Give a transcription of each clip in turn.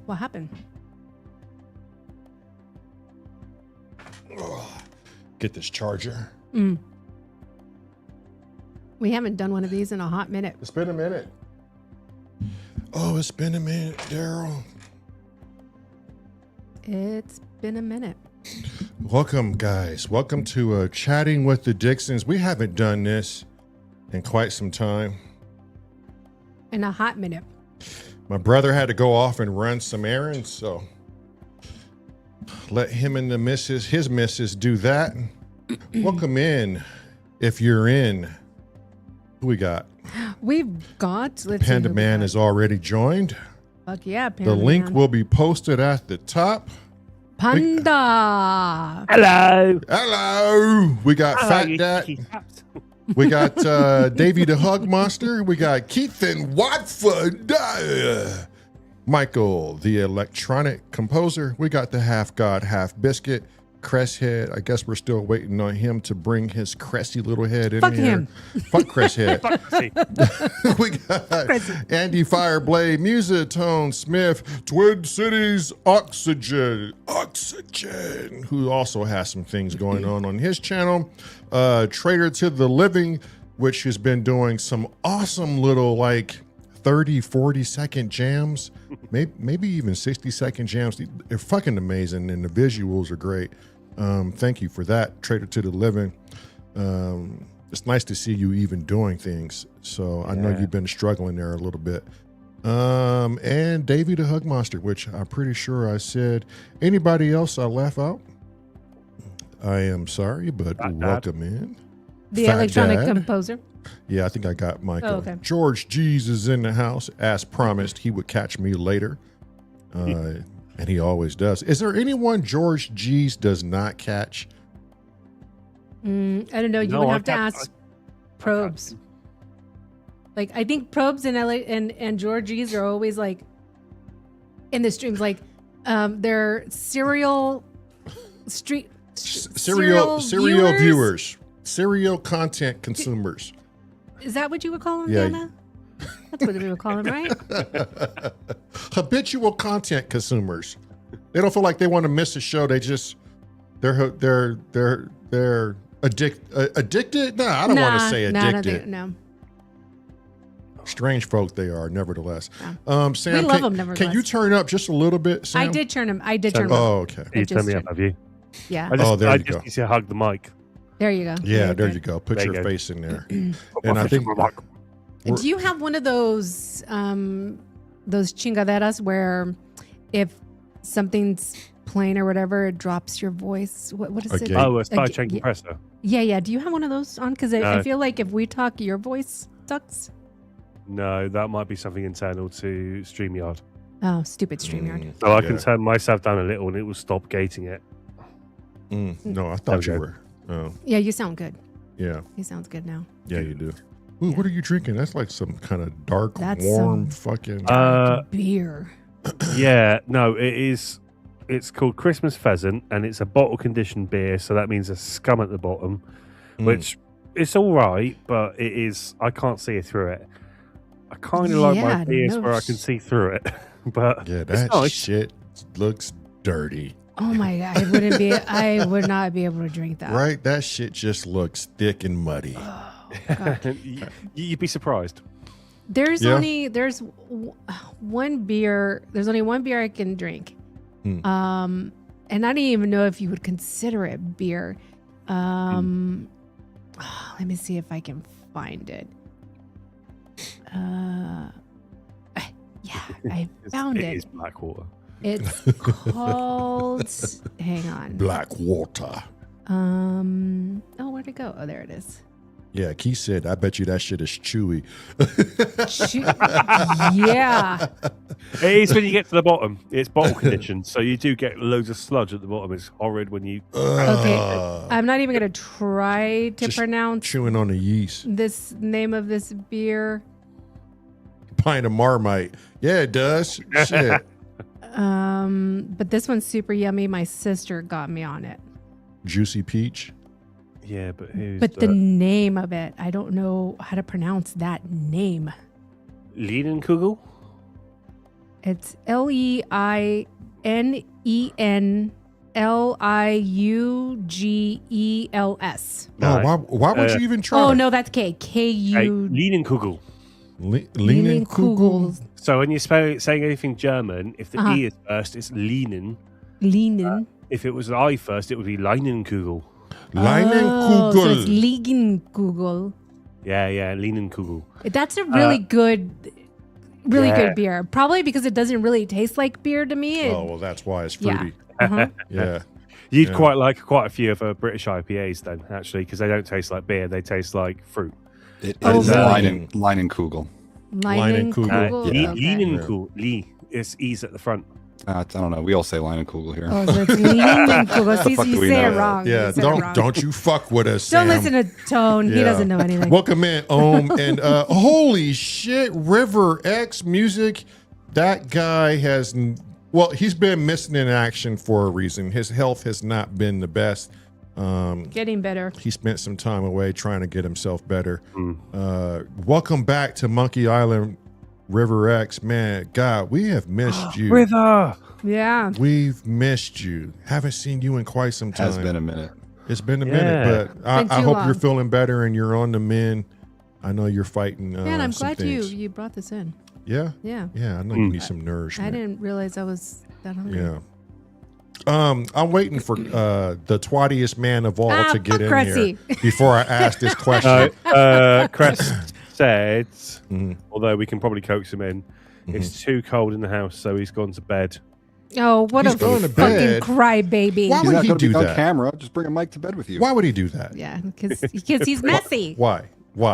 What happened? Get this charger. We haven't done one of these in a hot minute. It's been a minute. Oh, it's been a minute, Daryl. It's been a minute. Welcome, guys. Welcome to Chatting with the Dixons. We haven't done this in quite some time. In a hot minute. My brother had to go off and run some errands, so let him and his missus do that. Welcome in, if you're in. Who we got? We've got... Let's Panda Man is already joined. Fuck yeah, Panda The link Man. will be posted at the top. Panda. Hello. Hello. We got Fat you Dad. cheeky chaps. We got Davey the Hug Monster. We got Keith and Watford. Michael, the electronic composer. We got the half god, half biscuit. Cresshead. I guess we're still waiting on him to bring his cressy little head in Fuck here. him. Fuck Cresshead. Fuck, We got Andy Fireblade, Musitone Smith, Twin Cities Oxygen, who also has some things going on his channel. Trader to the Living, which has been doing some awesome little 30, 40-second jams, maybe even 60-second jams. They're fucking amazing, and the visuals are great. Thank you for that, Trader to the Living. It's nice to see you even doing things. So I know you've been struggling there a little bit. And Davey the Hug Monster, which I'm pretty sure I said. Anybody else I left out? I am sorry, but welcome in. The Fat electronic Dad. composer. Yeah, I think I got Michael. Oh, okay. George G's is in the house. As promised, he would catch me later. And he always does. Is there anyone George G's does not catch? I don't know. You would have to ask Probes. I think Probes and LA and Georgie's are always in the streams. They're serial viewers. Serial content consumers. Is that what you would call them, Yeah. Dana? That's what we would call them, right? Habitual content consumers. They don't feel like they want to miss a show. They're addicted. No, I don't want to say addicted. No. Strange folk they are, nevertheless. Yeah. Sam, We love them, nevertheless. Can you turn up just a little bit, Sam? I did turn them. I did turn them. Oh, okay. You turn me up, have you? Yeah. I just need to hug the mic. There you go. Yeah, there you go. Put There you your go. face in there. And I think Do you have one of those chingaderas where if something's playing or whatever, it drops your voice? What is it? Okay. Oh, a sidechain compressor. Yeah. Do you have one of those on? Because I feel like if we talk, your voice sucks. No, that might be something internal to Streamyard. Oh, stupid Streamyard. So I can turn myself down a little and it will stop gating it. No, I thought you Okay. were. Oh, Yeah, you sound good. yeah. He sounds good now. Yeah, you do. Ooh, what are you drinking? That's like some kind of dark, That's warm, some- fucking. Beer. Yeah, no, it is. It's called Christmas Pheasant and it's a bottle conditioned beer. So that means a scum at the bottom, which it's all right, but it is. I can't see it through it. I kind of like my beers where I can see through it, but yeah, it's that nice. shit looks dirty. Oh my God. I would not be able to drink that. Right? That shit just looks thick and muddy. God. You'd be surprised. There's Yeah. only one beer. There's only one beer I can drink. And I didn't even know if you would consider it beer. Let me see if I can find it. I found It it. is Blackwater. It's called. Hang on. Black water. Oh, where'd it go? Oh, there it is. Yeah, Keith said, I bet you that shit is chewy. Yeah. It is when you get to the bottom. It's bottle conditioned, so you do get loads of sludge at the bottom. It's horrid when you. Okay. I'm not even going to try to Just pronounce chewing on the yeast. this name of this beer. Pint of Marmite. Yeah, it does. Shit. But this one's super yummy. My sister got me on it. Juicy peach. Yeah, but who's But the name of it, I don't know how to pronounce that name. Lienenkugel? It's LEINENLIUGELS. Why would you even try? Oh no, that's K. KU. Leinenkugel. Leinenkugel. So when you're saying anything German, if the E is first, it's Leinen. Leinen. If it was an I first, it would be Leinenkugel. Leinenkugel. So it's Leinenkugel. Yeah, Leinenkugel. That's a really good beer. Probably because it doesn't really taste like beer to me. Oh, well, that's why it's fruity. Yeah. You'd quite like quite a few of British IPAs then, actually, because they don't taste like beer. They taste like fruit. It Oh, is really? Leinenkugel. Leinenkugel. Leinenkugel. Lee. It's E's at the front. I don't know. We all say Leinenkugel here. Oh, so it's Leinenkugel. See, fuck you do we say it know? wrong. Yeah, You said it wrong. don't you fuck with us, Don't Sam. listen to Tone. He Yeah. doesn't know anything. Welcome in, and holy shit, River X Music. That guy has, he's been missing in action for a reason. His health has not been the best. Getting better. He spent some time away trying to get himself better. Welcome back to Monkey Island, River X. Man, God, we have missed you. River. Yeah. We've missed you. Haven't seen you in quite some time. Has been a minute. It's been a minute, but Been I too hope long. you're feeling better and you're on the mend. I know you're fighting. Man, I'm some glad things. you brought this in. Yeah, Yeah. yeah. I know you need some nourishment. I didn't realize I was that hungry. Yeah. I'm waiting for the twattiest man of all to get fuck in Cressy. here before I ask this question. Crest said, although we can probably coax him in, it's too cold in the house, so he's gone to bed. Oh, what He's a going to fucking bed. crybaby. Why He's would not he going to do be on that? camera. Just bring a mic to bed with you. Why would he do that? Yeah, because he's messy. Why?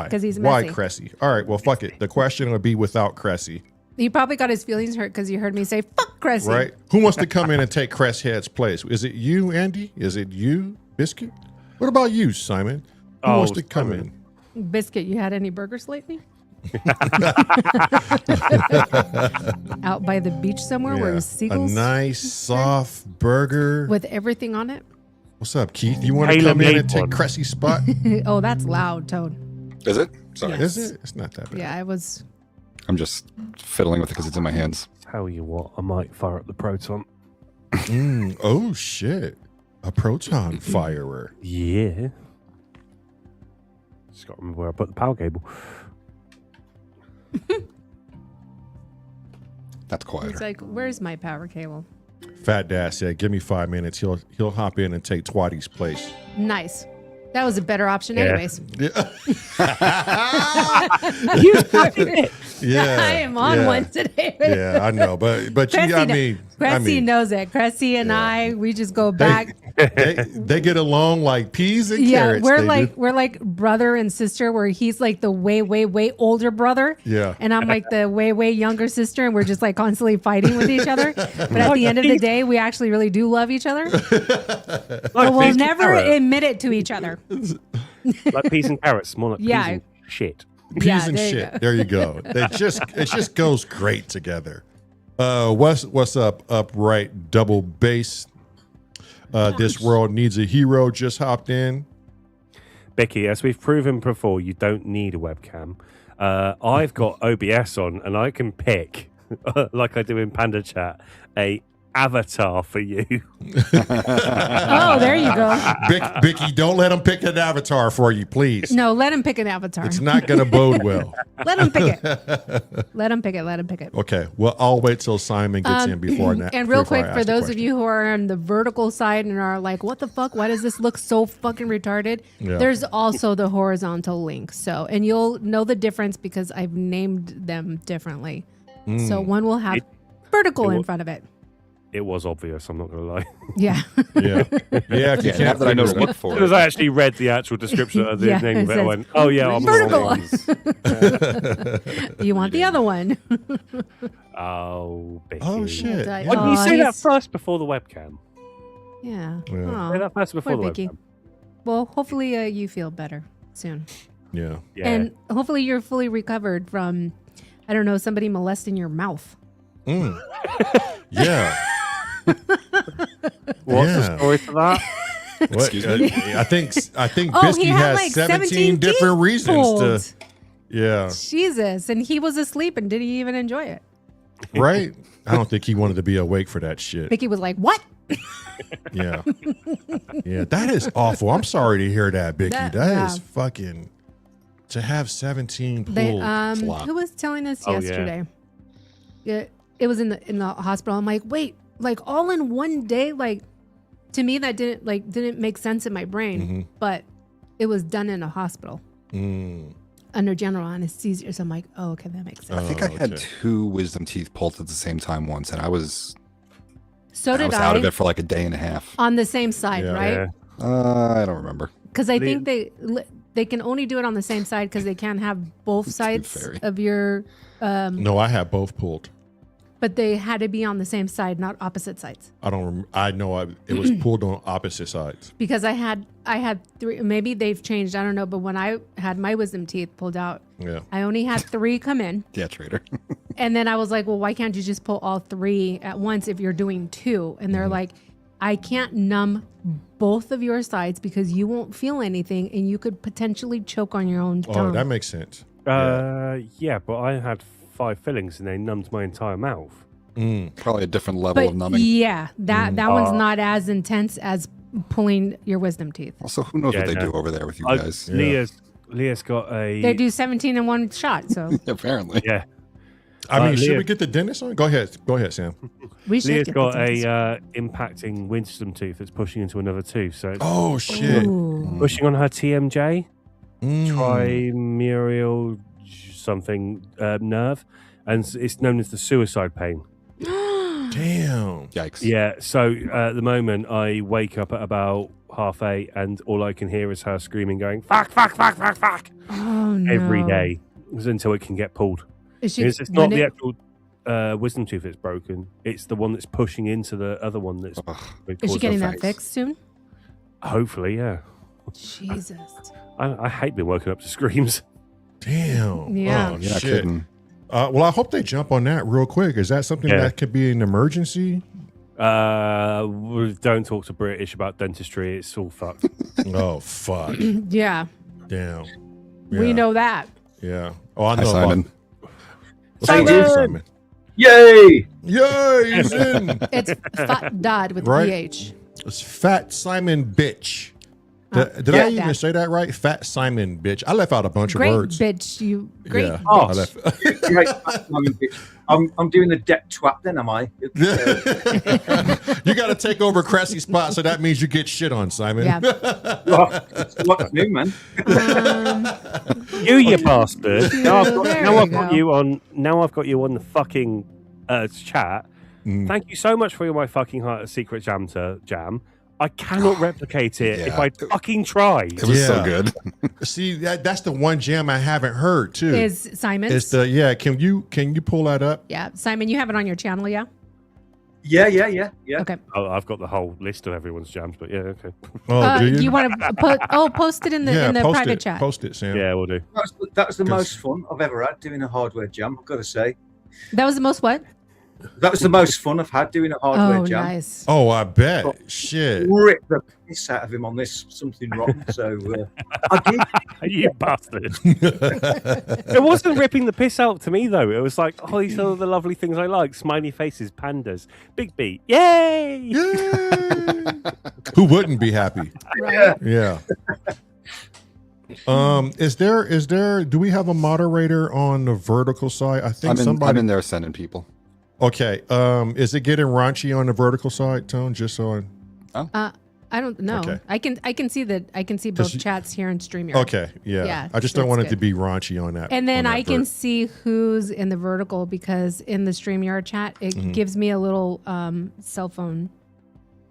'Cause he's Why messy. Cressy? All right, well, fuck it. The question would be without Cressy, He probably got his feelings hurt because you heard me say "fuck Cressy." right? Who wants to come in and take Cresshead's place? Is it you, Andy? Is it you, Biscuit? What about you, Simon? Who wants to come Simon. in? Biscuit, you had any burgers lately? Out by the beach somewhere where Yeah. there's seagulls A nice soft burger. with everything on it. What's up, Keith? You want to Tailor come in made and take one. Cressy's spot? Oh, that's loud, Tone. Is it? Sorry. Yes. Is it? It's not that bad. Yeah, I was. I'm just fiddling with it because it's in my hands. Tell you what, I might fire up the proton. Oh shit! A proton firer. Yeah. Just got to remember where I put the power cable. That's quieter. It's like, where's my power cable? Fat Dad said, "Give me 5 minutes. He'll hop in and take Twatty's place." Nice. That was a better option, Yeah. anyways. Yeah. You fucking it. Yeah, I am on yeah. one today. Yeah, I know, but Cressy, you, I mean, Cressy knows it. Cressy and Yeah. we just go back. they get along like peas and Yeah, carrots. we're they like do. we're like brother and sister, where he's like the way older brother. Yeah. And I'm like the way younger sister, and we're just like constantly fighting with each other. But at the end of the day, we actually really do love each other. But we'll peas and never carrots. admit it to each other. Like peas and carrots, more like Yeah. peas and shit. Peas Yeah, and there you shit. go. There you go. It just goes great together. What's up? Upright double bass. This world needs a hero. Just hopped in. Becky, as we've proven before, you don't need a webcam. I've got OBS on, and I can pick, like I do in Panda Chat, a avatar for you. Oh, there you go. Bicky, don't let him pick an avatar for you, please. No, let him pick an avatar. It's not going to bode well. Let him pick it. Let him pick it. Let him pick it. Okay. Well, I'll wait till Simon gets in before I And real before I quick, ask for the those of question. you who are on the vertical side and are like, what the fuck? Why does this look so fucking retarded? Yeah. There's also the horizontal link. So, and you'll know the difference because I've named them differently. So one will have vertical in front of it. It was obvious, I'm not going to lie. Yeah. Yeah. Yeah. If you Now can't that I know to figure it look for Because it. I actually read the actual description of the Yeah, name of it it, I says went, oh yeah, I'm vertical. the You want the other one? Oh, Becky. Oh, shit. Why Why didn't you say that first before the webcam? Yeah. Yeah. Say that first before Poor the Becky. webcam. Well, hopefully you feel better soon. Yeah. Yeah. And hopefully you're fully recovered from, I don't know, somebody molesting your mouth. Yeah. What's Yeah. the story for that? What, Excuse me? I think Oh, Bisky he had has like 17 different teeth reasons pulled. to. Yeah. Jesus. And he was asleep and didn't even enjoy it. right? I don't think he wanted to be awake for that shit. Vicky was like, "What?" Yeah. Yeah, that is awful. I'm sorry to hear that, Vicky. That is yeah. fucking to have 17 pulled. They, It's a lot. who was telling us Oh, yeah. yesterday? Yeah, it was in the hospital. I'm like, wait, like all in one day? Like, to me, that didn't make sense in my brain. But it was done in a hospital under general anesthesia. So I'm like, oh, okay, that makes sense. I think I had 2 wisdom teeth pulled at the same time once, and I was out of it for like a day and a half. On the same side, Yeah. right? Yeah. I don't remember. Because I think they can only do it on the same side because they can't have both sides fairy. of your. No, I had both pulled. But they had to be on the same side, not opposite sides. I don't remember. I know it was pulled on opposite sides. Because I had 3. Maybe they've changed. I don't know. But when I had my wisdom teeth pulled out, Yeah. I only had 3 come in. Yeah, traitor. And then I was like, well, why can't you just pull all 3 at once if you're doing 2? And they're like, I can't numb both of your sides because you won't feel anything and you could potentially choke on your own tongue. Oh, that makes sense. Yeah, but I had 5 fillings and they numbed my entire mouth. Probably a different level but of numbing. yeah, that one's not as intense as pulling your wisdom teeth. Also, who knows what they do over there with you guys? Leah's got a. They do 17 in one shot, so Apparently. Yeah. I mean, should Leah- we get the dentist on? Go ahead, Sam. we should Leah's get got the dentist. a impacting wisdom tooth that's pushing into another tooth. So it's Oh shit! Ooh. pushing on her TMJ, Mm. trimeral something nerve, and it's known as the suicide pain. Damn. Yikes. Yeah. So at the moment, I wake up at about 8:30, and all I can hear is her screaming, going "fuck, fuck, fuck, fuck, fuck" Oh no! every day until it can get pulled. Is she, It's not the actual wisdom tooth that's broken; it's the one that's pushing into the other one that's. is she getting that thanks. fixed soon? Hopefully, yeah. Jesus. I hate being woken up to screams. Damn. Yeah. Oh, You're not shit. kidding. Well, I hope they jump on that real quick. Is that something Yeah. that could be an emergency? Don't talk to British about dentistry. It's all fucked. Oh fuck! Yeah, Damn. we Yeah. know that. Yeah. Oh, I Hi, know. Simon. What's up, Simon! Simon? Yay! Yay! He's in. It's Fat Dad with Right. PH. It's Fat Simon, bitch. Did I even Dad. say that right? Fat Simon, bitch. I left out a bunch Great of words. bitch, you great Yeah. Oh, I bitch. left. I'm doing the debt twat then, am I? You got to take over Cressy's spot, so that means you get shit on, Simon. Yeah. What's new, man? You bastard! Now I've got, There now we I've got go. you on. Now I've got you on the fucking chat. Thank you so much for my fucking secret jam. I cannot replicate it if Yeah. I fucking tried. It was so Yeah. good. See, that's the one jam I haven't heard too. Is Simon's? It's the Can you pull that up? Yeah, Simon, you have it on your channel, yeah? Yeah. Okay. Oh, I've got the whole list of everyone's jams, but yeah, okay. Oh, do you? want to post it in the post private it. chat. Post it, Sam. Yeah, we'll do. That was the most fun I've ever had doing a hardware jam, I've got to say. That was the most what? That was the most fun I've had doing a hardware Oh, jam. nice. Oh, I bet. Shit. Rip the piss out of him on this something wrong. So I did. You bastard. It wasn't ripping the piss out to me, though. It was like, oh, these are the lovely things I like. Smiley faces, pandas, big beat. Yay! Yay! Who wouldn't be happy? Right. Yeah. Is there do we have a moderator on the vertical side? I think I'm somebody in there sending people. Okay. Is it getting raunchy on the vertical side, Tone? Just so I don't know. Okay. I can see both you- chats here in StreamYard. Okay, yeah. Yeah, I just so don't want it's it to good. be raunchy on that. And then on that I can vert. see who's in the vertical because in the StreamYard chat, it Mm-hmm. gives me a little cell phone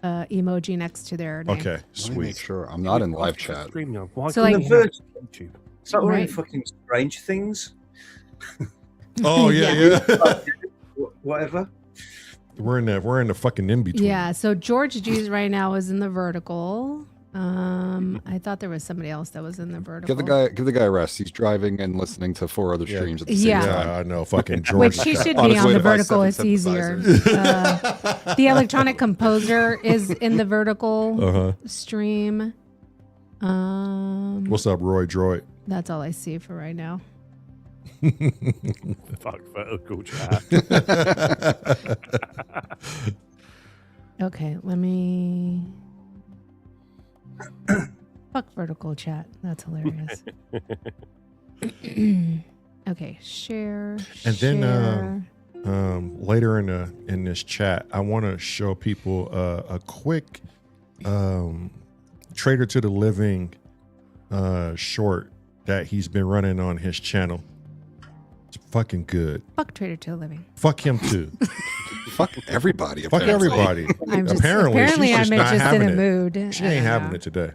emoji next to their name. Okay, Let me sweet. make sure I'm not in live chat. StreamYard. Why So, couldn't like- you have YouTube? It's like one of Right. the fucking strange things. Oh yeah. Whatever. we're in the fucking in between. Yeah. So George G's right now is in the vertical. I thought there was somebody else that was in the vertical. Give the guy a rest. He's driving and listening to 4 other Yeah. streams at the same Yeah. time. I know. Fucking George. Which is he got- should On be his on way the to buy vertical. 7 It's easier. synthesizers. The electronic composer is in the vertical Uh-huh. stream. What's up, Roy Droid? That's all I see for right now. Fuck vertical chat. Okay, let me. Fuck vertical chat. That's hilarious. Okay, share. And share. then later in this chat, I want to show people a quick Trader to the Living short that he's been running on his channel. It's fucking good. Fuck Trader to the Living. Fuck him too. Fuck everybody. Fuck everybody. Apparently, she's I'm not just having in a it. mood. She ain't having it today.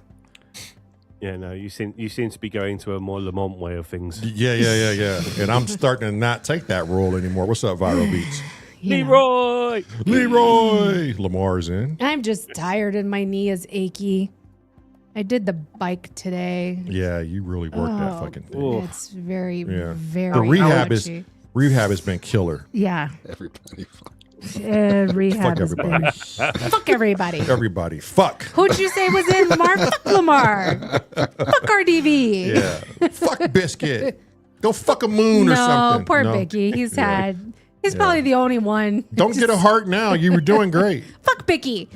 Yeah, no, you seem to be going to a more Lamont way of things. Yeah. And I'm starting to not take that role anymore. What's up, Viral Beats? Leroy! Lamar's in. I'm just tired and my knee is achy. I did the bike today. Yeah, you really worked that fucking thing. Oof. It's very, Yeah. very The rehab ouchy. rehab has been killer. Yeah. Everybody. Rehab has been. Fuck everybody. Everybody, fuck. Who'd you say was in Lamar? Fuck Lamar. Fuck RDV. Yeah, fuck Biscuit. Go fuck a moon or something. No, poor No. Bicky. He's Yeah. probably the only one. Don't get a heart now. You were doing great. Fuck Bicky.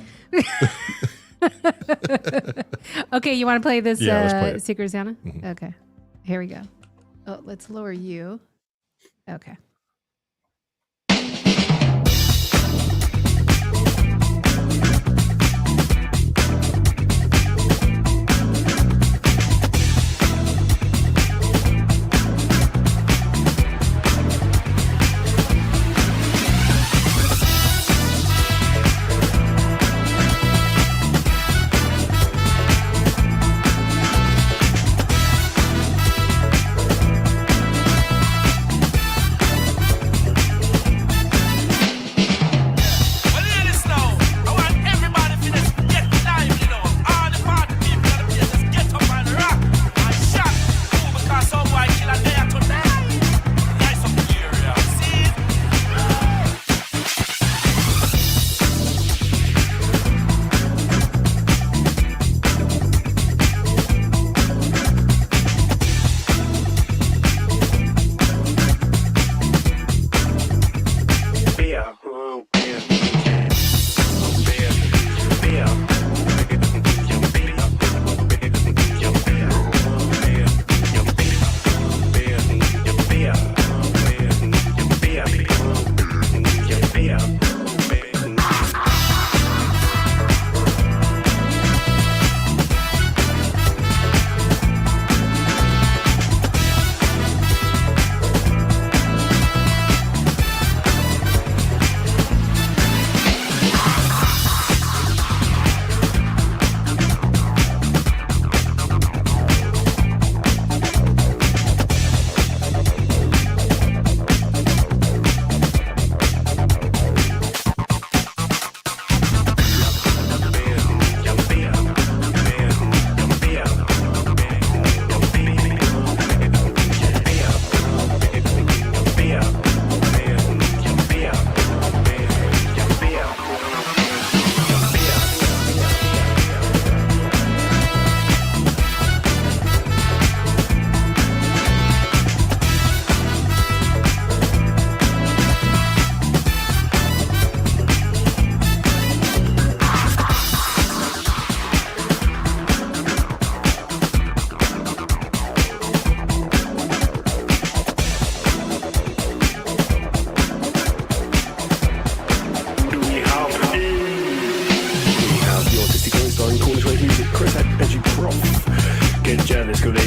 Okay, you want to play this Yeah, let's play it. Secret Santa? Okay, here we go. Oh, let's lower you. Okay.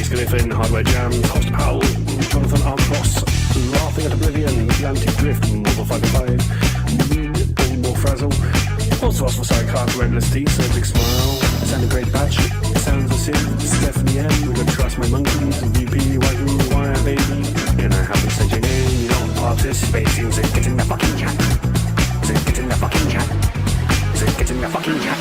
Griffin, Hardware Jams, Host Powell, Jonathan Arcross, Laughing at Oblivion, Atlantic Drift, Marvel 505, Paul More Frazzle, also asked for Sidecast, Relentless T, Surgic Smile, Sound Great Batch, Sounds of Sin, Stephanie M, We Got Trust My Monkeys, VP, Wagyu, Wire Baby, and I haven't said your name, you don't participate, so get in the fucking chat. So get in the fucking chat. So get in the fucking chat.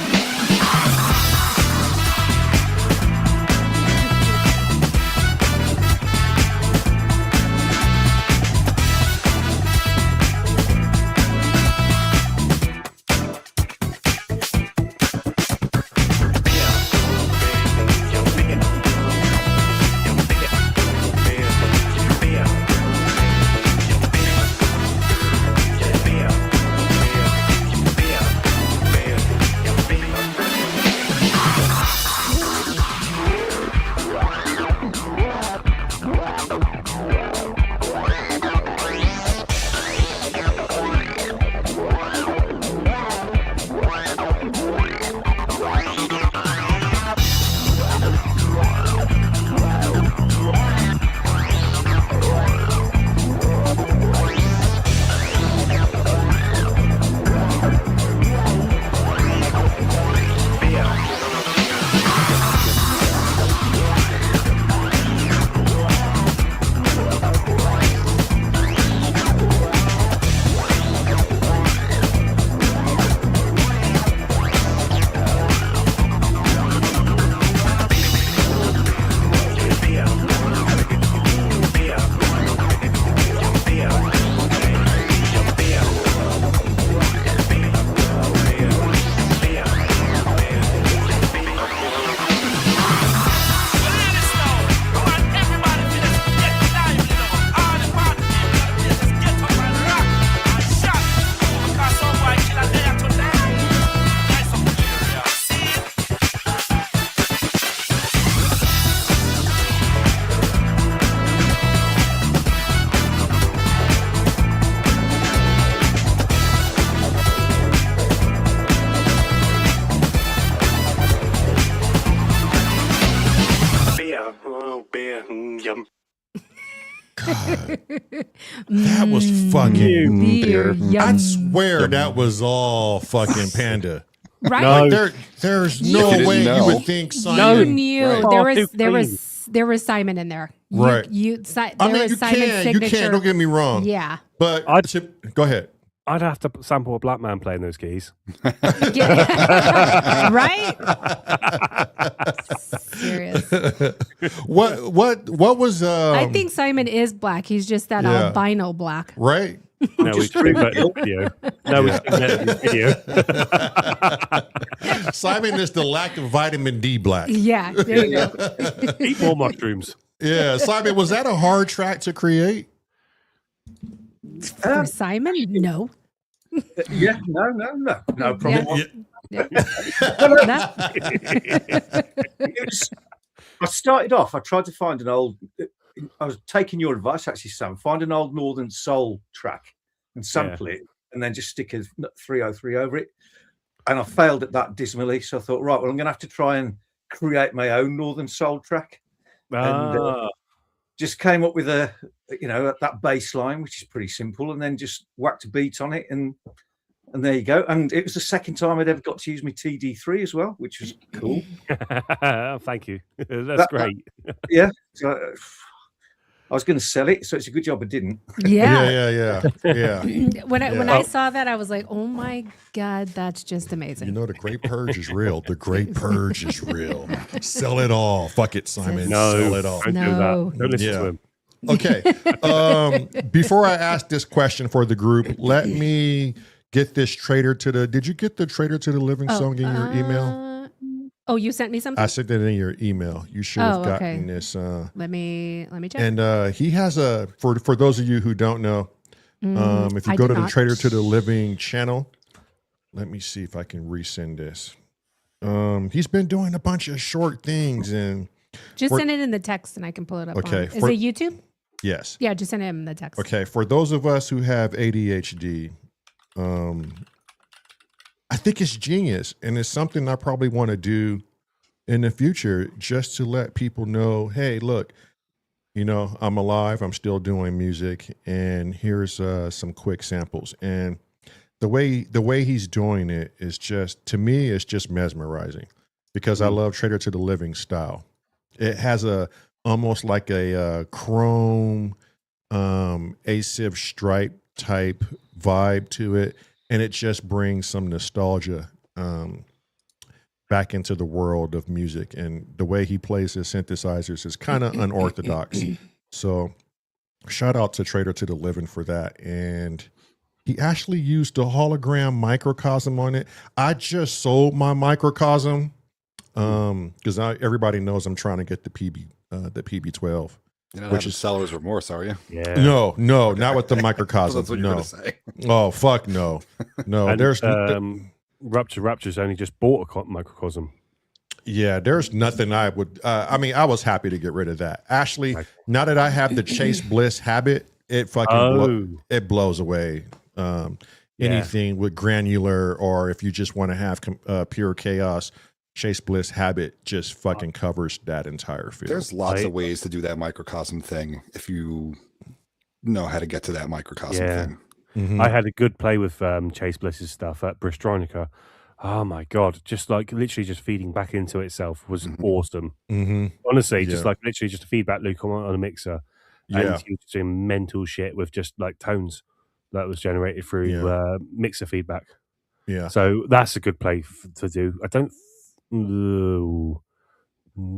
That was fucking. Beer, I yum. swear that was all fucking Panda. Right? No. Like there's no didn't way know. you would think You Simon. knew Right. there was Simon in there. Right. There I mean, was you Simon's can, signature. don't get me wrong. Yeah. But go ahead. I'd have to sample a black man playing those keys. Right? Serious. What was I think Simon is black. He's just that Yeah. albino black. right? No, we speak about this video. No, we speak about this video. Simon is the lack of vitamin D black. Yeah. There you go. Eat more mushrooms. Yeah, Simon, was that a hard track to create? For Simon? No. Yeah, no problem. Yeah. No. It was, I started off. I tried to find an old. I was taking your advice, actually, Sam. Find an old Northern Soul track and sample it, and then just stick a 303 over it. And I failed at that dismally. So I thought, right, well, I'm going to have to try and create my own Northern Soul track. And just came up with that bass line, which is pretty simple, and then just whacked a beat on it, and there you go. And it was the second time I'd ever got to use my TD3 as well, which was cool. Thank you. That's great. Yeah. So I was going to sell it, so it's a good job I didn't. Yeah. Yeah. When I saw that, I was like, oh my God, that's just amazing. You know, the Great Purge is real. The Great Purge is real. Sell it all. Fuck it, Simon. No, Sell it all. don't do No. that. Don't listen to him. Okay. Before I ask this question for the group, let me get this Traitor to the. Did you get the Traitor to the Living song in your email? Oh, you sent me something? I sent it in your email. You should have gotten this. Let me check. And he has for those of you who don't know, if you I go did to the not. Traitor to the Living channel, let me see if I can resend this. He's been doing a bunch of short things and just send it in the text and I can pull it up. Okay, Is it YouTube? yes. Yeah, just send it in the text. Okay, for those of us who have ADHD, I think it's genius, and it's something I probably want to do in the future, just to let people know, hey, look, I'm alive, I'm still doing music, and here's some quick samples. And the way he's doing it is just, to me, it's just mesmerizing, because I love Traitor to the Living style. It has almost like a chrome A-Civ stripe type vibe to it, and it just brings some nostalgia back into the world of music. And the way he plays his synthesizers is kind of unorthodox. So shout out to Traitor to the Living for that. And he actually used a hologram microcosm on it. I just sold my microcosm because everybody knows I'm trying to get the PB12. You're not having seller's remorse, are you? Yeah. No, not with the microcosm. That's what you're going to say. Oh, fuck no. No, And, there's Rapture's only just bought a microcosm. yeah, there's nothing I would I was happy to get rid of that. Actually, now that I have the Chase Bliss habit, it fucking it blows away anything with granular, or if you just want to have pure chaos, Chase Bliss habit just fucking covers that entire field. There's lots of ways to do that microcosm thing if you know how to get to that microcosm thing. Mm-hmm. I had a good play with Chase Bliss's stuff at Bristronica. Oh my God, just like literally just feeding back into itself was awesome. Mm-hmm. Honestly, just like literally just a feedback loop on a mixer. And he was doing mental shit with just like tones that was generated through mixer feedback. Yeah. So that's a good play to do. I don't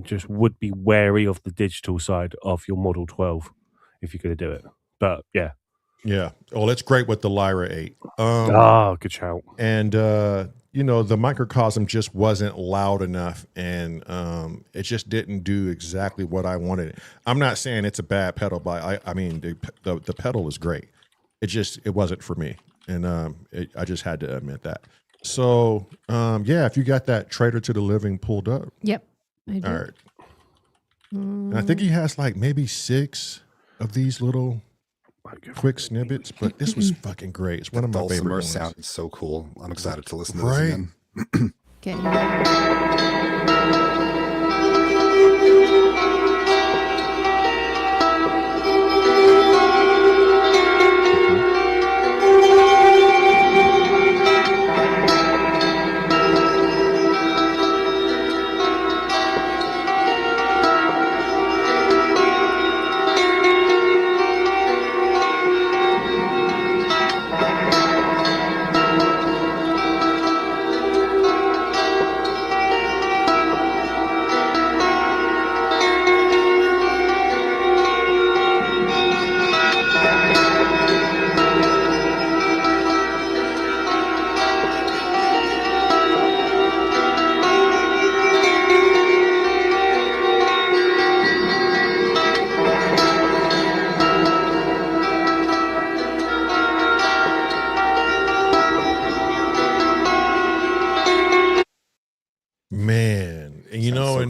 just would be wary of the digital side of your Model 12 if you're going to do it. But yeah. Yeah. Well, it's great with the Lyra 8. Good shout. And the microcosm just wasn't loud enough, and it just didn't do exactly what I wanted. I'm not saying it's a bad pedal, but I mean the pedal is great. It wasn't for me, and I just had to admit that. So if you got that Traitor to the Living pulled up, Yep. I do. all right. And I think he has like maybe 6 of these little quick snippets, but this was fucking great. It's one of my favorite ones. Sound is so cool. I'm excited to listen to this again. Okay.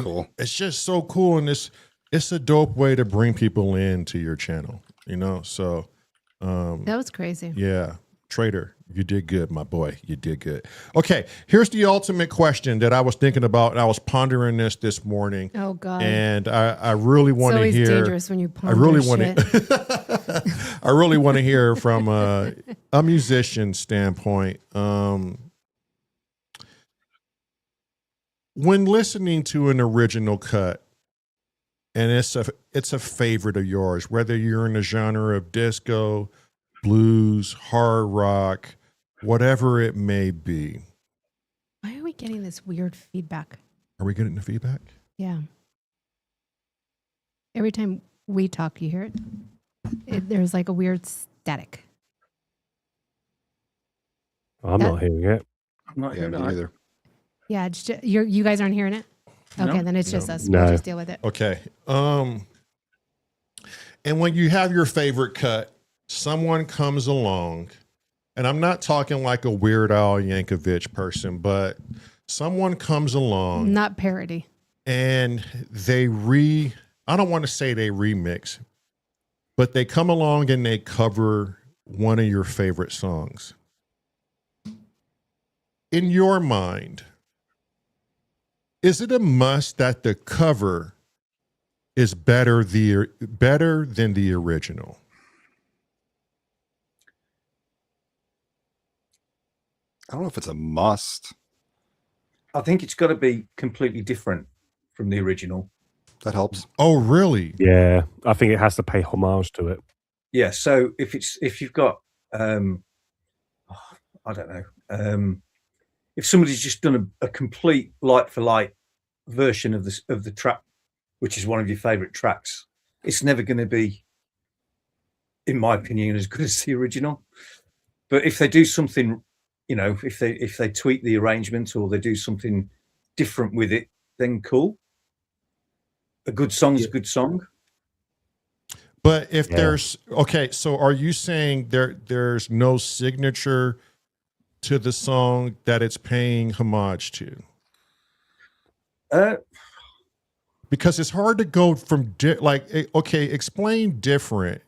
cool. It's just so cool, and it's a dope way to bring people into your channel, you know. So that was crazy. Yeah, Trader, you did good, my boy. You did good. Okay, here's the ultimate question that I was thinking about, and I was pondering this morning. Oh God! And I really want to hear. It's always dangerous when you ponder I really shit. want to. I really want to hear from a musician standpoint. When listening to an original cut, and it's a favorite of yours, whether you're in the genre of disco, blues, hard rock, whatever it may be. Why are we getting this weird feedback? Are we getting the feedback? Yeah. Every time we talk, you hear it. There's like a weird static. I'm not hearing it. I'm not Yeah, hearing me that. neither. Yeah, it's just, you guys aren't hearing it? Okay, No. then it's just us. No. We'll just deal with it. Okay. And when you have your favorite cut, someone comes along, and I'm not talking like a Weird Al Yankovic person, but someone comes along Not parody. and I don't want to say they remix, but they come along and they cover one of your favorite songs. In your mind, is it a must that the cover is better than the original? I don't know if it's a must. I think it's got to be completely different from the original. That helps. Oh, really? Yeah, I think it has to pay homage to it. Yeah. So if you've got, I don't know, if somebody's just done a complete like for like version of the track, which is one of your favorite tracks, it's never going to be, in my opinion, as good as the original. But if they do something, you know, if they tweak the arrangement or they do something different with it, then cool. A good song's a good song. But if there's, okay, so are you saying there's no signature to the song that it's paying homage to? Because it's hard to go from explain different.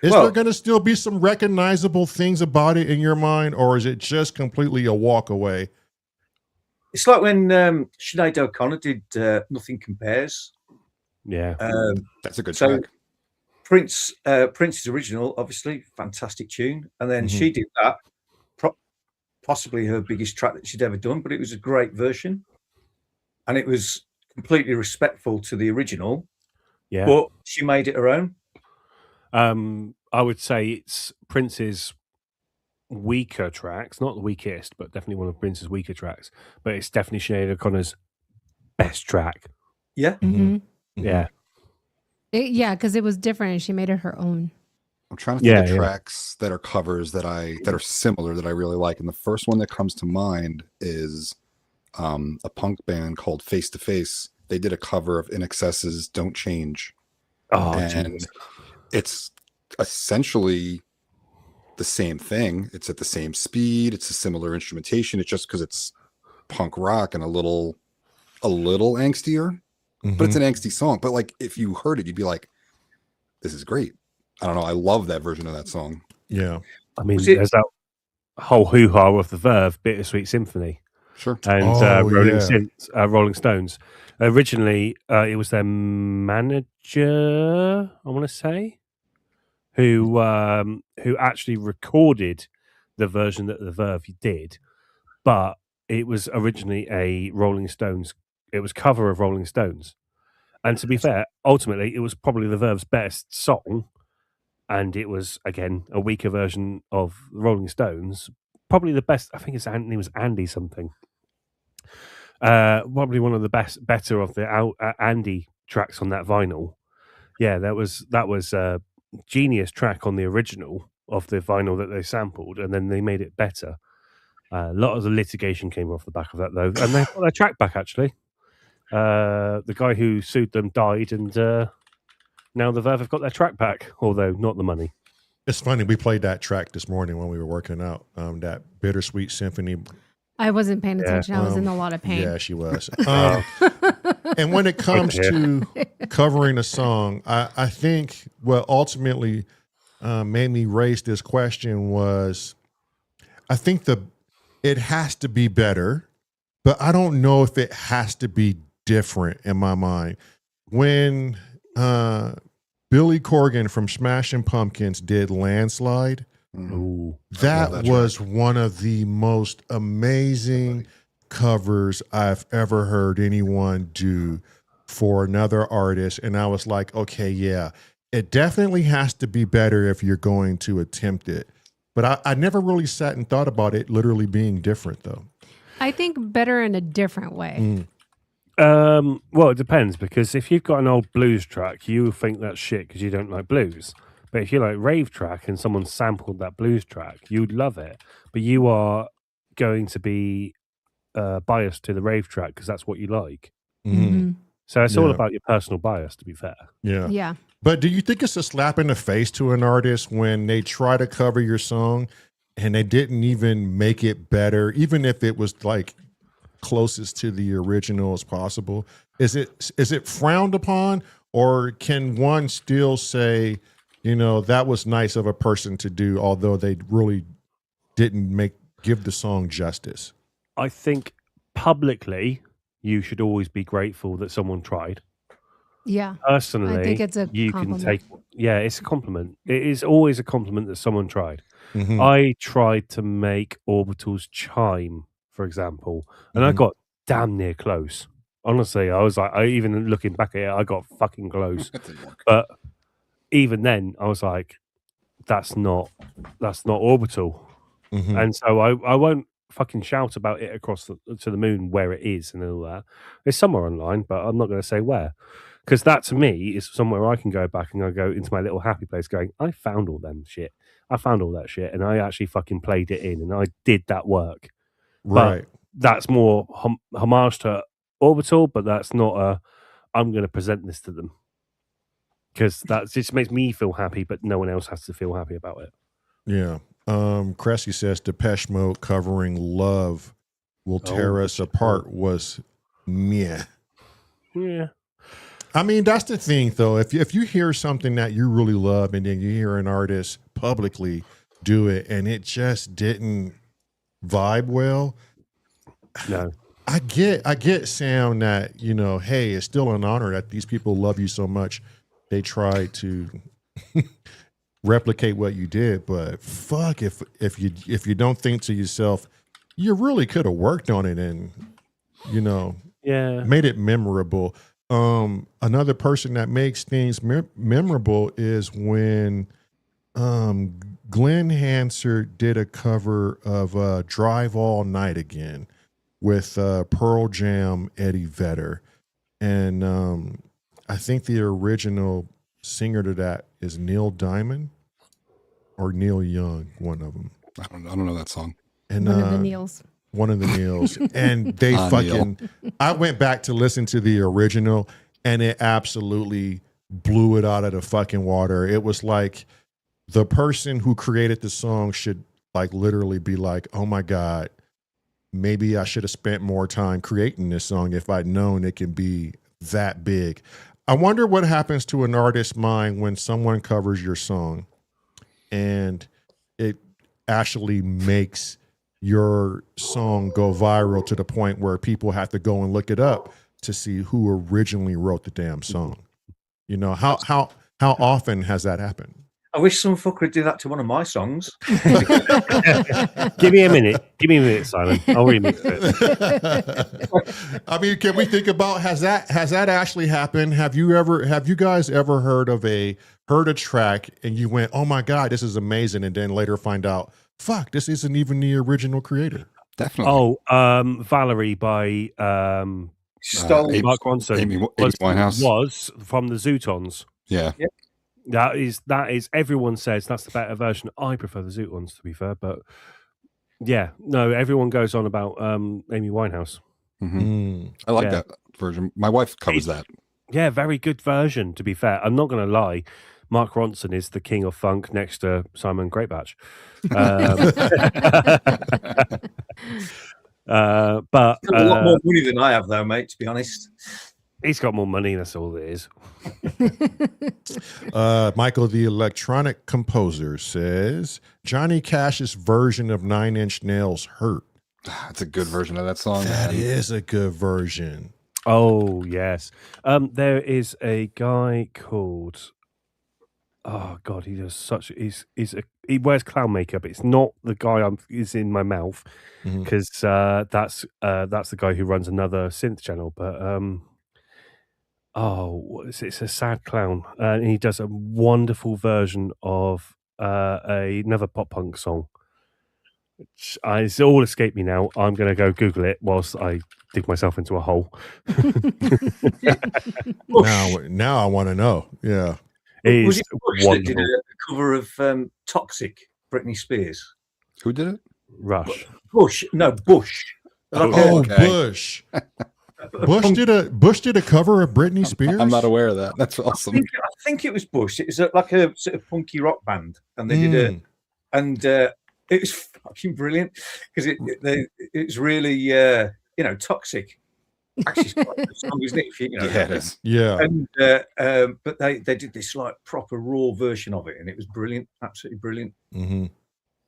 Is there going to still be some recognizable things about it in your mind, or is it just completely a walk away? It's like when Sinead O'Connor did Nothing Compares. Yeah. That's a good so track. Prince's original, obviously, fantastic tune. And then she did that, possibly her biggest track that she'd ever done, but it was a great version. And it was completely respectful to the original, but she made it her own. I would say it's Prince's weaker tracks, not the weakest, but definitely one of Prince's weaker tracks. But it's definitely Sinead O'Connor's best track. Yeah. Mm-hmm. Yeah. Yeah, because it was different and she made it her own. I'm trying to think of tracks that are covers that are similar that I really like. And the first one that comes to mind is a punk band called Face to Face. They did a cover of INXS's Don't Change. Oh, and geez. It's essentially the same thing. It's at the same speed. It's a similar instrumentation. It's just because it's punk rock and a little angstier, but it's an angsty song. But like, if you heard it, you'd be like, this is great. I don't know. I love that version of that song. Yeah. I mean, there's that whole hoo-ha with the Verve, Bittersweet Symphony. Sure. And Rolling Stones. Originally, it was their manager, I want to say, who actually recorded the version that the Verve did, but it was originally a Rolling Stones. It was cover of Rolling Stones, and to be fair, ultimately, it was probably the Verve's best song, and it was again a weaker version of the Rolling Stones. Probably the best. I think his name was Andy something. Probably one of the better of the Andy tracks on that vinyl. Yeah, that was a genius track on the original of the vinyl that they sampled, and then they made it better. A lot of the litigation came off the back of that, though, and they got their track back. Actually, the guy who sued them died, and now the Verve have got their track back, although not the money. It's funny. We played that track this morning when we were working out. That Bittersweet Symphony. I wasn't paying attention. I was in a lot of pain. Yeah, she was. And when it comes to covering a song, I think what ultimately made me raise this question was, I think it has to be better, but I don't know if it has to be different in my mind. When Billy Corgan from Smashing Pumpkins did Landslide, that was one of the most amazing covers I've ever heard anyone do for another artist. And I was like, okay, yeah, it definitely has to be better if you're going to attempt it. But I never really sat and thought about it literally being different, though. I think better in a different way. Well, it depends, because if you've got an old blues track, you think that's shit because you don't like blues. But if you like rave track and someone sampled that blues track, you'd love it. But you are going to be biased to the rave track because that's what you like. Mm-hmm. So it's all about your personal bias, to be fair. Yeah. Yeah. But do you think it's a slap in the face to an artist when they try to cover your song and they didn't even make it better, even if it was like closest to the original as possible? Is it frowned upon, or can one still say, you know, that was nice of a person to do, although they really didn't give the song justice? I think publicly you should always be grateful that someone tried. Yeah. Personally, I think it's a you compliment. can take. Yeah, it's a compliment. It is always a compliment that someone tried. Mm-hmm. I tried to make Orbital's Chime, for example, and I got damn near close. Honestly, I was like, even looking back at it, I got fucking close. That didn't work. But even then, I was like, that's not Orbital. Mm-hmm. And so I won't fucking shout about it across to the moon where it is and all that. It's somewhere online, but I'm not going to say where. Because that, to me, is somewhere I can go back and I go into my little happy place going, I found all them shit. I found all that shit, and I actually fucking played it in, and I did that work. Right. But that's more homage to Orbital, but that's not I'm going to present this to them. Because that just makes me feel happy, but no one else has to feel happy about it. Yeah. Cressy says Depeche Mode covering Love Will Tear Us Apart was meh. Yeah. I mean, that's the thing, though. If you hear something that you really love and then you hear an artist publicly do it and it just didn't vibe well, No. I get, Sam, that, you know, hey, it's still an honor that these people love you so much. They try to replicate what you did, but fuck, if you don't think to yourself, you really could have worked on it and, you know, made it memorable. Another person that makes things memorable is when Glenn Hansard did a cover of Drive All Night Again with Pearl Jam, Eddie Vedder. And I think the original singer to that is Neil Diamond or Neil Young, one of them. I don't know that song. And one of the Neils. One of the Neils. And they I went back to listen to the original and it absolutely blew it out of the fucking water. It was like the person who created the song should like literally be like, oh my God, maybe I should have spent more time creating this song if I'd known it can be that big. I wonder what happens to an artist's mind when someone covers your song and it actually makes your song go viral to the point where people have to go and look it up to see who originally wrote the damn song. You know, how often has that happened? I wish some fucker would do that to one of my songs. Give me a minute, Simon. I'll remix it. I mean, can we think about, has that actually happened? Have you guys ever heard a track and you went, oh my God, this is amazing, and then later find out, fuck, this isn't even the original creator? Definitely. Oh, Valerie by Mark Ronson Amy Winehouse was from the Zootons. Yeah. Yep. That is everyone says that's the better version. I prefer the Zootons, to be fair, but yeah, no, everyone goes on about Amy Winehouse. Mm-hmm. I like that version. My wife covers that. Yeah, very good version, to be fair. I'm not going to lie. Mark Ronson is the king of funk next to Simon Greatbatch. But a lot more money than I have, though, mate, to be honest. He's got more money. That's all it is. Michael, the electronic composer, says Johnny Cash's version of 9 Inch Nails "Hurt." That's a good version of that song. That man. is a good version. Oh yes. There is a guy called. Oh God, he does such. He wears clown makeup. It's not the guy is in my mouth because that's the guy who runs another synth channel. But it's a sad clown, and he does a wonderful version of another pop punk song. It's all escaped me now. I'm going to go Google it whilst I dig myself into a hole. Now I want to know. Yeah. Was it Bush that did a cover of Toxic, Britney Spears? Who did it? Rush. Bush. Okay. Bush. Bush did a cover of Britney Spears. I'm not aware of that. That's awesome. I think it was Bush. It was like a sort of punky rock band, and they did it, and it was fucking brilliant because it's really Toxic. Actually, it's quite a good song, isn't it? Yeah, it is. Yeah. And but they did this like proper raw version of it, and it was brilliant, absolutely brilliant. Mm-hmm.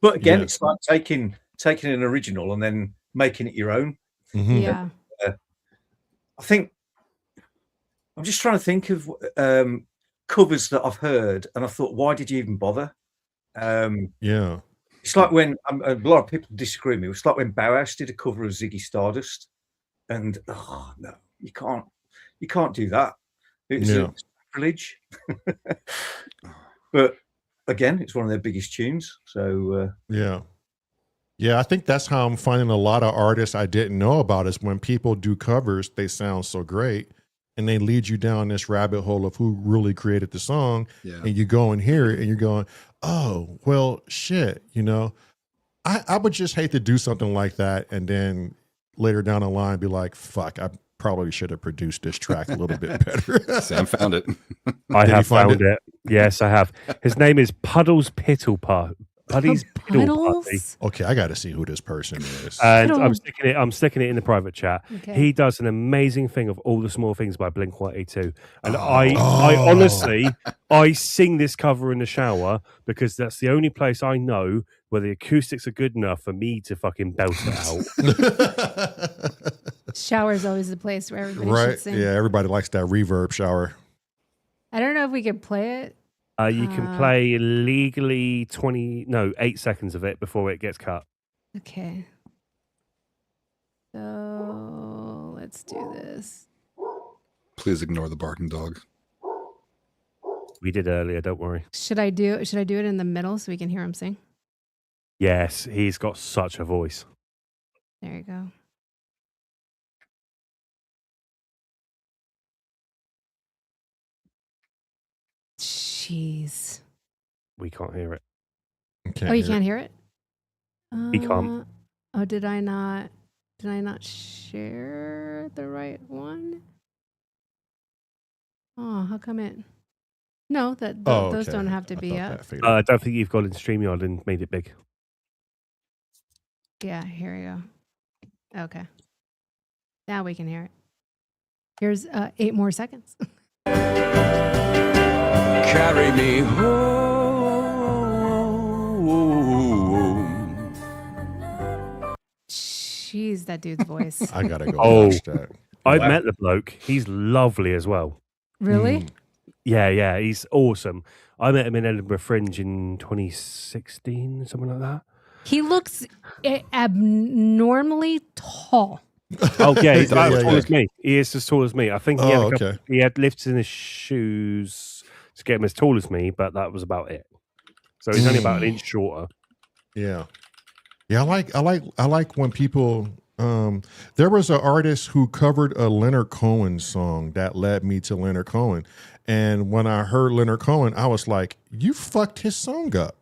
But again, it's like taking an original and then making it your own. Mm-hmm. Yeah. I think I'm just trying to think of covers that I've heard, and I thought, why did you even bother? Yeah. It's like when a lot of people disagree with me. It's like when Bauhaus did a cover of Ziggy Stardust, and no, you can't do that. It's a sacrilege. But again, it's one of their biggest tunes. So yeah. I think that's how I'm finding a lot of artists I didn't know about is when people do covers, they sound so great, and they lead you down this rabbit hole of who really created the song, and you go and hear it, and you're going, oh, well, shit, I would just hate to do something like that, and then later down the line be like, fuck, I probably should have produced this track a little bit better. Sam found it. I have found it. Yes, I have. His name is Puddles Piddle Puddy's Piddle Party. Okay, I got to see who this person is. And I'm sticking it in the private chat. Okay. He does an amazing thing of All the Small Things by Blink-182. And I honestly, I sing this cover in the shower because that's the only place I know where the acoustics are good enough for me to fucking belt it out. Shower is always the place where everybody should sing. Yeah, everybody likes that reverb shower. I don't know if we could play it. You can play legally 8 seconds of it before it gets cut. Okay. So let's do this. Please ignore the barking dog. We did earlier, don't worry. Should I do it in the middle so we can hear him sing? Yes, he's got such a voice. There you go. Jeez. We can't hear it. You can't hear it? He can't. Oh, did I not share the right one? Oh, how come it? No, those don't have to be up. I don't think you've gone in StreamYard and made it big. Yeah, here we go. Okay. Now we can hear it. Here's 8 more seconds. Carry me home. Jeez, that dude's voice. I gotta go watch that. I met the bloke. He's lovely as well. Really? Yeah, he's awesome. I met him in Edinburgh Fringe in 2016, something like that. He looks abnormally tall. Oh yeah, he's about as tall as me. He is as tall as me. I think he had lifts in his shoes to get him as tall as me, but that was about it. So he's only about an inch shorter. Yeah. I like when people. There was an artist who covered a Leonard Cohen song that led me to Leonard Cohen, and when I heard Leonard Cohen, I was like, "You fucked his song up.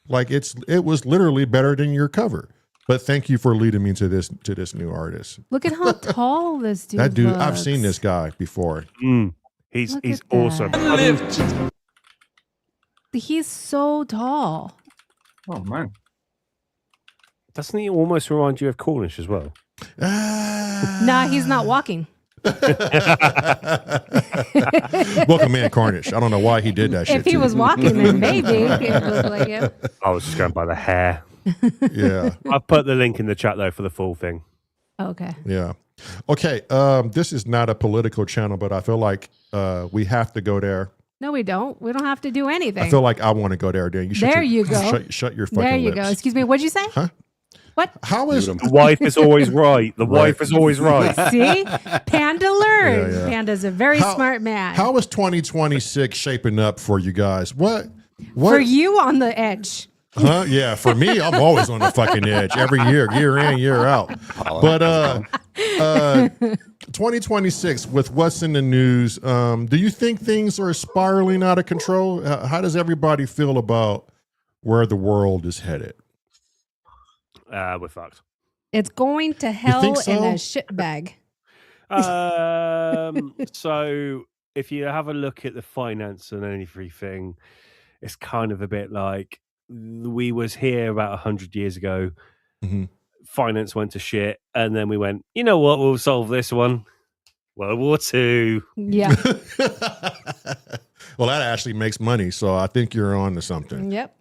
Like it was literally better than your cover." But thank you for leading me to this new artist. Look at how tall this dude That dude, looks. I've seen this guy before. He's awesome. He's so tall. Oh man. Doesn't he almost remind you of Cornish as well? Nah, he's not walking. Welcome, man, Carnage. I don't know why he did that shit. If he was walking, then maybe it looked like him. I was just going by the hair. Yeah. I'll put the link in the chat though for the full thing. Okay. Yeah. Okay. This is not a political channel, but I feel like we have to go there. No, we don't. We don't have to do anything. I feel like I want to go there. Dan, you There you go. Shut your fucking There you lips. go. Excuse me. What'd you say? Huh? What? How is The wife is always right. The wife is always right. See? Panda learns. Yeah, yeah. Panda's a very smart man. How is 2026 shaping up for you guys? What? For you on the edge. Huh? Yeah, for me, I'm always on the fucking edge every year in, year out. But 2026, with what's in the news, do you think things are spiraling out of control? How does everybody feel about where the world is headed? We're fucked. It's going to hell so? in a shit bag. So if you have a look at the finance and everything, it's kind of a bit like we was here about 100 years ago. Mm-hmm. Finance went to shit, and then we went, you know what? We'll solve this one. World War II. Yeah. Well, that actually makes money, so I think you're on to something. Yep.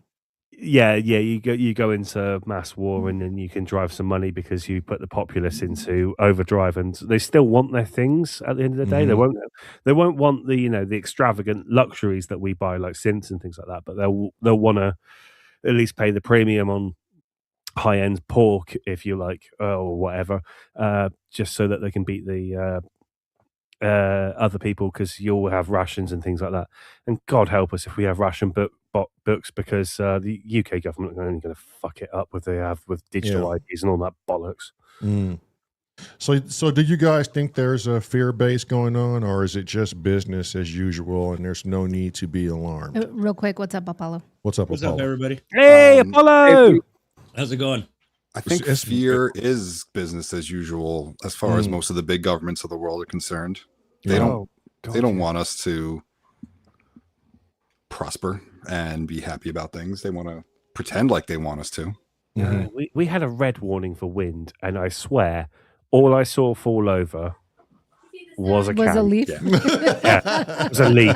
Yeah. You go into mass war, and then you can drive some money because you put the populace into overdrive, and they still want their things at the end of the day. Mm-hmm. They won't want the the extravagant luxuries that we buy, like synths and things like that. But they'll want to at least pay the premium on high end pork, if you like, or whatever, just so that they can beat the other people, because you'll have rations and things like that. And God help us if we have ration books, because the UK government are only going to fuck it up with they have with digital IDs and all that bollocks. Mm. So do you guys think there's a fear base going on, or is it just business as usual and there's no need to be alarmed? Real quick, what's up, Apollo? What's up, What's Apollo? up, everybody? Hey, Apollo! How's it going? I think It's- fear is business as usual as far as most of the big governments of the world are concerned. They Oh, don't want us to prosper and be happy about things. They want to pretend like they want us to. Yeah, we had a red warning for wind, and I swear, all I saw fall over was a can. leaf. Yeah, it was a leaf.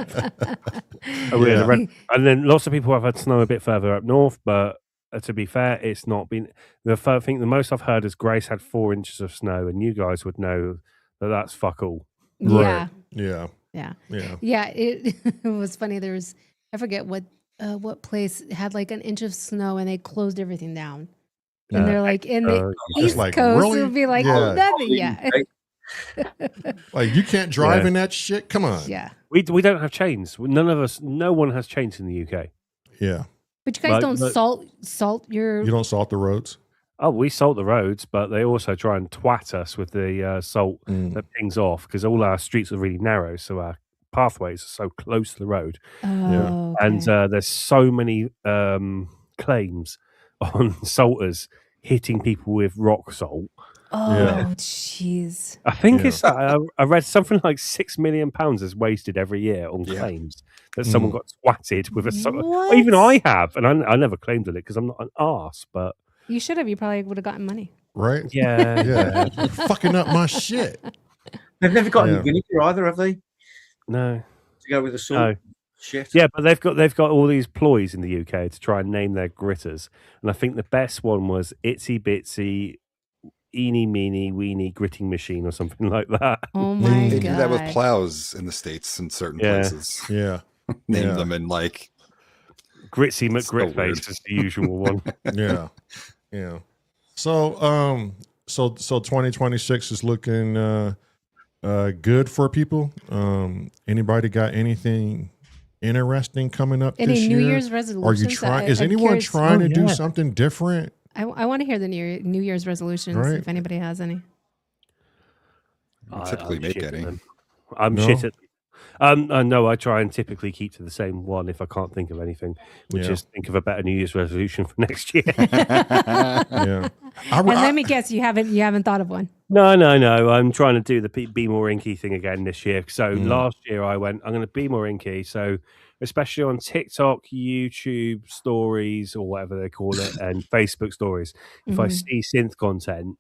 And we had a red- and then lots of people have had snow a bit further up north, but to be fair, it's not been. I think the most I've heard is Grace had 4 inches of snow, and you guys would know that that's fuck all. Yeah. Yeah. Yeah. Yeah. Yeah. It was funny. There was, I forget what place had like an inch of snow and they closed everything down. And they're like in the East like, Coast, really? it would be like, Yeah. oh, nothing. Yeah. Like, you can't drive in that shit? Come on. Yeah. We don't have chains. None of us. No one has chains in the UK. Yeah. But you guys don't salt your. You don't salt the roads? Oh, we salt the roads, but they also try and twat us with the salt that pings off, because all our streets are really narrow, so our pathways are so close to the road. Oh, okay. And there's so many claims on salters hitting people with rock salt. Oh, jeez. I think it's I read something like £6 million is wasted every year on claims that someone got twatted with a salt. What? Even I have, and I never claimed it because I'm not an arse, but You should have. You probably would have gotten money. Right? yeah. Yeah. You're fucking up my shit. They've never got any vinegar either, have they? No. To go with the salt. No. Shit. Yeah, but they've got all these ploys in the UK to try and name their gritters, and I think the best one was Itsy Bitsy, Eeny Meeny Weeny Gritting Machine or something like that. Oh my They god. do that with plows in the States in certain places. Yeah. Name them in like Gritsy So weird. McGritface is the usual one. Yeah. Yeah. So so 2026 is looking good for people. Anybody got anything interesting coming up Any this New year? Year's resolutions? Are you trying? Is I'm anyone curious. trying to do something different? I want to hear the New Year's resolutions Right. if anybody has any. typically I'm make shit at any. them. I'm No? shit at. No, I try and typically keep to the same one if I can't think of anything, which Yeah. is think of a better New Year's resolution for next year. Yeah. And let me guess, you haven't thought of one. No. I'm trying to do the Be More Inky thing again this year. So last year I went, I'm going to be more inky. So especially on TikTok, YouTube stories, or whatever they call it, and Facebook stories, if I see synth content,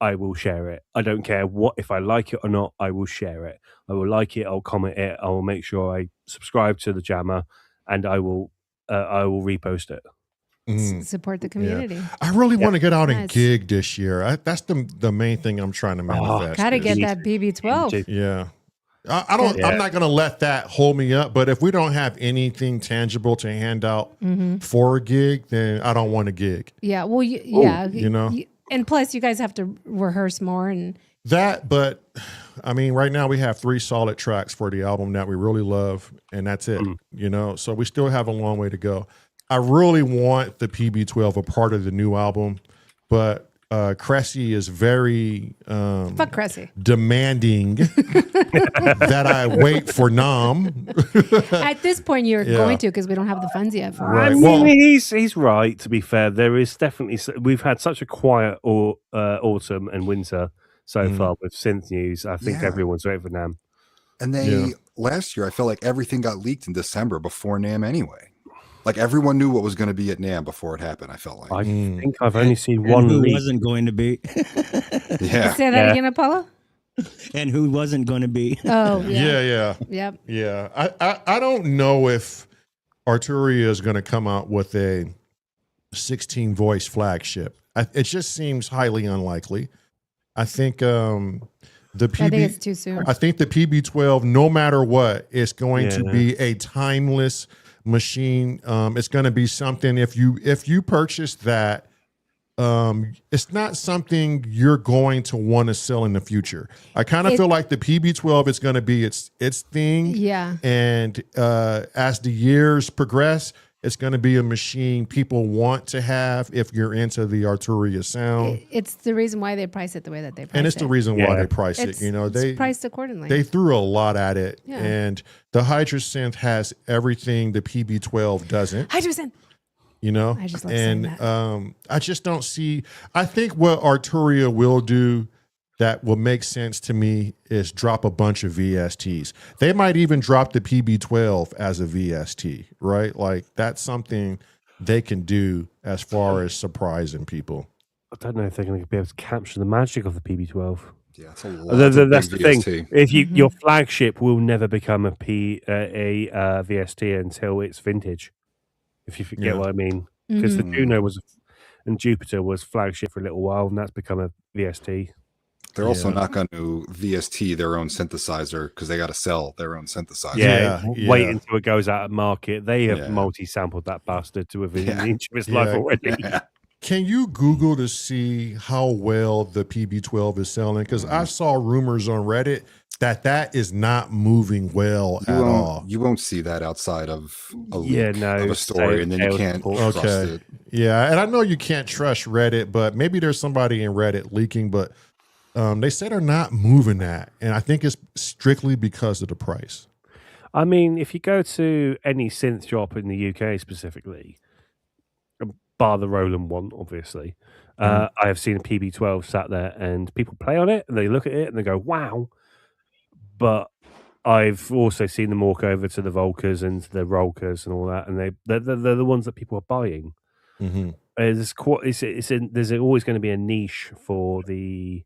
I will share it. I don't care what if I like it or not. I will share it. I will like it. I'll comment it. I will make sure I subscribe to the Jammer, and I will repost it. Support the community. I really want to get out and Nice. gig this year. That's the main thing I'm trying to manifest. Gotta is- get that BB12. Yeah. I don't. I'm not going to let that hold me up. But if we don't have anything tangible to hand out for a gig, then I don't want a gig. Yeah. Well, yeah. you know. And plus, you guys have to rehearse more. And That, but I mean, right now we have 3 solid tracks for the album that we really love, and that's it. You know, so we still have a long way to go. I really want the PB12 a part of the new album, but Cressy is very fuck Cressy. demanding that I wait for Nam. At this point, you're going to because we don't have the funds yet for Right. it. I Well- mean, he's right. To be fair, there is definitely we've had such a quiet autumn and winter so far with synth news. I think Yeah. everyone's ready for Nam. And they last year, I felt like everything got leaked in December before NAMM anyway. Like everyone knew what was going to be at NAMM before it happened. I felt like, I think I've only seen And one who leak. wasn't going to be, yeah, Say that again, Apollo. and who wasn't going to be. Oh, yeah. Yeah. Yep. Yeah. I don't know if Arturia is going to come out with a 16 voice flagship. It just seems highly unlikely. I think the I think it's PB too soon. I think the PB12, no matter what, is going to be a timeless machine. It's going to be something. If you purchase that, it's not something you're going to want to sell in the future. I kind of feel like the PB12 is going to be its thing. Yeah. And as the years progress, it's going to be a machine people want to have if you're into the Arturia sound. It's the reason why they price it the way that they price it. And it's the reason why Yeah. they price it. You know, it's priced accordingly. they threw a lot at it, Yeah. and the Hydra synth has everything the PB12 doesn't. 100%. You know, I just love saying and that. I just don't see. I think what Arturia will do that will make sense to me is drop a bunch of VSTs. They might even drop the PB12 as a VST, right? Like that's something they can do as far as surprising people. I don't know if they're going to be able to capture the magic of the PB12. yeah, it's a lot. That's the thing. VST. If your flagship will never become a VST until it's vintage. If you forget what I mean, because the Juno and Jupiter was flagship for a little while, and that's become a VST. They're also not going to VST their own synthesizer because they got to sell their own synthesizer. Wait until it goes out of market. They have multi-sampled that bastard to within an inch of its life already. Can you Google to see how well the PB12 is selling? Because I saw rumors on Reddit that is not moving well at all. You won't see that outside of a leak of a story, and then you can't trust it. Yeah, and I know you can't trust Reddit, but maybe there's somebody in Reddit leaking, but they said they're not moving that, and I think it's strictly because of the price. I mean, if you go to any synth shop in the UK specifically, bar the Roland one, obviously, I have seen a PB12 sat there, and people play on it, and they look at it, and they go, "Wow!" But I've also seen them walk over to the Volkers and the Rolkers and all that, and they're the ones that people are buying. There's always going to be a niche for the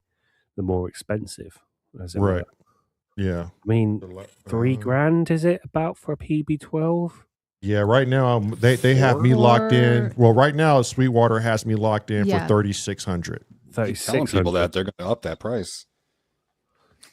more expensive, as it were. Yeah. I mean, $3,000 is it about for a PB12? Yeah, right now they have me locked in. Well, right now Sweetwater has me locked in for 3,600. Telling people that they're going to up that price.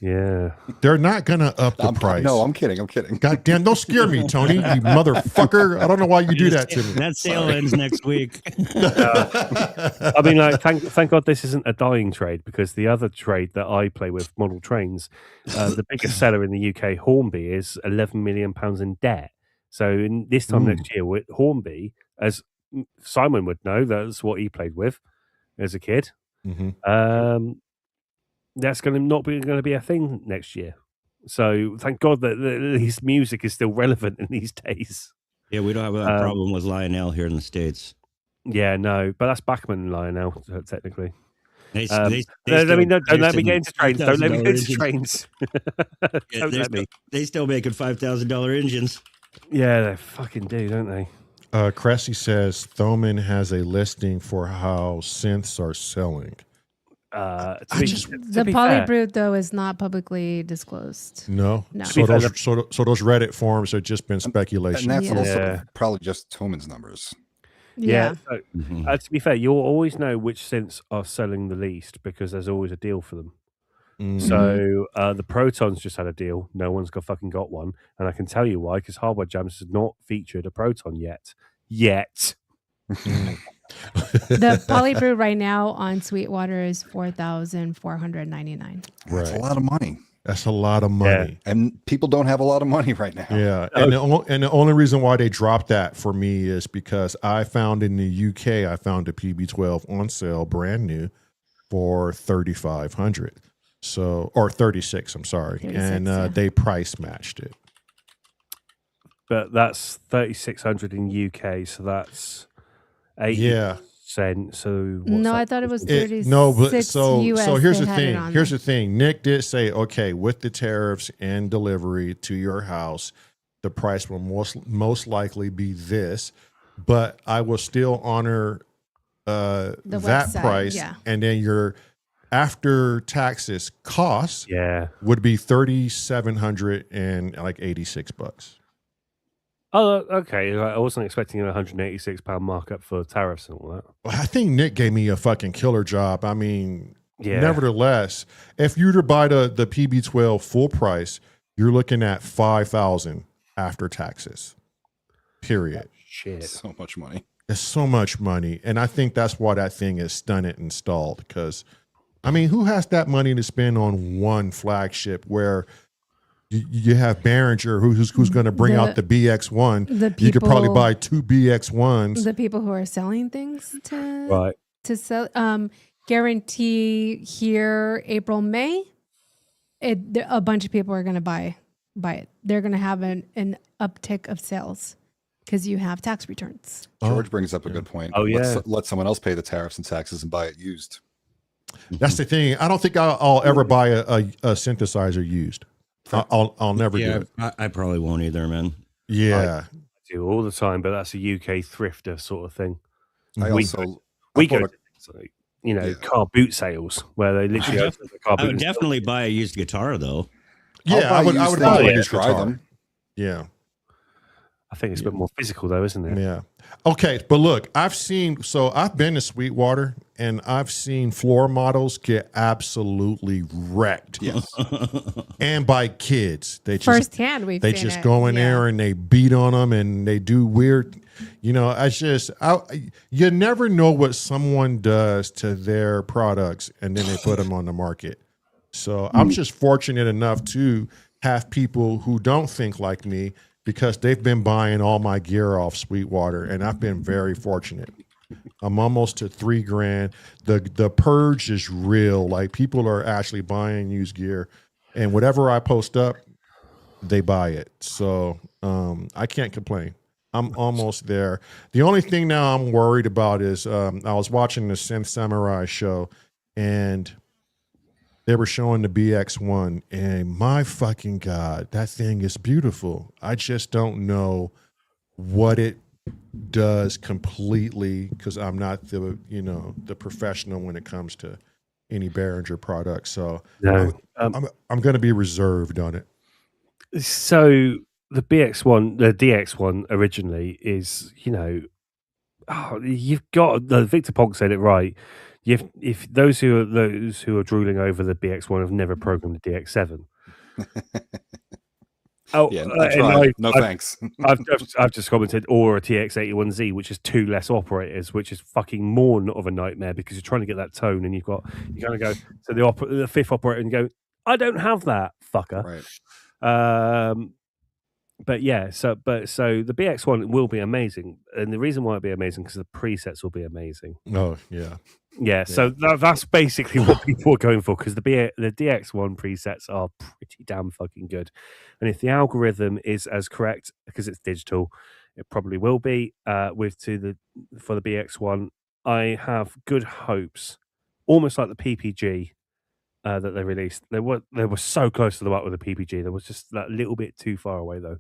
Yeah, they're not going to up the price. No, I'm kidding. God damn, don't scare me, Tony, you motherfucker. I don't know why you do that to me. That sale ends next week. I mean, like, thank God this isn't a dying trade, because the other trade that I play with, model trains, the biggest seller in the UK, Hornby, is £11 million in debt. So in this time next year, with Hornby, as Simon would know, that's what he played with as a kid. That's going to be a thing next year. So thank God that his music is still relevant in these days. Yeah, we don't have that problem with Lionel here in the States. Yeah, no, but that's Bachman and Lionel, technically. Don't let me get into trains. Don't let me get into trains. They still making $5,000 engines. Yeah, they fucking do, don't they? Cressy says Thoman has a listing for how synths are selling. The polybrute though is not publicly disclosed. No. No. So those Reddit forums have just been speculation. And that's Yeah. also probably just Toman's numbers. Yeah. Yeah. So, to be fair, you'll always know which synths are selling the least because there's always a deal for them. Mm. So the Protons just had a deal. No one's fucking got one, and I can tell you why. Because Hardware Jams has not featured a Proton yet. The polybrute right now on Sweetwater is 4,499. That's Right. a lot of money. That's a lot of money. And people don't have a lot of money right now. Yeah. And the only reason why they dropped that for me is because I found in the UK, I found a PB12 on sale, brand new, for 3,500. So, or 36, I'm sorry. 36, and yeah. they price matched it. But that's 3,600 in UK, so that's 80 Yeah. cents. So what's No, that? I thought it was It- 36 no, but so US here's they the had it thing. on Here's there. the thing. Nick did say, okay, with the tariffs and delivery to your house, the price will most likely be this, but I will still honor that website, price, yeah. and then your after taxes costs Yeah. would be $3,786. Oh, okay. I wasn't expecting a £186 markup for tariffs and all that. Well, I think Nick gave me a fucking killer job. I mean, Yeah. nevertheless, if you were to buy the PB12 full price, you're looking at $5,000 after taxes. Period. Shit. So much money. It's so much money, and I think that's why that thing is stunted and stalled. Because, I mean, who has that money to spend on one flagship where you have Behringer, who's going to bring out the BX1? You could probably buy two BX1s. The people who are selling things Right. to sell guarantee here April, May. A bunch of people are going to buy it. They're going to have an uptick of sales because you have tax returns. George brings up a good point. Oh, yeah. Let someone else pay the tariffs and taxes and buy it used. That's the thing. I don't think I'll ever buy a synthesizer used. I'll never do it. I probably won't either, man. Yeah. I do all the time, but that's a UK thrifter sort of thing. I We- also We I go bought to things like, Yeah. car boot sales where they literally open the car I boot. would and definitely buy a used guitar, though. Yeah, I would used buy things a and used try guitar. them. Yeah. I think it's a bit more physical though, isn't it? Yeah. Okay, but look, I've been to Sweetwater and I've seen floor models get absolutely wrecked. Yes. And by kids. They just Firsthand, we've they seen just it. go in Yeah. there and they beat on them and they do weird, you never know what someone does to their products and then they put them on the market. So I'm just fortunate enough to have people who don't think like me because they've been buying all my gear off Sweetwater, and I've been very fortunate. I'm almost to $3,000. The purge is real. Like, people are actually buying used gear, and whatever I post up, they buy it. So I can't complain. I'm almost there. The only thing now I'm worried about is I was watching the Synth Samurai show, and they were showing the BX1, and my fucking God, that thing is beautiful. I just don't know what it does completely because I'm not the professional when it comes to any Behringer product. So No. I'm going to be reserved on it. So the BX1, the DX1 originally is, you've got Victor Ponk said it right. If those who are drooling over the BX1 have never programmed the DX7. Oh, Yeah, I tried. No thanks. I've just commented, or a TX81Z, which is 2 less operators, which is fucking more of a nightmare because you're trying to get that tone, and you kind of go to the fifth operator and go, I don't have that, fucker. Right. But yeah, so the BX1 will be amazing, and the reason why it'll be amazing because the presets will be amazing. Oh yeah. Yeah, so that's basically what people are going for because the DX1 presets are pretty damn fucking good, and if the algorithm is as correct because it's digital, it probably will be. For the BX1, I have good hopes, almost like the PPG that they released. They were so close to the mark with the PPG. There was just that little bit too far away though.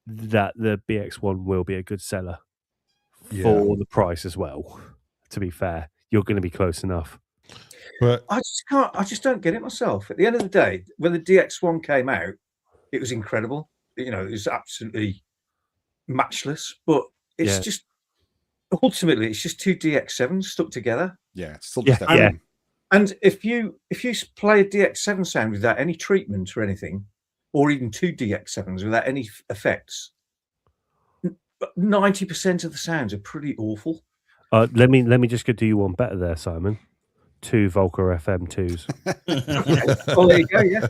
That the BX1 will be a good seller for the price as well. To be fair, you're going to be close enough. But I just don't get it myself. At the end of the day, when the DX1 came out, it was incredible. You know, it was absolutely matchless. But it's just ultimately it's just two DX7s stuck together. Yeah, it's still just Yeah. And if you play a DX7 sound without any treatment or anything, or even two DX7s without any effects, 90% of the sounds are pretty awful. Let me just do you one better there, Simon. 2 Volker FM2s. Oh, there you go. Yeah.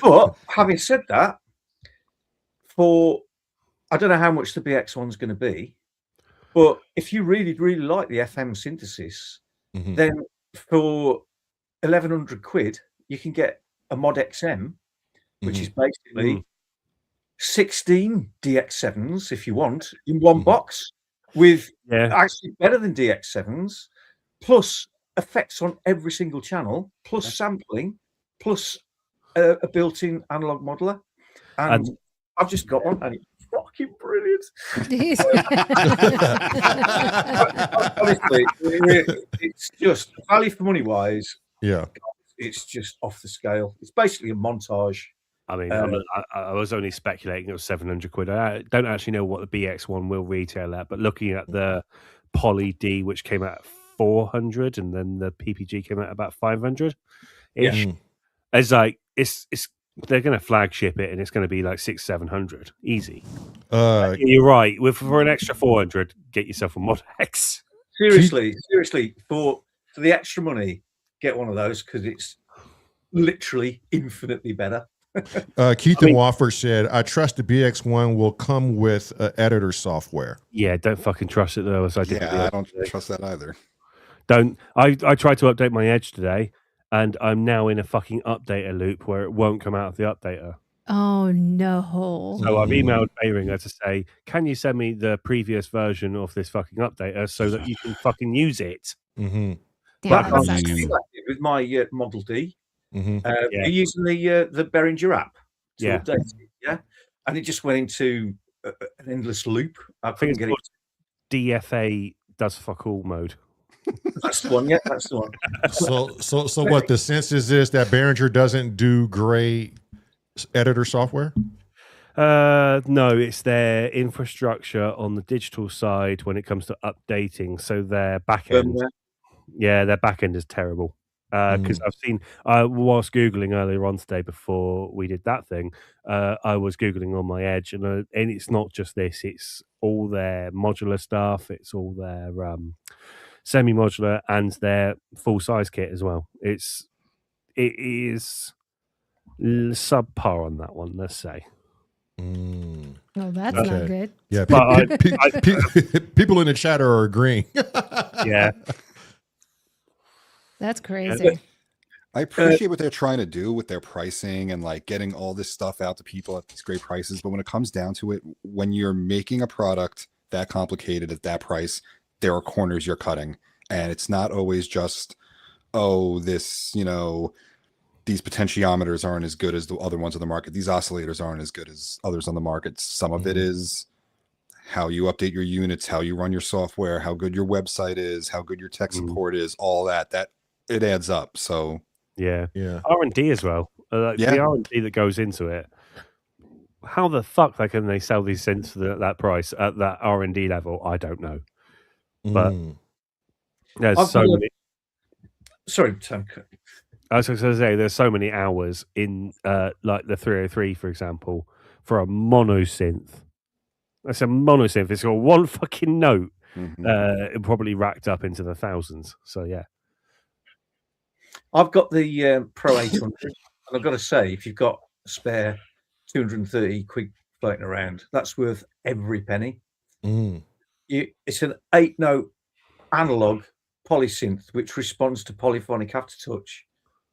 But having said that, I don't know how much the BX1's going to be, but if you really, really like the FM synthesis, then for 1,100 quid, you can get a Mod XM, which is basically 16 DX7s, if you want, in one box, with actually better than DX7s, plus effects on every single channel, plus sampling, plus a built-in analog modeler. And I've just got one, and it's fucking brilliant. Honestly, it's just value for money wise. Yeah, it's just off the scale. It's basically a montage. I mean, I was only speculating it was 700 quid. I don't actually know what the BX1 will retail at, but looking at the Poly D, which came out at 400, and then the PPG came out about 500 ish. It's like it's they're going to flagship it, and it's going to be like 600-700 easy. You're right. For an extra 400, get yourself a Mod X. Seriously, for the extra money, get one of those because it's literally infinitely better. Keith and Wofford said, I trust the BX1 will come with editor software. Yeah, don't fucking trust it though. As I did. Yeah, I don't trust that either. I tried to update my Edge today, and I'm now in a fucking updater loop where it won't come out of the updater. Oh no! So I've emailed Behringer to say, can you send me the previous version of this fucking updater so that you can fucking use it? Damn, with my Model D. You're using the Behringer app to update it, and it just went into an endless loop. I couldn't get it. DFA does fuck all mode. That's the one. Yeah, that's the one. So what the sense is that Behringer doesn't do great editor software? No, it's their infrastructure on the digital side when it comes to updating. So their backend, their backend is terrible. Because I've seen, whilst Googling earlier on today before we did that thing, I was Googling on my Edge, and it's not just this, it's all their modular stuff, it's all their semi-modular and their full-size kit as well. It is subpar on that one, let's say. Well, that's not good. Yeah, people in the chat are agreeing. Yeah. That's crazy. I appreciate what they're trying to do with their pricing and like getting all this stuff out to people at these great prices. But when it comes down to it, when you're making a product that complicated at that price, there are corners you're cutting. And it's not always just, these potentiometers aren't as good as the other ones on the market. These oscillators aren't as good as others on the market. Some of it is how you update your units, how you run your software, how good your website is, how good your tech support is, all that it adds up. So yeah. R&D as well. The R&D that goes into it. How the fuck can they sell these synths for that price at that R&D level? I don't know. But there's so many. Sorry, Tom. I was going to say there's so many hours in like the 303, for example, for a monosynth. That's a monosynth. It's got one fucking note. It probably racked up into the thousands. So yeah. I've got the Pro 800, and I've got to say, if you've got a spare 230 quid floating around, that's worth every penny. It's an 8-note analog polysynth which responds to polyphonic aftertouch,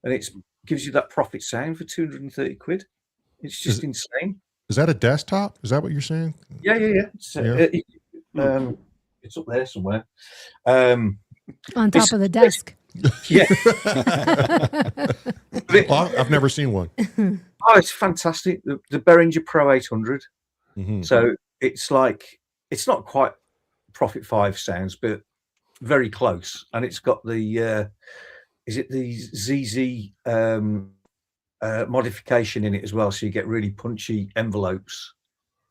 and it gives you that profit sound for 230 quid. It's just insane. Is that a desktop? Is that what you're saying? Yeah. It's up there somewhere. On top of the desk. Yeah. I've never seen one. Oh, it's fantastic. The Behringer Pro 800. So it's like, it's not quite Profit 5 sounds, but very close. And it's got the is it the ZZ modification in it as well, so you get really punchy envelopes.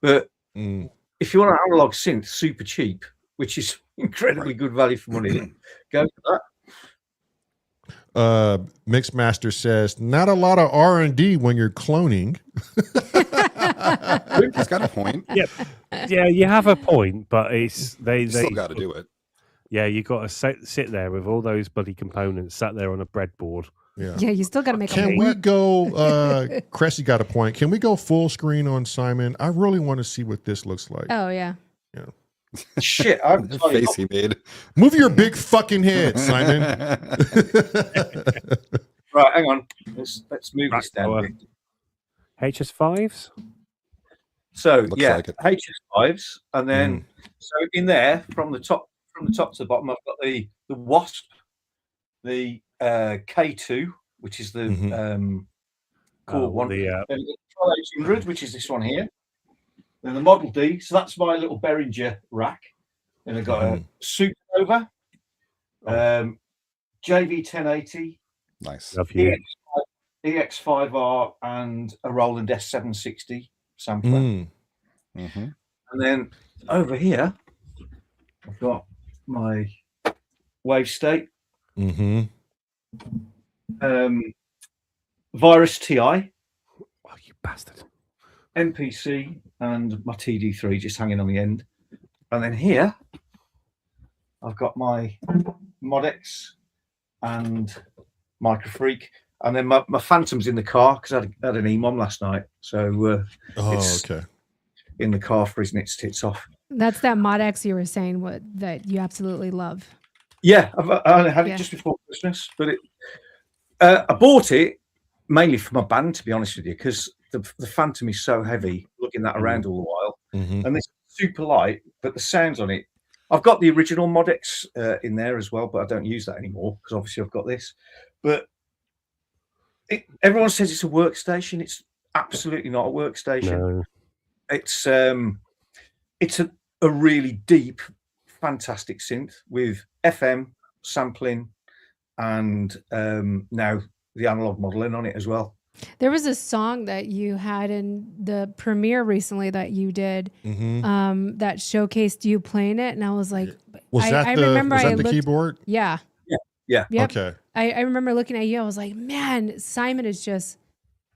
But if you want an analog synth, super cheap, which is incredibly good value for money, go for that. Mixmaster says, not a lot of R&D when you're cloning. He's got a point. Yeah, you have a point, but it's they Still got to do it. Yeah, you got to sit there with all those bloody components sat there on a breadboard. Yeah, you still got to make. Can we go? Cressy got a point. Can we go full screen on Simon? I really want to see what this looks like. Oh yeah. Yeah. Shit, I'm The face he made. Move your big fucking head, Simon. Right, hang on. Let's move this down. HS5s. So Looks yeah, like it. HS5s, and then so in there from the top to the bottom, I've got the Wasp, the K2, which is the core one, then the 800, which is this one here. Then the Model D, so that's my little Behringer rack. Then I've got a Supernova, JV 1080, Nice. Love you. EX5R, and a Roland S760 sampler. Mm-hmm. And then over here, I've got my Wave State, Virus TI, Oh, you bastard. MPC, and my TD3 just hanging on the end. And then here, I've got my Modex and Microfreak. And then my Phantom's in the car because I had an EMOM last night. So it's okay. in the car freezing its tits off. That's that Modex you were saying that you absolutely love. Yeah, I had it just before Christmas, but I bought it mainly for my band, to be honest with you, because the Phantom is so heavy, looking that around all the while, and this is super light, but the sounds on it. I've got the original Modex in there as well, but I don't use that anymore because obviously I've got this. But everyone says it's a workstation. It's absolutely not a workstation. No. It's a really deep, fantastic synth with FM sampling and now the analog modeling on it as well. There was a song that you had in the premiere recently that you did that showcased you playing it, and I was like, Was that the keyboard? Yeah. Yeah. Yep. Okay. I remember looking at you. I was like, man, Simon is just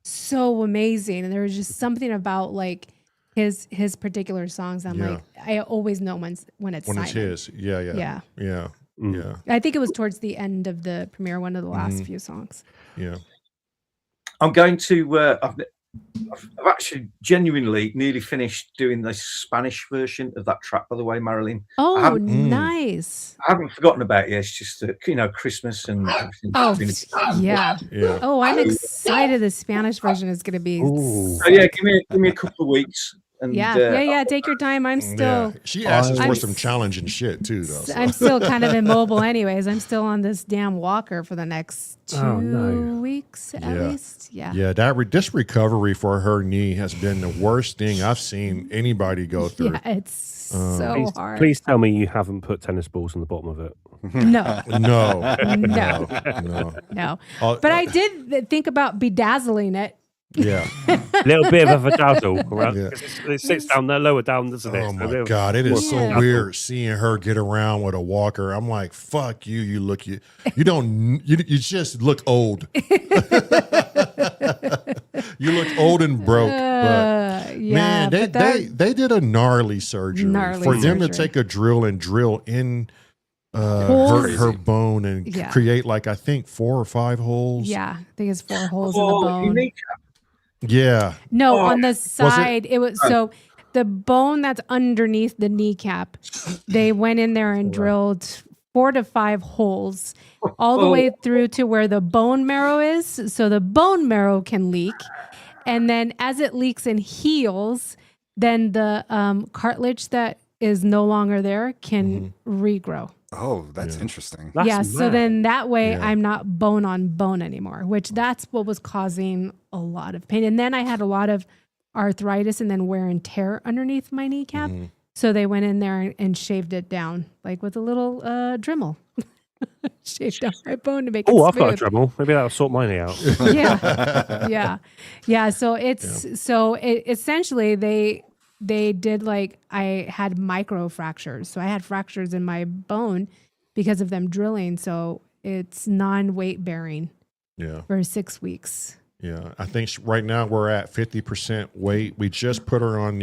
so amazing, and there was just something about like his particular songs. I'm like, I always know when it's Simon. It's his. Yeah. I think it was towards the end of the premiere, one of the last few songs. Yeah. I'm going to. I've actually genuinely nearly finished doing the Spanish version of that track, by the way, Marilyn. Oh, nice. I haven't forgotten about you. It's just Christmas and everything. Oh, yeah. Oh, I'm excited. The Spanish version is going to be. So yeah, give me a couple of weeks. And, yeah. Take your time. I'm still. Yeah. She asks for some challenging shit too, though. So. I'm still kind of immobile, anyways. I'm still on this damn walker for the next 2 weeks at least. Yeah. Yeah. This recovery for her knee has been the worst thing I've seen anybody go through. Yeah, it's so hard. Please tell me you haven't put tennis balls on the bottom of it. No. No. But I did think about bedazzling it. Yeah. A little bit of a dazzle, right? Yeah. It sits down there, lower down, doesn't it? Oh my God, it is so weird seeing her get around with a walker. I'm like, fuck you. You just look old. You look old and broke. But man, they did a gnarly surgery for them to take a drill and drill in her bone and create I think 4 or 5 holes. Yeah, I think it's 4 holes in the bone. Yeah. No, on the side it was so the bone that's underneath the kneecap. They went in there and drilled 4 to 5 holes all the way through to where the bone marrow is, so the bone marrow can leak, and then as it leaks and heals, then the cartilage that is no longer there can regrow. Oh, that's interesting. So then that way I'm not bone on bone anymore, which that's what was causing a lot of pain. And then I had a lot of arthritis and then wear and tear underneath my kneecap. So they went in there and shaved it down with a little Dremel. Shaved off my bone to make it Oh, I've got a smooth. Dremel. Maybe that'll sort mine out. Yeah. So essentially they did like I had micro fractures. So I had fractures in my bone because of them drilling. So it's non-weight bearing Yeah. for 6 weeks. Yeah. I think right now we're at 50% weight. We just put her on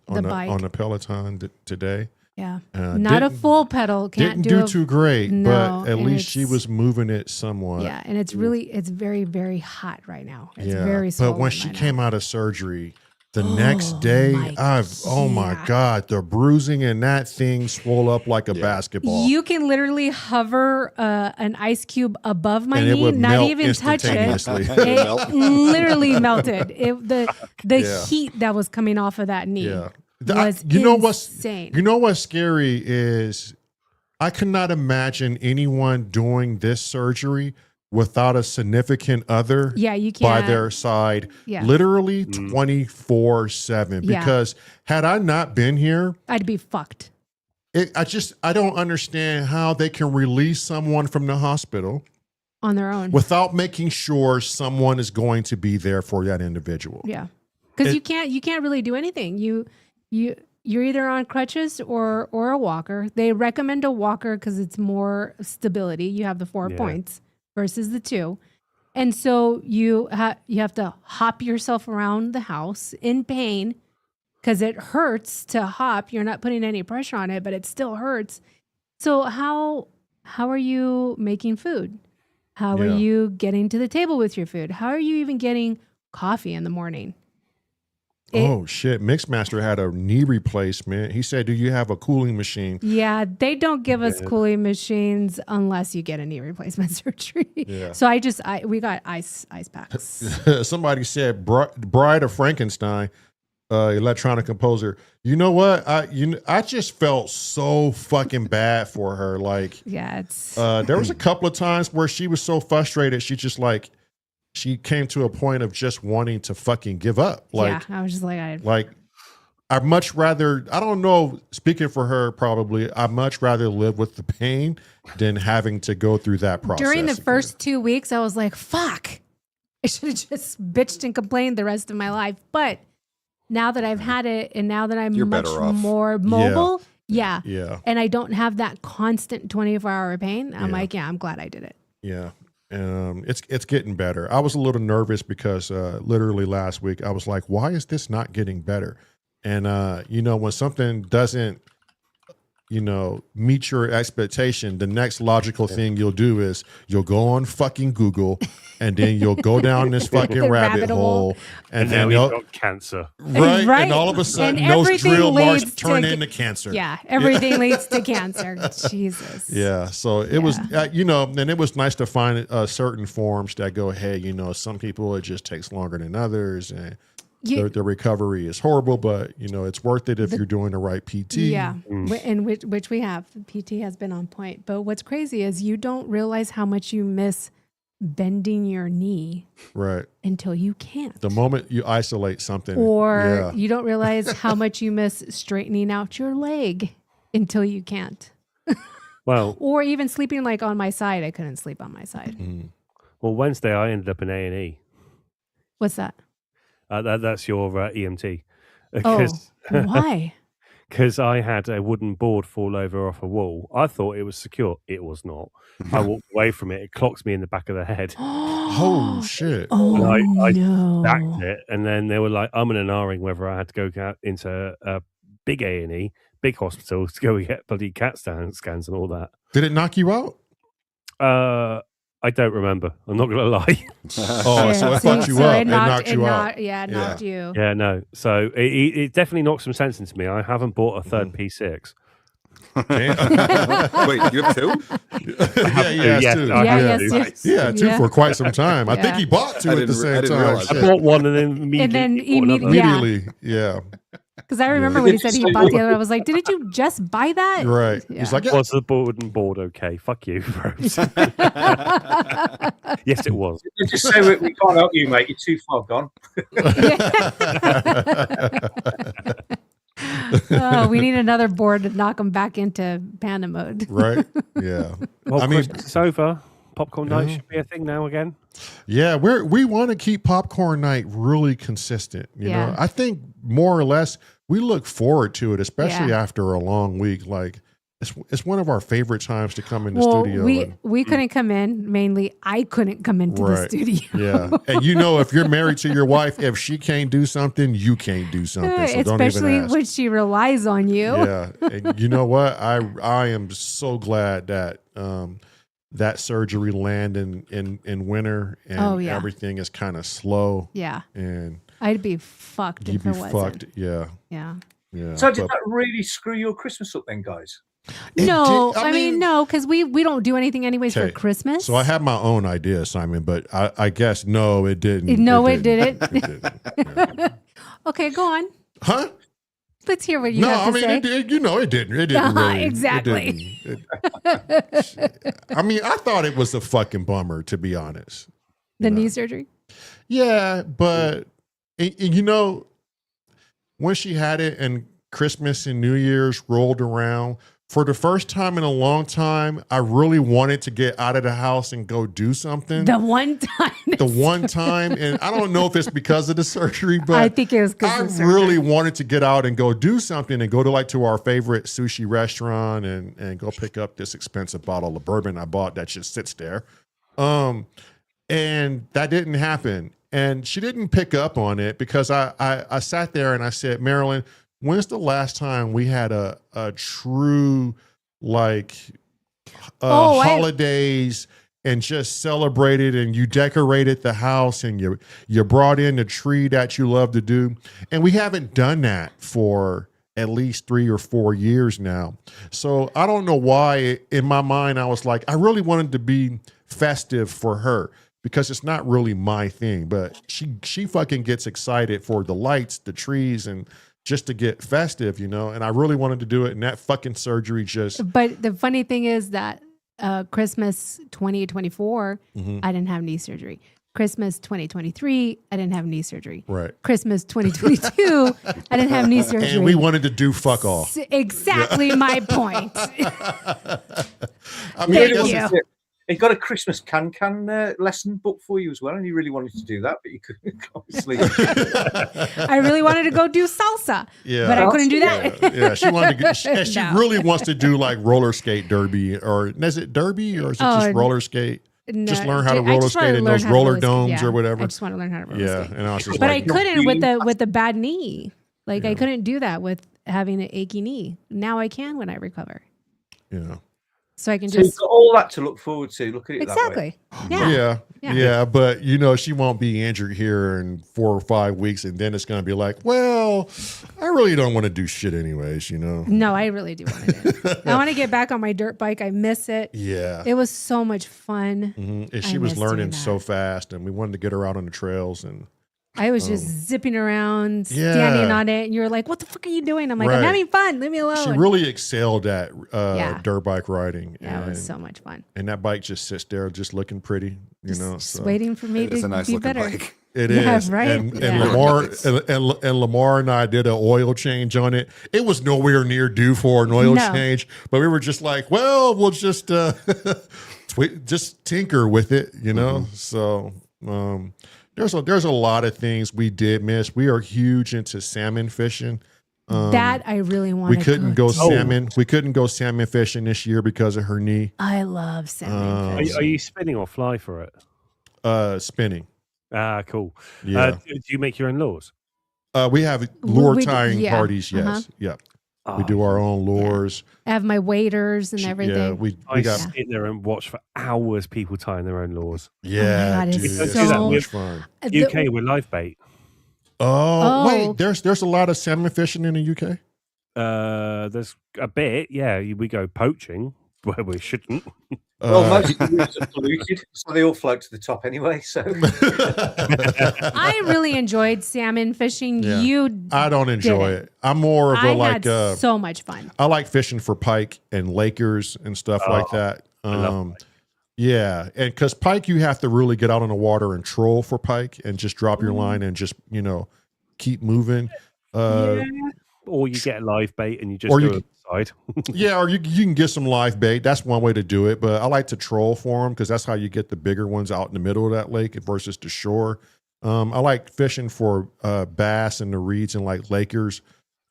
bike. on the Peloton today. Yeah. Not a full pedal. Can't Didn't do too great, No, but at and least she it's- was moving it somewhat. Yeah, and it's very, very hot right now. It's Yeah. very But swollen when she right came now. out of surgery, the next day, my yeah. God, the bruising and that thing swole up like a basketball. You can literally hover an ice cube above my And it knee, would not melt even touch it. instantaneously. It literally melted. The Yeah. heat that was coming off of that knee Yeah. was You know what's insane. You know what's scary is I could not imagine anyone doing this surgery without a significant other Yeah, you by can't. their side, Yeah. literally 24/7. Yeah. Because had I not been here, I'd be fucked. I don't understand how they can release someone from the hospital On their own. without making sure someone is going to be there for that individual. Yeah. Because It- you can't really do anything. You're either on crutches or a walker. They recommend a walker because it's more stability. You have the 4 points versus the 2. And so you have to hop yourself around the house in pain because it hurts to hop. You're not putting any pressure on it, but it still hurts. So how are you making food? How are Yeah. you getting to the table with your food? How are you even getting coffee in the morning? Oh shit! Mixmaster had a knee replacement. He said, "Do you have a cooling machine?" Yeah, they don't give us cooling machines unless you get a knee replacement surgery. Yeah. So we got ice packs. Somebody said, "Bride of Frankenstein, electronic composer." You know what? I just felt so fucking bad for her. Like, Yeah, it's there was a couple of times where she was so frustrated. She just like, she came to a point of just wanting to fucking give up. Like, yeah. I was just like, like I'd much rather, I don't know, speaking for her, probably, I'd much rather live with the pain than having to go through that process. during the again. first 2 weeks, I was like, fuck, I should have just bitched and complained the rest of my life. But now that I've had it, and now that I'm You're much better off. more mobile, yeah, Yeah, and I don't have that constant 24-hour pain, I'm Yeah. like, yeah, I'm glad I did it. yeah. It's getting better. I was a little nervous because literally last week I was like, why is this not getting better? And when something doesn't, meet your expectation, the next logical thing you'll do is you'll go on fucking Google and then you'll go down this fucking The rabbit rabbit hole. hole. And then now they'll- you've got cancer. right? Right. And all of a sudden And those everything drill marks leads turn to- into cancer. Yeah, everything leads to cancer. Jesus. Yeah, so it was, and it was nice to find certain forms that go, hey, some people it just takes longer than others, and the recovery is horrible, but it's worth it if you're doing the right PT. Yeah, and which we have. PT has been on point. But what's crazy is you don't realize how much you miss bending your knee Right. until you can't. The moment you isolate something, Or you don't realize how much you miss straightening out your leg until you can't. Well, Or even sleeping like on my side. I couldn't sleep on my side. Wednesday I ended up in A&E. What's that? That's your EMT. Oh, why? Because I had a wooden board fall over off a wall. I thought it was secure. It was not. I walked away from it. It clocks me in the back of the head. oh shit. Oh, I no. Stacked it, and then they were like, I'm in an R-ing whether I had to go into a big A&E, big hospital to go get bloody CAT scans and all that. Did it knock you out? I don't remember. I'm not going to lie. Oh, so it fucked you up. It knocked you out. Yeah, it knocked you. Yeah, no. So it definitely knocked some sense into me. I haven't bought a third P6. Wait, you have two? Yes, two. Yes. Yeah, two for quite some time. I think he bought two I at the didn't same time. realize I Shit. bought one and then immediately bought another. Immediately, yeah. Because I remember when he said he bought the other, I was like, didn't you just buy that? Right. Yeah. He's like, yeah. Was the wooden board okay? Fuck you, bro. Yes, it was. Just say we can't help you, mate. You're too far gone. Oh, we need another board to knock them back into panda mode. Right? Yeah. Well, I mean, Christmas is over. Popcorn night Yeah. should be a thing now again. yeah, we want to keep popcorn night really consistent. You know, Yeah. I think more or less we look forward to it, especially Yeah. after a long week. Like it's one of our favorite times to come in the Well, studio. we couldn't come in. Mainly, I couldn't come into the Right. studio. Yeah. And you know, if you're married to your wife, if she can't do something, you can't do something. So don't Especially even ask. when she relies on you. Yeah. And you know what? I am so glad that that surgery landed in winter and Oh, yeah. everything is kind of slow Yeah. and I'd be fucked you'd if be it wasn't. fucked. Yeah. Yeah. Yeah. So did But that really screw your Christmas up then, guys? it No, did- I mean, no, because we don't do anything anyways for Okay, Christmas. So I have my own idea, Simon, but I guess no, it didn't. No, it didn't. It didn't. Yeah. Okay, go on. Huh? Let's hear what you No, have to I mean, say. it did. You know, it didn't. It didn't really. Exactly. I mean, I thought it was a fucking bummer, to be honest. The knee surgery. Yeah, but and you know, when she had it and Christmas and New Year's rolled around, for the first time in a long time, I really wanted to get out of the house and go do something. The one time. The one time, and I don't know if it's because of the surgery, but I think it was I because of the surgery. really wanted to get out and go do something and go to our favorite sushi restaurant and go pick up this expensive bottle of bourbon I bought that just sits there. And that didn't happen. And she didn't pick up on it because I sat there and I said, Marilyn, when's the last time we had a true holidays and just celebrated and you decorated the house and you brought in the tree that you love to do? And we haven't done that for at least 3 or 4 years now. So I don't know why in my mind I was like, I really wanted to be festive for her because it's not really my thing, but she fucking gets excited for the lights, the trees, and just to get festive, you know, and I really wanted to do it. And that fucking surgery just. But the funny thing is that Christmas 2024, I didn't have knee surgery. Christmas 2023, I didn't have knee surgery. Right. Christmas 2022, I didn't have knee surgery. And we wanted to do fuck all. Exactly my point. I Thank I guess you. He got a Christmas can lesson book for you as well, and you really wanted to do that, but you couldn't, obviously. I really wanted to go do salsa, Yeah. but I couldn't do that. Yeah, she wanted to. She No. really wants to do like roller skate derby, or is it derby, or is it just roller skate? No, Just learn how to I roller just wanted skate to in learn those how to roller roller skate. domes Yeah, or whatever. I just want to learn how to roller Yeah, skate. and I was just But like, I couldn't with the bad knee. Like I couldn't do that with having an achy knee. Now I can when I recover. yeah. So I can So you've just got all that to look forward to. Look at it that way. exactly. Yeah. Yeah, but you know, she won't be injured here in 4 or 5 weeks, and then it's going to be like, well, I really don't want to do shit anyways, you know? No, I really do want to do it. I want to get back on my dirt bike. I miss it. Yeah. It was so much fun. And I she was miss doing learning that. so fast, and we wanted to get her out on the trails, and I was just zipping around, Yeah. standing on it, and you were like, "What the fuck are you doing?" I'm like, Right. "I'm having fun. Leave me alone." she really excelled at Yeah. dirt bike riding. yeah, it and, was so much fun. and that bike just sits there, just looking pretty, you know. Just So. waiting for me It's to a nice be looking better. bike. It is, Yeah, right? And Yeah. Lamar Nice. and Lamar and I did an oil change on it. It was nowhere near due for an oil No. change, but we were just like, well, we'll just just tinker with it, you know. So there's a lot of things we did miss. We are huge into salmon fishing. That I really want. We couldn't go do. salmon. We couldn't go salmon fishing this year because of her knee. I love salmon fish. Are you spinning or fly for it? Spinning. Ah, cool. Yeah. Do you make your own laws? We have lure we do- tying yeah. parties. Yes. Uh-huh. Yeah. We do our own lures. I have my waders and everything. Yeah, we I got sit there and watch for hours people tying their own laws. yeah, God, it's dude, it's so- so much fun. The- UK with live bait. Oh, Oh. wait, there's a lot of salmon fishing in the UK. There's a bit, yeah. We go poaching where we shouldn't. Well, most of the rivers are polluted, so they all float to the top anyway. So I really enjoyed salmon fishing. Yeah. You, I don't enjoy didn't. it. I'm more of I a like had so much fun. I like fishing for pike and Lakers and stuff like that. love Yeah, and because pike, you have to really get out on the water and troll for pike and just drop your line and just keep moving. or you get a live bait and you just Or go you- on the side. Yeah, or you can get some live bait. That's one way to do it. But I like to troll for them because that's how you get the bigger ones out in the middle of that lake versus the shore. I like fishing for bass in the reeds and like Lakers.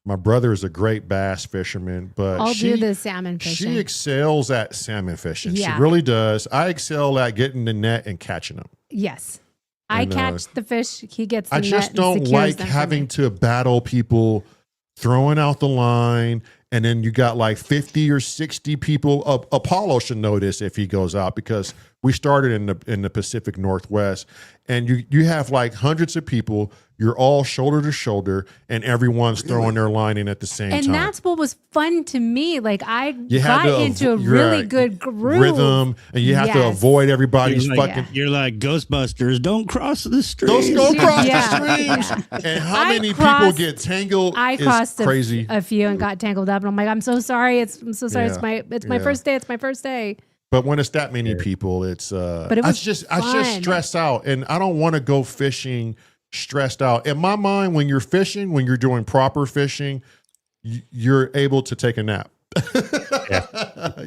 My brother is a great bass fisherman, but I'll do the salmon fishing. She excels at salmon fishing. Yeah. She really does. I excel at getting the net and catching them. Yes. I And, catch the fish. He gets the I net just and don't secures like them for having me. to battle people throwing out the line, and then you got like 50 or 60 people. Apollo should know this if he goes out because we started in the Pacific Northwest, and you have like hundreds of people. You're all shoulder to shoulder, and everyone's throwing their line in at the same And time. that's what was fun to me. Like I You had got to into a avo- really right, good groove. rhythm, and you have to Yes. avoid everybody's You're like, fucking. you're like Ghostbusters. Don't cross the street. Those go across Yeah. the streams, and how I many people crossed- get tangled I is crossed crazy. a few and got tangled up, and I'm like, I'm so sorry. I'm so sorry. Yeah. It's my Yeah. first day. It's my first day. But when it's that many people, it's But it was I just fun. stress out, and I don't want to go fishing stressed out. In my mind, when you're fishing, when you're doing proper fishing, you're able to take a nap.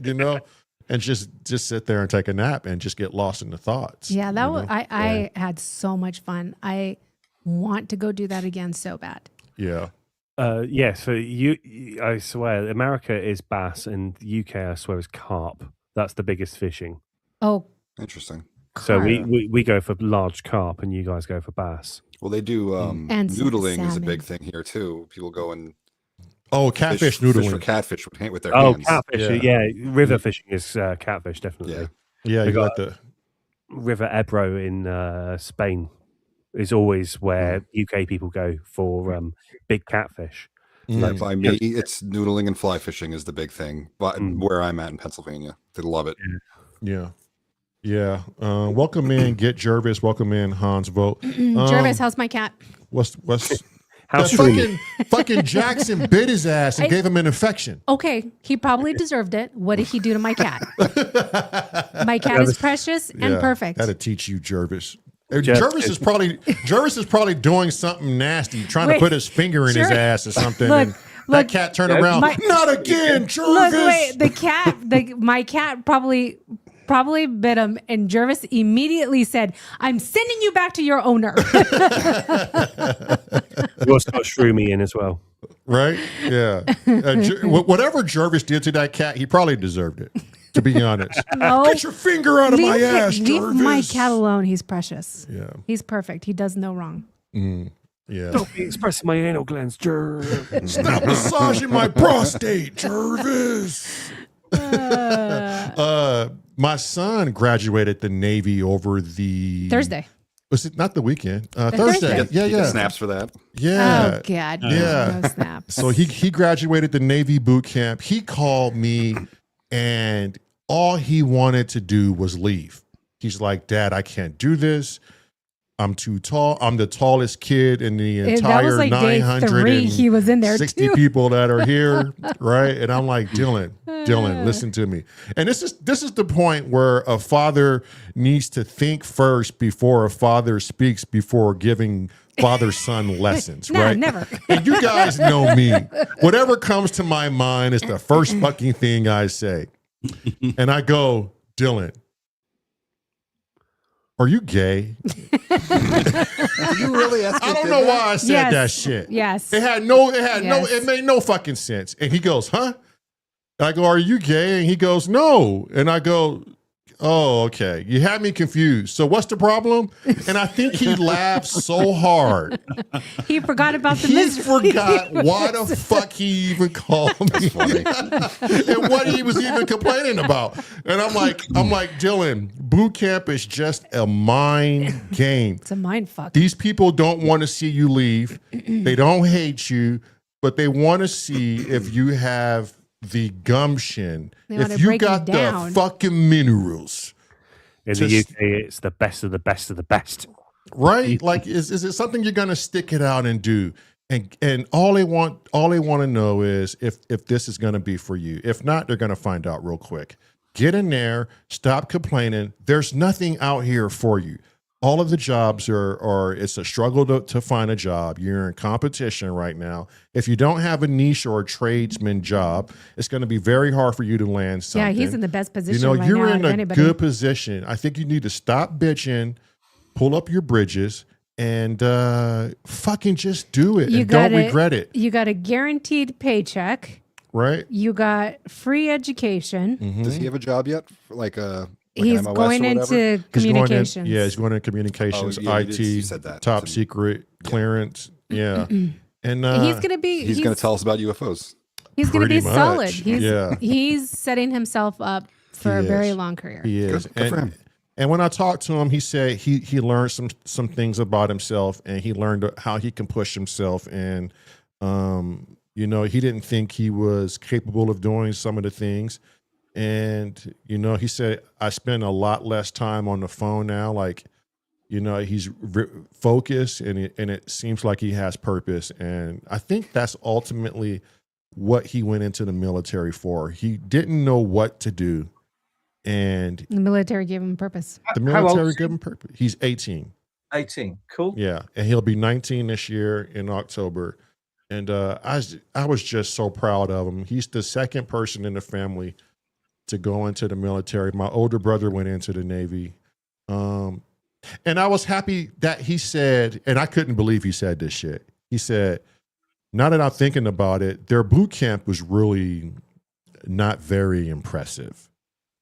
You know, and just sit there and take a nap and just get lost in the thoughts. Yeah, that you was know? I had so much fun. I want to go do that again so bad. Yeah. Yeah, so I swear, America is bass, and the UK, I swear, is carp. That's the biggest fishing. Oh, Interesting. So carp. we go for large carp, and you guys go for bass. Well, they do And noodling is a salmon. big thing here too. People go and Oh, catfish fish for noodling. catfish with their Oh, hands. catfish! Yeah, river fishing is catfish, definitely. Yeah. Yeah, We you got the. River Ebro in Spain is always where UK people go for big catfish. Like Mm. by me, it's noodling and fly fishing is the big thing. But where I'm at in Pennsylvania, they love it. Yeah. Yeah. Welcome in, Get Jervis. Welcome in, Hans Vogt. Jervis, how's my cat? What's How's the Streamy? fucking Jackson bit his ass and gave him an infection. Okay, he probably deserved it. What did he do to my cat? My cat is precious and perfect. Got to teach you, Jervis. Just- Jervis is probably doing something nasty, trying to Wait, put his finger in his Jer- ass or something. Look, and that cat turned around. my- Not again, Jervis. Look, wait, my cat probably bit him, and Jervis immediately said, "I'm sending you back to your owner." You also got Shroomy in as well. Right? Yeah. Whatever Jervis did to that cat, he probably deserved it. To be honest, No. get your finger out of my ass, leave Jervis. my cat alone. He's precious. Yeah. He's perfect. He does no wrong. Yeah. Don't be expressing my anal glands, Jervis. Stop massaging my prostate, Jervis. My son graduated the Navy over the Thursday. Was it not the weekend? Thursday. Thursday. You Yeah, get yeah. snaps for that. Yeah. Oh God. Yeah. No snaps. So he graduated the Navy boot camp. He called me, and all he wanted to do was leave. He's like, "Dad, I can't do this. I'm too tall. I'm the tallest kid in the That entire was like day 3. He was in there 60 too. people that are here, right?" And I'm like, Dylan, listen to me. And this is the point where a father needs to think first before a father speaks before giving father-son lessons, Nah, right? never. And you guys know me. Whatever comes to my mind is the first fucking thing I say. And I go, Dylan, are you gay? You really ask I don't know why I said Yes. that shit. Yes. It made no fucking sense. And he goes, huh? And I go, are you gay? And he goes, no. And I go, oh, okay. You had me confused. So what's the problem? And I think he laughed so hard. He forgot about the He mystery. forgot why the fuck he even called me and what he was even complaining about. And I'm like, Dylan, boot camp is just a mind game. It's a mind fuck. These people don't want to see you leave. They don't hate you, but they want to see if you have the gumption, They want if to you break you got the down. fucking minerals. In Just- the UK, it's the best of the best of the best. Right? Like, is it something you're gonna stick it out and do? And all they want to know is if this is gonna be for you. If not, they're gonna find out real quick. Get in there, stop complaining. There's nothing out here for you. all of the jobs are it's a struggle to find a job. You're in competition right now. If you don't have a niche or a tradesman job, it's going to be very hard for you to land something. Yeah, he's in the best position. You know, right you're now in out of a anybody. good position. I think you need to stop bitching, pull up your bridges, and fucking just do it. And don't regret it. You got a guaranteed paycheck. Right? You got free education. Mm-hmm. Does he have a job yet? Like a He's MOS going or whatever? into communications. He's going into communications, Oh, yeah, IT, you said that. top secret clearance. Yeah. And he's going to be. He's going to tell us about UFOs. He's going to be pretty solid. much. He's setting himself up for a very long career. He is. Good for him. And when I talked to him, he said he learned some things about himself, and he learned how he can push himself. And you know, he didn't think he was capable of doing some of the things. And, you know, he said, I spend a lot less time on the phone now. Like, you know, he's focused, and it seems like he has purpose. And I think that's ultimately what he went into the military for. He didn't know what to do. And The military gave him purpose. the How old military is he? gave him purpose. He's 18. 18. Cool. Yeah. And he'll be 19 this year in October. And I was just so proud of him. He's the second person in the family to go into the military. My older brother went into the Navy. And I was happy that he said, and I couldn't believe he said this shit. He said, now that I'm thinking about it, their boot camp was really not very impressive.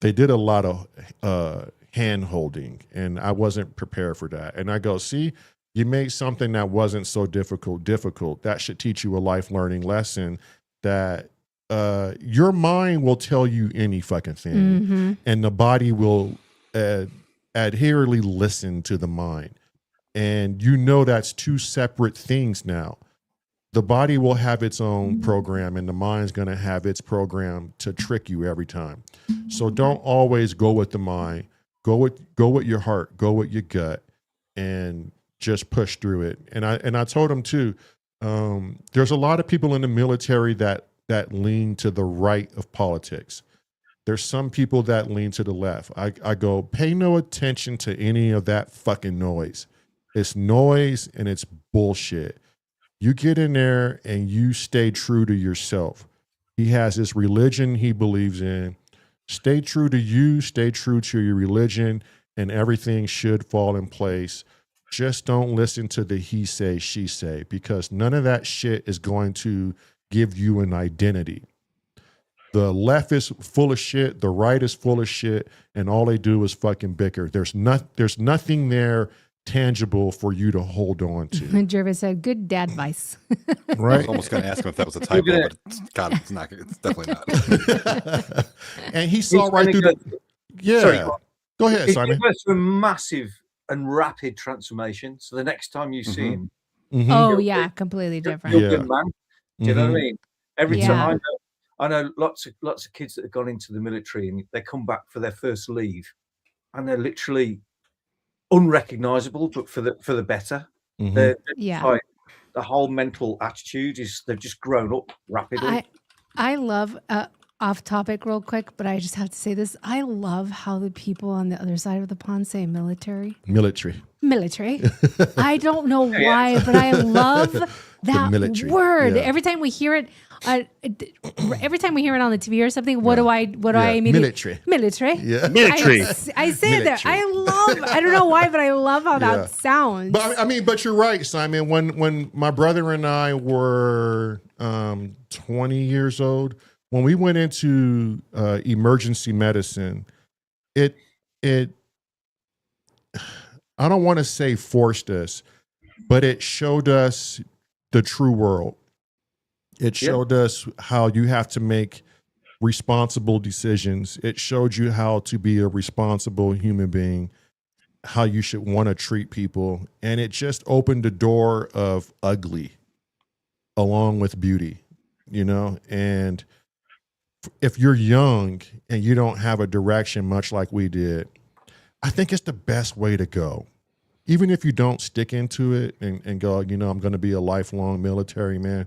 They did a lot of hand holding, and I wasn't prepared for that. And I go, see, you made something that wasn't so difficult. That should teach you a life learning lesson that your mind will tell you any fucking thing, Mm-hmm. and the body will adherently listen to the mind. And you know that's two separate things now. The body will have its own program, and the mind's going to have its program to trick you every time. So don't always go with the mind. Go with your heart. Go with your gut, and just push through it. And I told him too. There's a lot of people in the military that lean to the right of politics. There's some people that lean to the left. I go, pay no attention to any of that fucking noise. It's noise and it's bullshit. You get in there and you stay true to yourself. He has this religion he believes in. Stay true to you, stay true to your religion, and everything should fall in place. Just don't listen to the he say, she say, because none of that shit is going to give you an identity. The left is full of shit, the right is full of shit, and all they do is fucking bicker. There's nothing there tangible for you to hold on to. Jervis said, good dad advice. I Right? was almost going to ask him if that was a typo, but it's not. It's definitely not. And he saw right through the. Yeah. Sorry, Go ahead, He Simon. goes through a massive and rapid transformation. So the next time you see him, Mhm. Oh, He'll yeah, be- completely different. you're Yeah. a good man. Do you know what I Mhm. mean? Every Yeah. time I know lots of kids that have gone into the military and they come back for their first leave, and they're literally unrecognizable, but for the better. Mhm. They're Yeah. like, the whole mental attitude is they've just grown up rapidly. I love off topic real quick, but I just have to say this. I love how the people on the other side of the pond say military. Military. I don't know why, but I love that military, word. yeah. Every time we hear it on the TV or something, what do I immediately Military. military? Yeah. Military. I say that. I don't know why, but I love how Yeah. that sounds. But I mean, but you're right, Simon. When my brother and I were 20 years old, when we went into emergency medicine, it I don't want to say forced us, but it showed us the true world. It showed us how you have to make responsible decisions. It showed you how to be a responsible human being, how you should want to treat people. And it just opened the door of ugly along with beauty, you know? And if you're young and you don't have a direction, much like we did, I think it's the best way to go. Even if you don't stick into it and go, you know, I'm going to be a lifelong military man.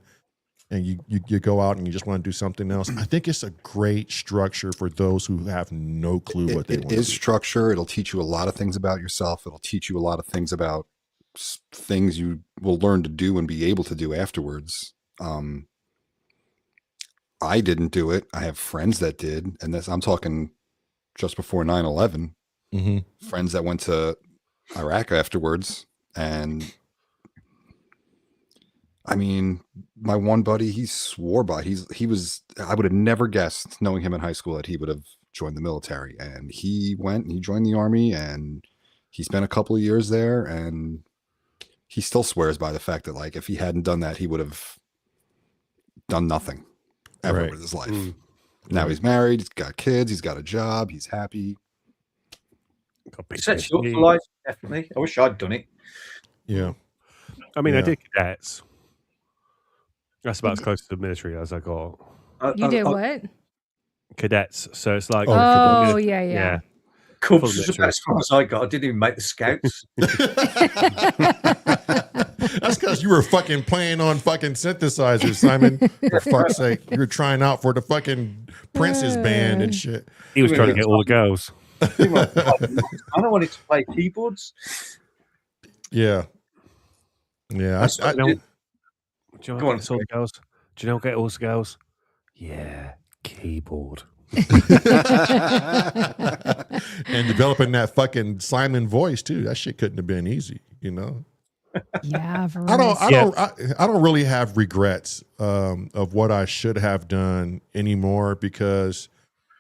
and you go out and you just want to do something else. I think it's a great structure for those who have no clue what they want to do. It is structure. It'll teach you a lot of things about yourself. It'll teach you a lot of things about things you will learn to do and be able to do afterwards. I didn't do it. I have friends that did. And I'm talking just before 9/11, friends that went to Iraq afterwards. And I mean, my one buddy, he swore by, he was, I would have never guessed, knowing him in high school, that he would have joined the military. And he went and he joined the army, and he spent a couple of years there, and he still swears by the fact that, like, if he hadn't done that, he would have done nothing ever with his life. Now he's married, he's got kids, he's got a job, he's happy. It sets you up for life, definitely. I wish I'd done it. Yeah. I mean, I did cadets. That's about as close to the military as I got. You did what? Cadets. So it's like... Oh, yeah. Cubs was about as far as I got. I didn't even make the scouts. That's because you were fucking playing on fucking synthesizers, Simon. For fuck's sake. You were trying out for the fucking Prince's band and shit. He was trying to get all the girls. I don't want it to play keyboards. Yeah. Yeah. Do you know what gets all the girls? Do you know what gets all the girls? Yeah, keyboard. And developing that fucking Simon voice too. That shit couldn't have been easy, you know. Yeah, for I real. don't really have regrets of what I should have done anymore, because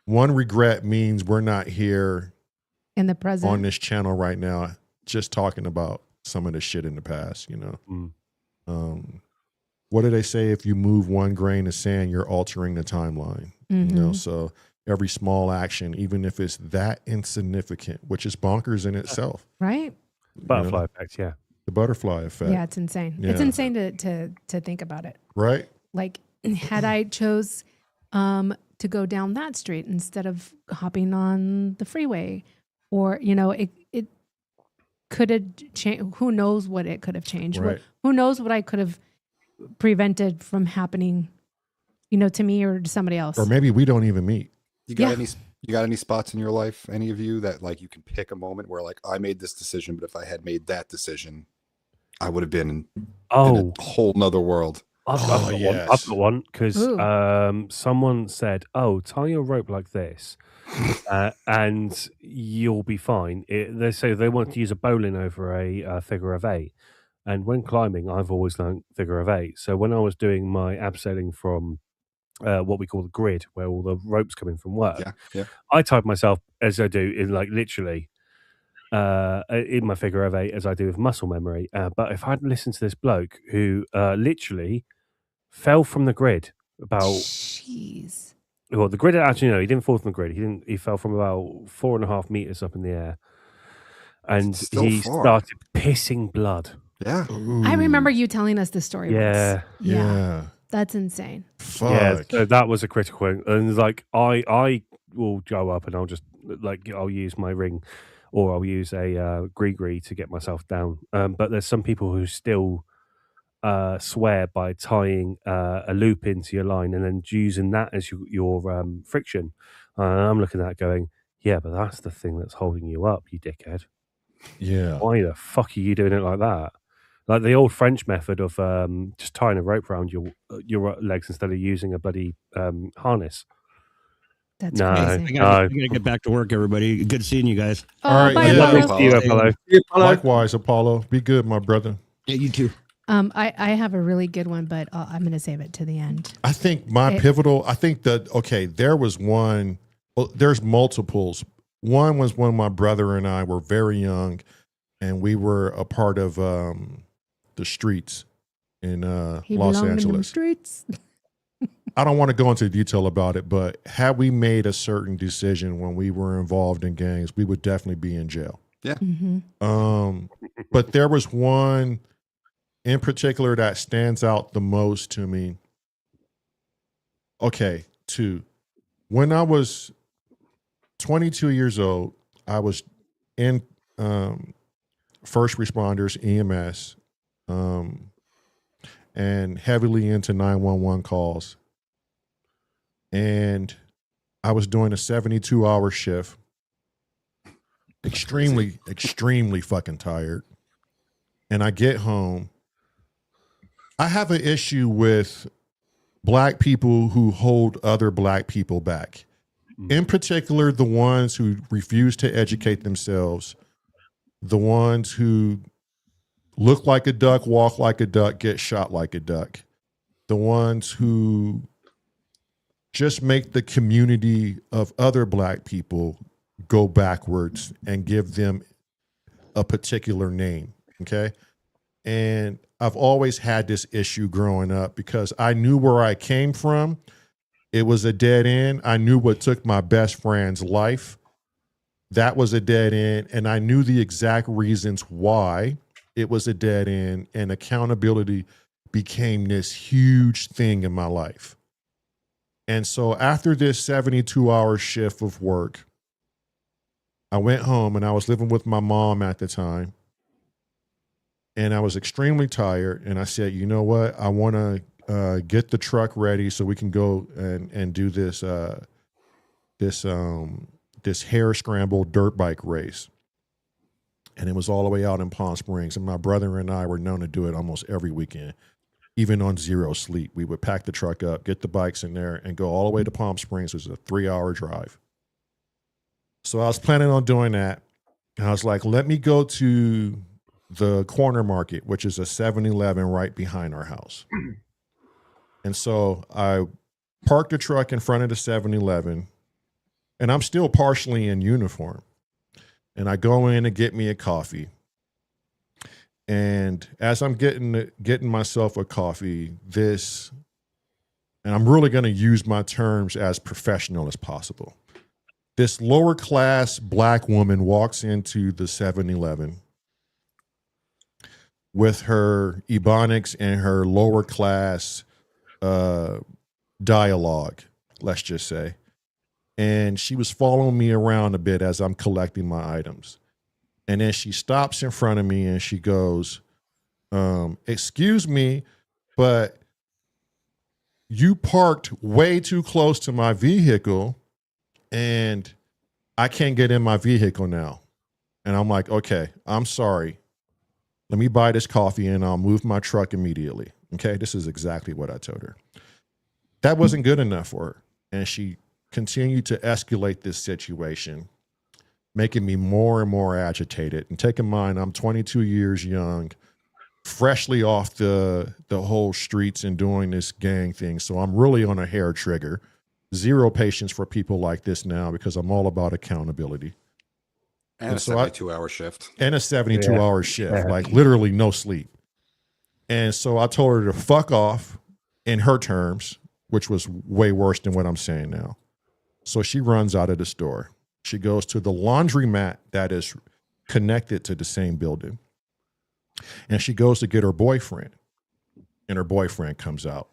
one regret means we're not here in the present on this channel right now, just talking about some of the shit in the past, you know. What do they say? If you move one grain of sand, you're altering the timeline. You know, so every small action, even if it's that insignificant, which is bonkers in itself. Right. Butterfly effect, yeah. The butterfly effect. Yeah, it's insane. Yeah. It's insane to think about it. Right. Like, had I chose to go down that street instead of hopping on the freeway, or, you know, it could have changed. Who knows what it could have changed? Right. Who knows what I could have prevented from happening, you know, to me or to somebody else. Or maybe we don't even meet. You got any spots in your life, any of you, that, like, you can pick a moment where, like, I made this decision, but if I had made that decision, I would have been in a whole nother world. I've got one, because someone said, tie your rope like this and you'll be fine. They say they want to use a bowline over a figure of 8. And when climbing, I've always learned figure of 8. So when I was doing my abseiling from what we call the grid, where all the ropes come in from work, I tied myself as I do in, like, literally in my figure of 8 as I do with muscle memory. But if I'd listened to this bloke who literally fell from the grid about... Jeez. Well, the grid, actually, no, he didn't fall from the grid. He fell from about 4.5 meters up in the air. And he started pissing blood. Yeah. Ooh. I remember you telling us this story once. Yeah. That's insane. Fuck. Yeah, so that was a critical one. And, like, I will go up and I'll just, like, I'll use my ring, or I'll use a gree to get myself down. But there's some people who still swear by tying a loop into your line and then using that as your friction. I'm looking at it going, yeah, but that's the thing that's holding you up, you dickhead. Yeah. Why the fuck are you doing it like that? Like the old French method of just tying a rope around your legs instead of using a bloody harness. That's crazy. I gotta get back to work, everybody. Good seeing you guys. All right. Bye, Apollo. Likewise, Apollo. Be good, my brother. Yeah, you too. I have a really good one, but I'm going to save it to the end. I think there was one. Well, there's multiples. One was when my brother and I were very young, and we were a part of the streets in Los Angeles. In the streets. I don't want to go into detail about it, but had we made a certain decision when we were involved in gangs, we would definitely be in jail. Yeah. Mm-hmm. But there was one in particular that stands out the most to me. Okay, two. When I was 22 years old, I was in first responders, EMS, and heavily into 911 calls. And I was doing a 72-hour shift. Extremely fucking tired. And I get home. I have an issue with black people who hold other black people back. In particular, the ones who refuse to educate themselves, the ones who look like a duck, walk like a duck, get shot like a duck, the ones who just make the community of other black people go backwards and give them a particular name, okay? And I've always had this issue growing up because I knew where I came from. It was a dead end. I knew what took my best friend's life. That was a dead end. And I knew the exact reasons why it was a dead end. And accountability became this huge thing in my life. And so after this 72-hour shift of work, I went home and I was living with my mom at the time. And I was extremely tired. And I said, you know what? I want to get the truck ready so we can go and do this this hair scramble dirt bike race. And it was all the way out in Palm Springs. And my brother and I were known to do it almost every weekend, even on zero sleep. We would pack the truck up, get the bikes in there, and go all the way to Palm Springs. It was a 3-hour drive. So I was planning on doing that. And I was like, let me go to the corner market, which is a 7-Eleven right behind our house. And so I parked the truck in front of the 7-Eleven, and I'm still partially in uniform. And I go in to get me a coffee. And as I'm getting myself a coffee, and I'm really going to use my terms as professional as possible. This lower class black woman walks into the 7-Eleven with her Ebonics and her lower class dialogue, let's just say. And she was following me around a bit as I'm collecting my items. And then she stops in front of me and she goes, excuse me, but you parked way too close to my vehicle and I can't get in my vehicle now. And I'm like, okay, I'm sorry. Let me buy this coffee and I'll move my truck immediately. Okay, this is exactly what I told her. That wasn't good enough for her. And she continued to escalate this situation, making me more and more agitated. And take in mind, I'm 22 years young, freshly off the whole streets and doing this gang thing. So I'm really on a hair trigger. Zero patience for people like this now because I'm all about accountability. And a 72-hour shift. And a 72-hour shift, like literally no sleep. And so I told her to fuck off in her terms, which was way worse than what I'm saying now. So she runs out of the store. She goes to the laundromat that is connected to the same building. And she goes to get her boyfriend. And her boyfriend comes out.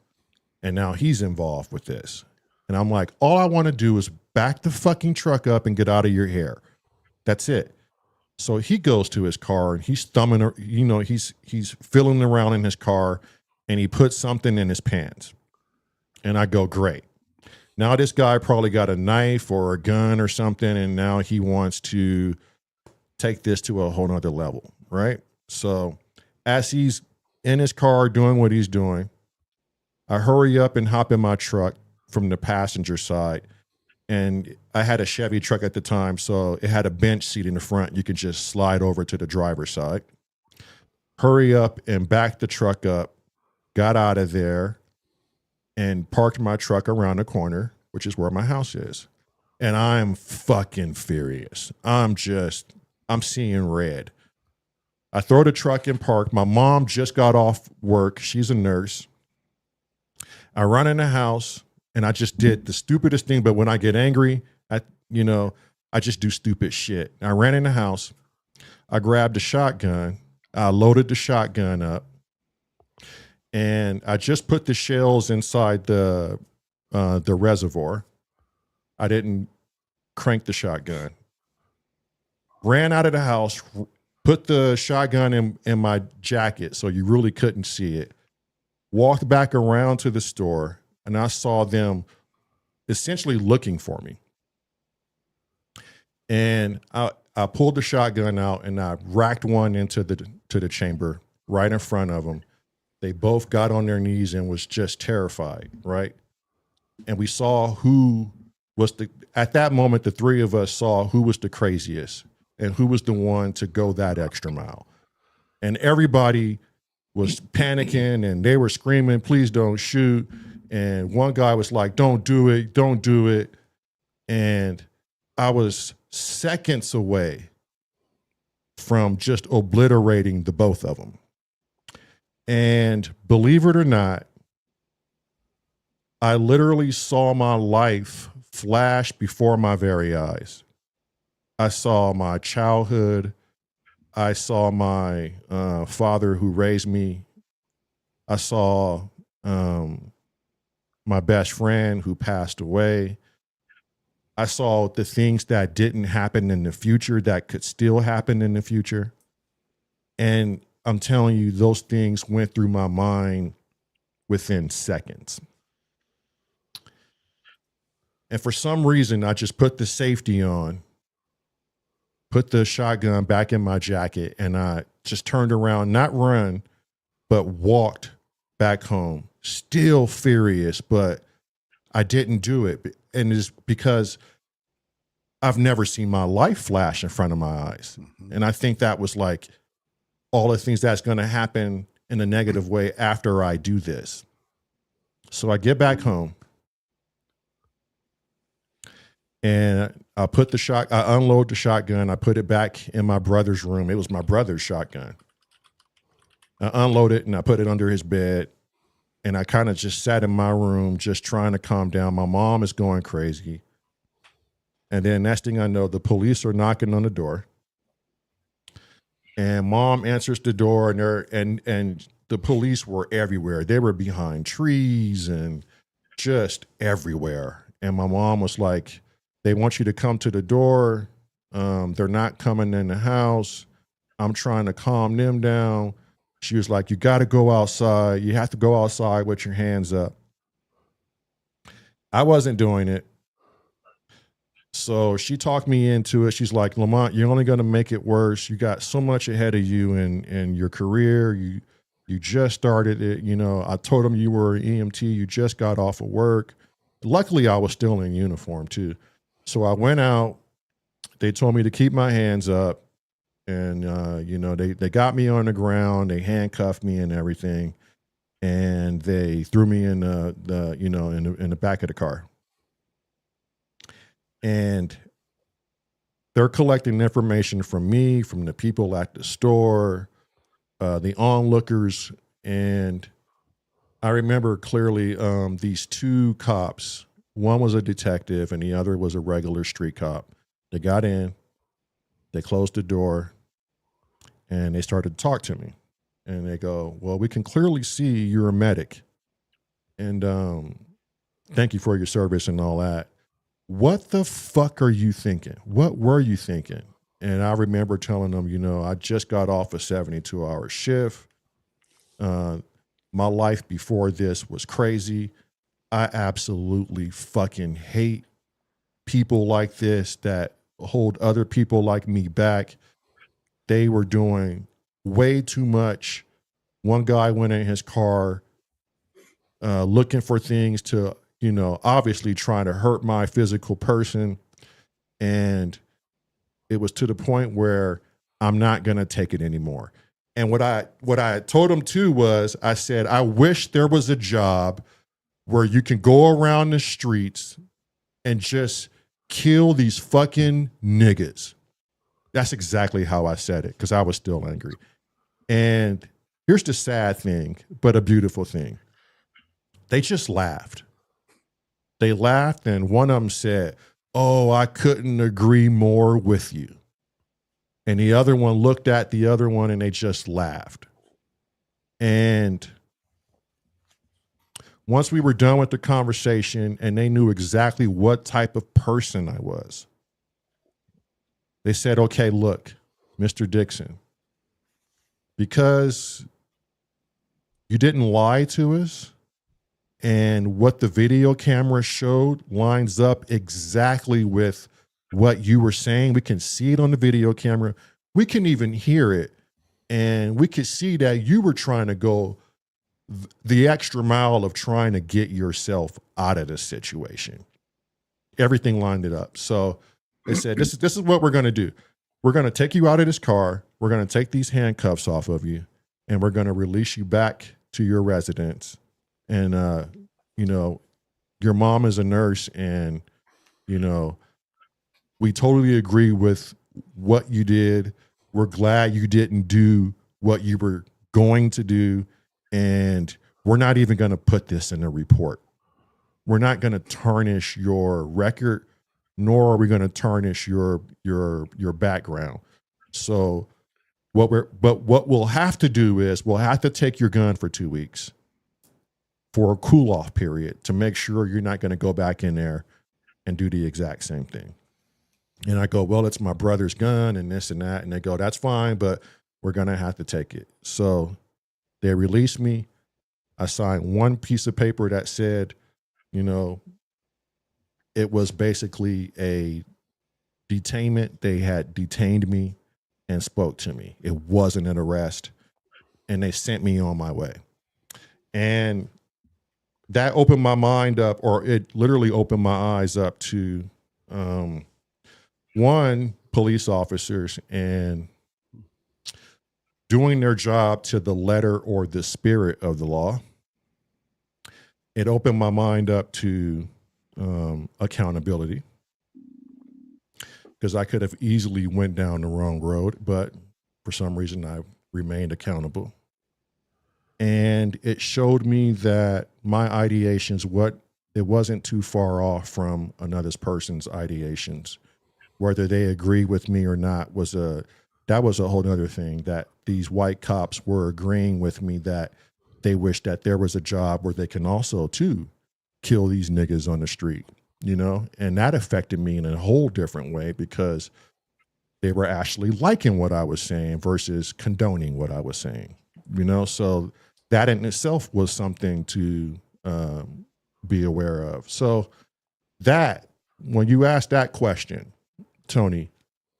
And now he's involved with this. And I'm like, all I want to do is back the fucking truck up and get out of your hair. That's it. So he goes to his car and he's thumbing, he's fiddling around in his car and he puts something in his pants. And I go, great. Now this guy probably got a knife or a gun or something, and now he wants to take this to a whole nother level, right? So as he's in his car doing what he's doing, I hurry up and hop in my truck from the passenger side. And I had a Chevy truck at the time, so it had a bench seat in the front. You could just slide over to the driver's side. Hurry up and back the truck up, got out of there, and parked my truck around the corner, which is where my house is. And I'm fucking furious. I'm seeing red. I throw the truck in park. My mom just got off work. She's a nurse. I run in the house. And I just did the stupidest thing. But when I get angry, I just do stupid shit. I ran in the house. I grabbed a shotgun. I loaded the shotgun up. And I just put the shells inside the reservoir. I didn't crank the shotgun. Ran out of the house, put the shotgun in my jacket so you really couldn't see it. walked back around to the store, and I saw them essentially looking for me. And I pulled the shotgun out and I racked one into the chamber right in front of them. They both got on their knees and was just terrified, right? And we saw who was at that moment, the three of us saw who was the craziest and who was the one to go that extra mile. And everybody was panicking and they were screaming, please don't shoot. And one guy was like, don't do it, don't do it. And I was seconds away from just obliterating the both of them. And believe it or not, I literally saw my life flash before my very eyes. I saw my childhood. I saw my father who raised me. I saw my best friend who passed away. I saw the things that didn't happen in the future that could still happen in the future. And I'm telling you, those things went through my mind within seconds. And for some reason, I just put the safety on, put the shotgun back in my jacket, and I just turned around, not run, but walked back home, still furious, but I didn't do it. And it's because I've never seen my life flash in front of my eyes. Mm-hmm. And I think that was like all the things that's going to happen in a negative way after I do this. So I get back home and I unload the shotgun. I put it back in my brother's room. It was my brother's shotgun. I unload it and I put it under his bed. And I kind of just sat in my room, just trying to calm down. My mom is going crazy. And then next thing I know, the police are knocking on the door. And mom answers the door, and the police were everywhere. They were behind trees and just everywhere. And my mom was like, they want you to come to the door. They're not coming in the house. I'm trying to calm them down. She was like, you got to go outside. You have to go outside with your hands up. I wasn't doing it. So she talked me into it. She's like, Lamont, you're only going to make it worse. You got so much ahead of you in your career. You just started it. You know, I told them you were an EMT. You just got off of work. Luckily, I was still in uniform too. So I went out. They told me to keep my hands up. And, they got me on the ground, they handcuffed me and everything. And they threw me in the back of the car. And they're collecting information from me, from the people at the store, the onlookers. And I remember clearly these two cops, one was a detective and the other was a regular street cop. They got in, they closed the door, and they started to talk to me. And they go, well, we can clearly see you're a medic. And thank you for your service and all that. What the fuck are you thinking? What were you thinking? And I remember telling them, I just got off a 72-hour shift. My life before this was crazy. I absolutely fucking hate people like this that hold other people like me back. They were doing way too much. One guy went in his car looking for things to, obviously trying to hurt my physical person. And it was to the point where I'm not going to take it anymore. And what I told him too was, I said, I wish there was a job where you can go around the streets and just kill these fucking niggas. That's exactly how I said it, because I was still angry. And here's the sad thing, but a beautiful thing. They just laughed. They laughed, and one of them said, oh, I couldn't agree more with you. And the other one looked at the other one, and they just laughed. And once we were done with the conversation, and they knew exactly what type of person I was, they said, okay, look, Mr. Dixon, because you didn't lie to us. And what the video camera showed lines up exactly with what you were saying. We can see it on the video camera. We can even hear it. And we could see that you were trying to go the extra mile of trying to get yourself out of this situation. Everything lined it up. So they said, this is what we're going to do. We're going to take you out of this car. We're going to take these handcuffs off of you, and we're going to release you back to your residence. And, you know, your mom is a nurse, and, you know, we totally agree with what you did. We're glad you didn't do what you were going to do. And we're not even going to put this in a report. We're not going to tarnish your record, nor are we going to tarnish your background. So what we'll have to do is we'll have to take your gun for 2 weeks for a cool off period to make sure you're not going to go back in there and do the exact same thing. And I go, well, it's my brother's gun and this and that. And they go, that's fine, but we're going to have to take it. So they released me. I signed one piece of paper that said, you know, it was basically a detainment. They had detained me and spoke to me. It wasn't an arrest. And they sent me on my way. And that opened my mind up, or it literally opened my eyes up to, one, police officers and doing their job to the letter or the spirit of the law. It opened my mind up to accountability, because I could have easily went down the wrong road, but for some reason I remained accountable. And it showed me that my ideations, it wasn't too far off from another person's ideations. Whether they agree with me or not that was a whole other thing, that these white cops were agreeing with me that they wish that there was a job where they can also too kill these niggas on the street, you know? And that affected me in a whole different way, because they were actually liking what I was saying versus condoning what I was saying, you know? So that in itself was something to be aware of. So that, when you ask that question, Tony,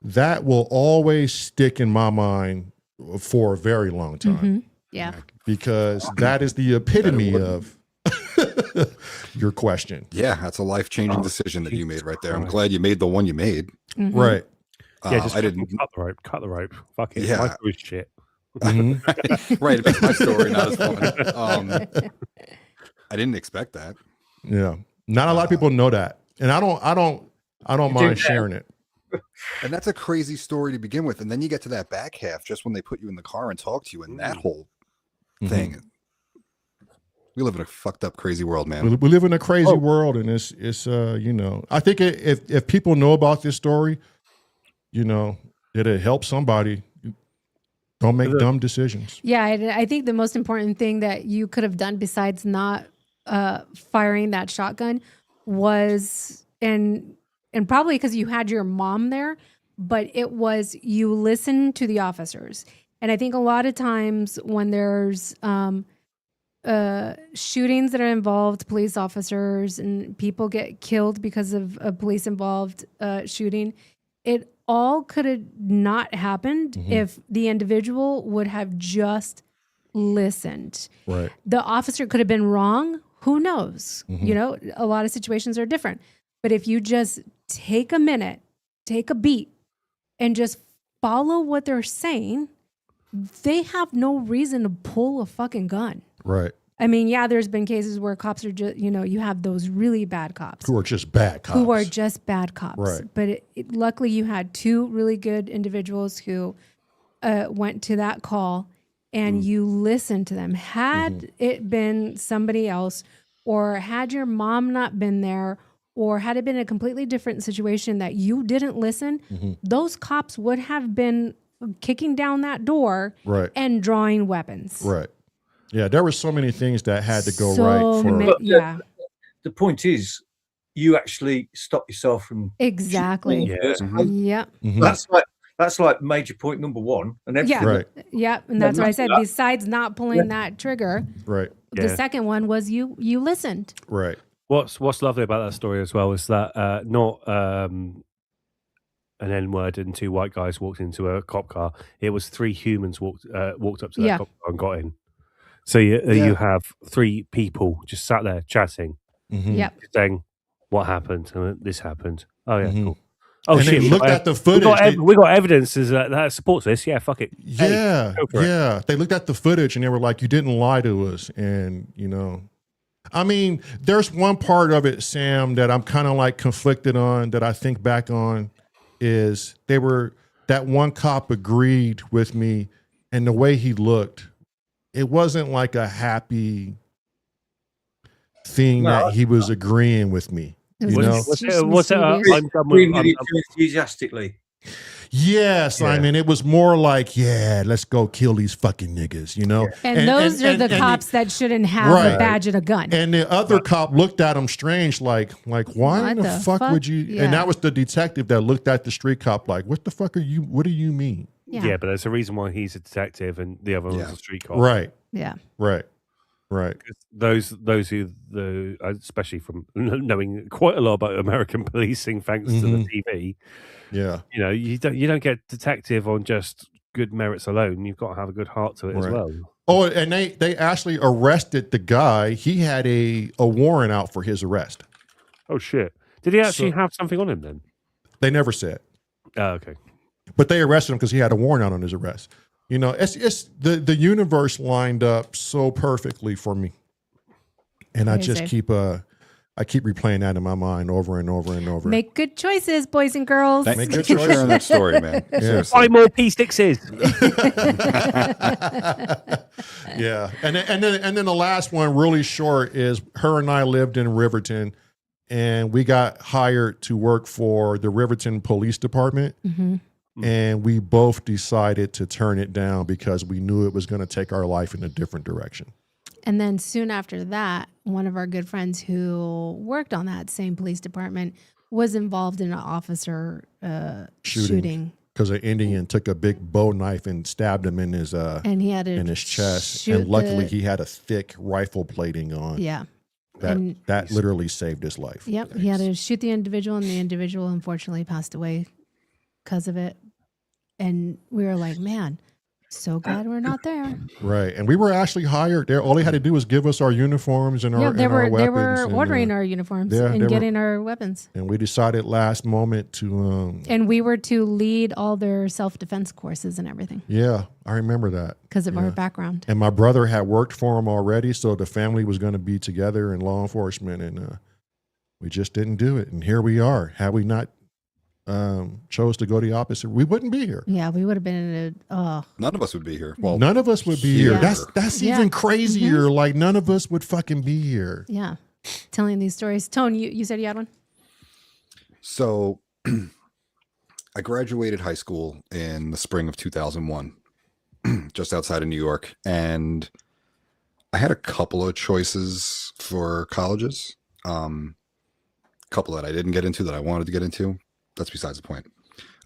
that will always stick in my mind for a very long time. Mm-hmm. Yeah. Because that is the epitome of your question. Yeah, that's a life-changing decision that you made right there. I'm glad you made the one you made. Mm-hmm. Right. Yeah, just I didn't cut the rope. Fuck it. Yeah. My story's shit. Mm-hmm. Right, it makes my story not as fun. I didn't expect that. Yeah. Not a lot of people know that. And I don't mind sharing it. And that's a crazy story to begin with. And then you get to that back half, just when they put you in the car and talk to you, and that whole thing. We live in a fucked up, crazy world, man. We live in a crazy world, and it's you know, I think if people know about this story, you know, it'll help somebody. Don't make dumb decisions. Yeah, I think the most important thing that you could have done besides not firing that shotgun was, and probably because you had your mom there, but it was you listen to the officers. And I think a lot of times when there's shootings that are involved police officers and people get killed because of a police involved shooting, it all could have not happened if the individual would have just listened. Right. The officer could have been wrong. Who knows? You know, a lot of situations are different. But if you just take a minute, take a beat, and just follow what they're saying, they have no reason to pull a fucking gun. Right. I mean, yeah, there's been cases where cops are just, you know, you have those really bad cops. Who are just bad cops. Who are just bad cops. Right. But luckily you had two really good individuals who went to that call and you listened to them. Had it been somebody else, or had your mom not been there, or had it been a completely different situation that you didn't listen, those cops would have been kicking down that door and drawing weapons. Right. Yeah, there were so many things that had to go So right for yeah. The point is, you actually stop yourself from Exactly. shooting. Yeah. Yep. Mhm. That's like That's like major point number one. And everything. Yeah. Right. Yeah. And that's what I said. Besides not pulling that trigger, Right. the second one was you listened. Right. What's lovely about that story as well is that not an N-word and two white guys walked into a cop car. It was three humans walked up to that cop car and got in. So you have three people just sat there chatting, Yep. saying, "What happened? And this happened. Oh yeah, cool. Oh, and shit! They looked at the footage. We got evidence that supports this. Yeah, fuck it. Yeah, hey, They looked at the footage and they were like, "You didn't lie to us." And I mean, there's one part of it, Sam, that I'm kind of like conflicted on. That I think back on is that one cop agreed with me, and the way he looked, it wasn't like a happy thing that he was agreeing with me. What's it? Enthusiastically. Yes, I mean, it was more like, let's go kill these fucking niggas, And those are the cops that shouldn't have a badge and a gun. And the other cop looked at him strange, like why the fuck would you? Yeah. And that was the detective that looked at the street cop like, what the fuck are you? What do you mean? Yeah, but there's a reason why he's a detective and the other one's a street cop. Right. Yeah. Right. Right. Those who especially from knowing quite a lot about American policing thanks to the TV. Yeah. You don't get detective on just good merits alone. You've got to have a good heart to it as well. Oh, and they actually arrested the guy. He had a warrant out for his arrest. Oh shit. Did he actually have something on him then? They never said. Oh, okay. But they arrested him because he had a warrant out on his arrest. It's the universe lined up so perfectly for me. And I just keep replaying that in my mind over and over and over. Make good choices, boys and girls. Thanks for sharing that story, man. Buy more P6s. Yeah. And then the last one, really short, is her and I lived in Riverton, and we got hired to work for the Riverton Police Department. Mm-hmm. And we both decided to turn it down because we knew it was going to take our life in a different direction. And then soon after that, one of our good friends who worked on that same police department was involved in an officer shooting. Because an Indian took a big bow knife and stabbed him in his and he had in his chest. And luckily he had a thick rifle plating on. Yeah. That literally saved his life. Yep. Thanks. He had to shoot the individual, and the individual unfortunately passed away because of it. And we were like, man, so glad we're not there. Right. And we were actually hired there. All they had to do was give us our uniforms and our weapons. They were ordering our uniforms and getting our weapons. And we decided last moment to... and we were to lead all their self-defense courses and everything. Yeah, I remember that. Because of our background. And my brother had worked for him already, so the family was going to be together in law enforcement, and we just didn't do it. And here we are. Had we not chose to go the opposite, we wouldn't be here. Yeah, we would have been in a... None of us would be here. Well, none of us would be here. That's even crazier. Mm-hmm. Like, none of us would fucking be here. Yeah. Telling these stories. Tone, you said you had one? So I graduated high school in the spring of 2001, just outside of New York. And I had a couple of choices for colleges. Couple that I didn't get into that I wanted to get into. That's besides the point.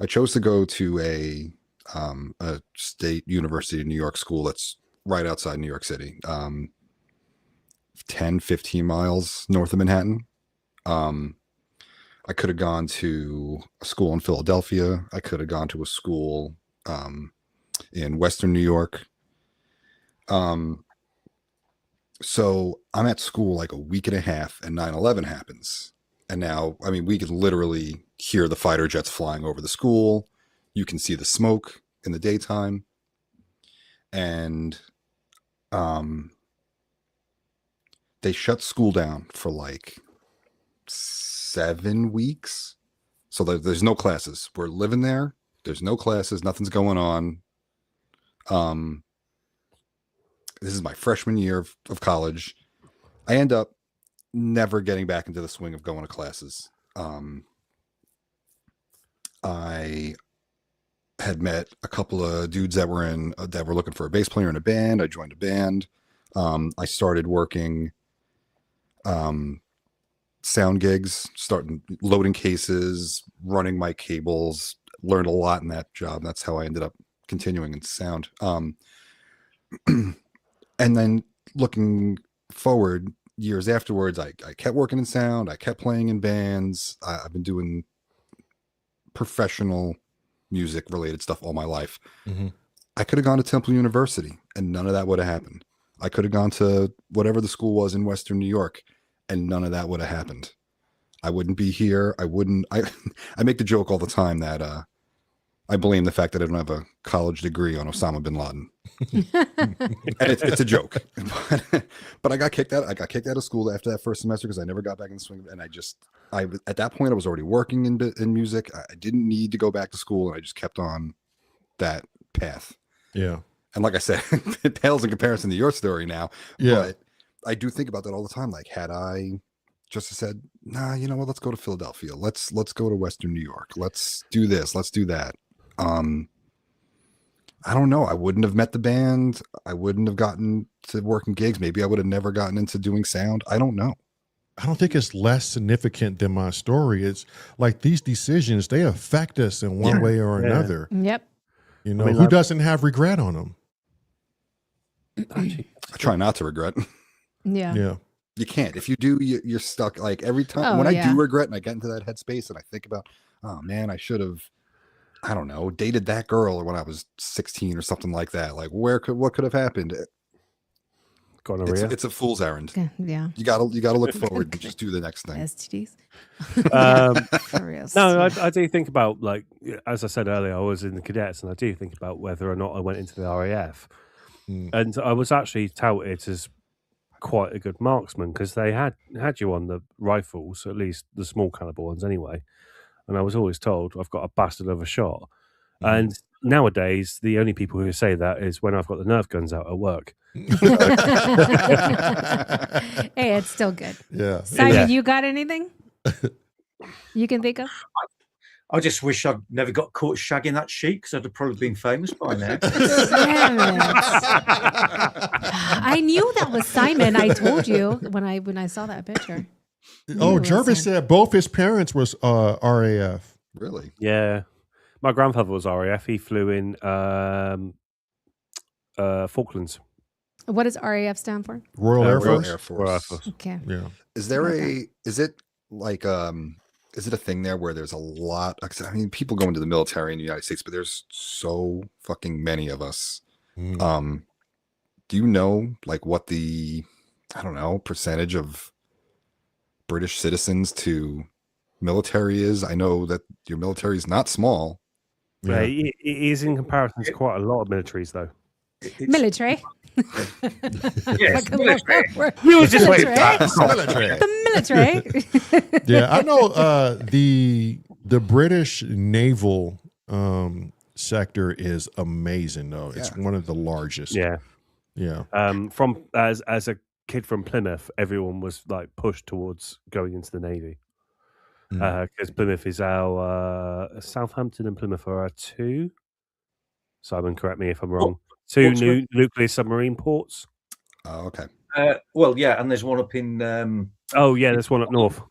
I chose to go to a state university in New York school that's right outside New York City, 10, 15 miles north of Manhattan. I could have gone to a school in Philadelphia. I could have gone to a school in Western New York. So I'm at school like a week and a half, and 9/11 happens. And now, I mean, we can literally hear the fighter jets flying over the school. You can see the smoke in the daytime. And they shut school down for like 7 weeks. So there's no classes. We're living there. There's no classes. Nothing's going on. This is my freshman year of college. I end up never getting back into the swing of going to classes. I had met a couple of dudes that were looking for a bass player in a band. I joined a band. I started working sound gigs, starting loading cases, running mic cables, learned a lot in that job. That's how I ended up continuing in sound. And then looking forward, years afterwards, I kept working in sound. I kept playing in bands. I've been doing professional music related stuff all my life. Mm-hmm. I could have gone to Temple University and none of that would have happened. I could have gone to whatever the school was in Western New York and none of that would have happened. I wouldn't be here. I make the joke all the time that I blame the fact that I don't have a college degree on Osama bin Laden. And it's a joke. But I got kicked out. I got kicked out of school after that first semester because I never got back in the swing. And I at that point I was already working in music. I didn't need to go back to school, and I just kept on that path. Yeah. And like I said, it pales in comparison to your story now. Yeah. But I do think about that all the time. Like, had I just said, nah, you know what, let's go to Philadelphia. Let's go to Western New York. Let's do this. Let's do that. I don't know. I wouldn't have met the band. I wouldn't have gotten to working gigs. Maybe I would have never gotten into doing sound. I don't know. I don't think it's less significant than my story. It's like these decisions, they affect us in one way or another. Yep. You know, who doesn't have regret on them? I try not to regret. Yeah. Yeah. You can't. If you do, you're stuck. Like every time when I do regret and I get into that headspace and I think about, oh man, I should have, I don't know, dated that girl when I was 16 or something like that. Like what could have happened? It's a fool's errand. Yeah. You gotta look forward and just do the next thing. STDs. For real. No, I do think about, like, as I said earlier, I was in the cadets, and I do think about whether or not I went into the RAF. And I was actually touted as quite a good marksman because they had you on the rifles, at least the small caliber ones anyway. And I was always told I've got a bastard of a shot. And nowadays, the only people who say that is when I've got the Nerf guns out at work. Hey, it's still good. Yeah. Simon, you got anything you can think of? I just wish I'd never got caught shagging that sheep because I'd have probably been famous by now. Damn it. I knew that was Simon. I told you when I saw that picture. Oh, Jervis said both his parents was RAF. Really? Yeah. My grandfather was RAF. He flew in Falklands. What does RAF stand for? Royal Air Force. Air Force. Royal Air Force. Okay. Yeah. Is there is it like is it a thing there where there's a lot? I mean, people go into the military in the United States, but there's so fucking many of us. Do you know like what the, I don't know, percentage of British citizens to military is? I know that your military is not small. Yeah, it is in comparison to quite a lot of militaries, though. Military. Yes, military. You were just waiting for that. The military. Yeah, I know the British naval sector is amazing though. It's one of the largest. Yeah. Yeah. From as a kid from Plymouth, everyone was like pushed towards going into the Navy. Because Plymouth is our Southampton and Plymouth are our two. Simon, correct me if I'm wrong. Two new nuclear submarine ports. Oh, okay. Well, yeah, and there's one up in. There's one up north.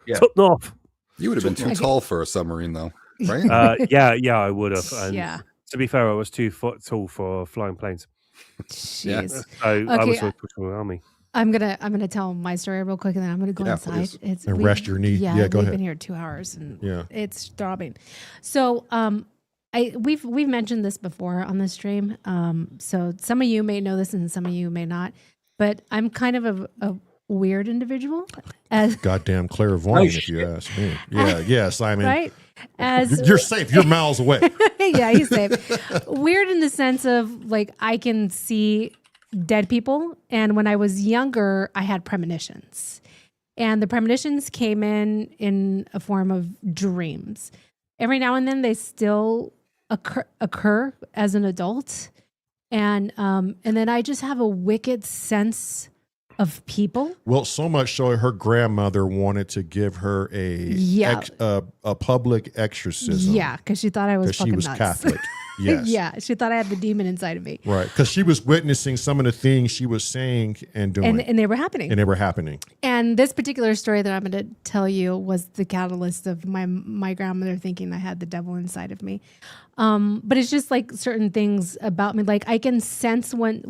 Yeah. It's up north. You would have been too tall for a submarine, though, right? Yeah, I would have. And Yeah. to be fair, I was 2 foot tall for flying planes. Jeez. So I was always pushing the army. I'm gonna tell my story real quick, and then I'm gonna go inside. Please. And rest your knee. Yeah, go we've ahead. been here 2 hours, and Yeah. it's throbbing. So, we've mentioned this before on the stream. So some of you may know this, and some of you may not. But I'm kind of a weird individual. As Goddamn clairvoyant, if you ask me. Yeah, Simon. right? As You're safe. You're miles away. yeah, he's safe. Weird in the sense of like I can see dead people, and when I was younger, I had premonitions, and the premonitions came in a form of dreams. Every now and then, they still occur as an adult, and then I just have a wicked sense of people. Well, so much so her grandmother wanted to give her a public exorcism. Yeah, because she thought I was because she fucking was nuts. Catholic. Yes. Yeah, she thought I had the demon inside of me. Right. Because she was witnessing some of the things she was saying and doing. And they were happening. And they were happening. And this particular story that I'm going to tell you was the catalyst of my grandmother thinking I had the devil inside of me. But it's just like certain things about me. Like I can sense when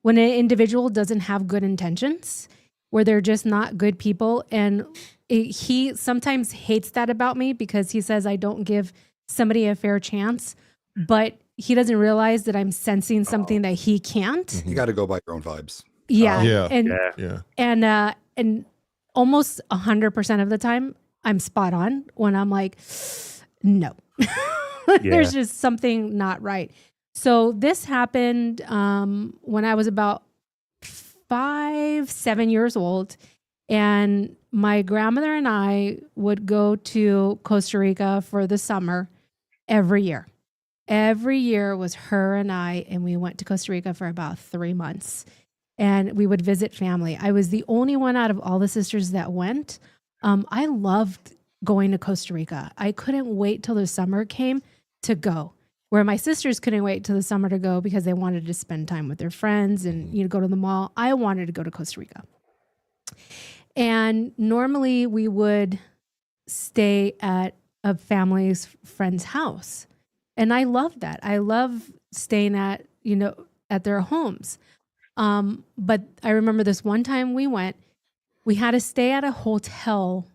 an individual doesn't have good intentions, where they're just not good people. And he sometimes hates that about me because he says I don't give somebody a fair chance, but he doesn't realize that I'm sensing something that he can't. You got to go by your own vibes. Yeah. Yeah. And almost 100% of the time I'm spot on when I'm like, no, there's just something not right. So this happened when I was about 7 years old, and my grandmother and I would go to Costa Rica for the summer every year. Every year was her and I, and we went to Costa Rica for about 3 months, and we would visit family. I was the only one out of all the sisters that went. I loved going to Costa Rica. I couldn't wait till the summer came to go. Where my sisters couldn't wait till the summer to go because they wanted to spend time with their friends and go to the mall. I wanted to go to Costa Rica. And normally we would stay at a family's friend's house. And I love that. I love staying at their homes. But I remember this one time we went, we had to stay at a hotel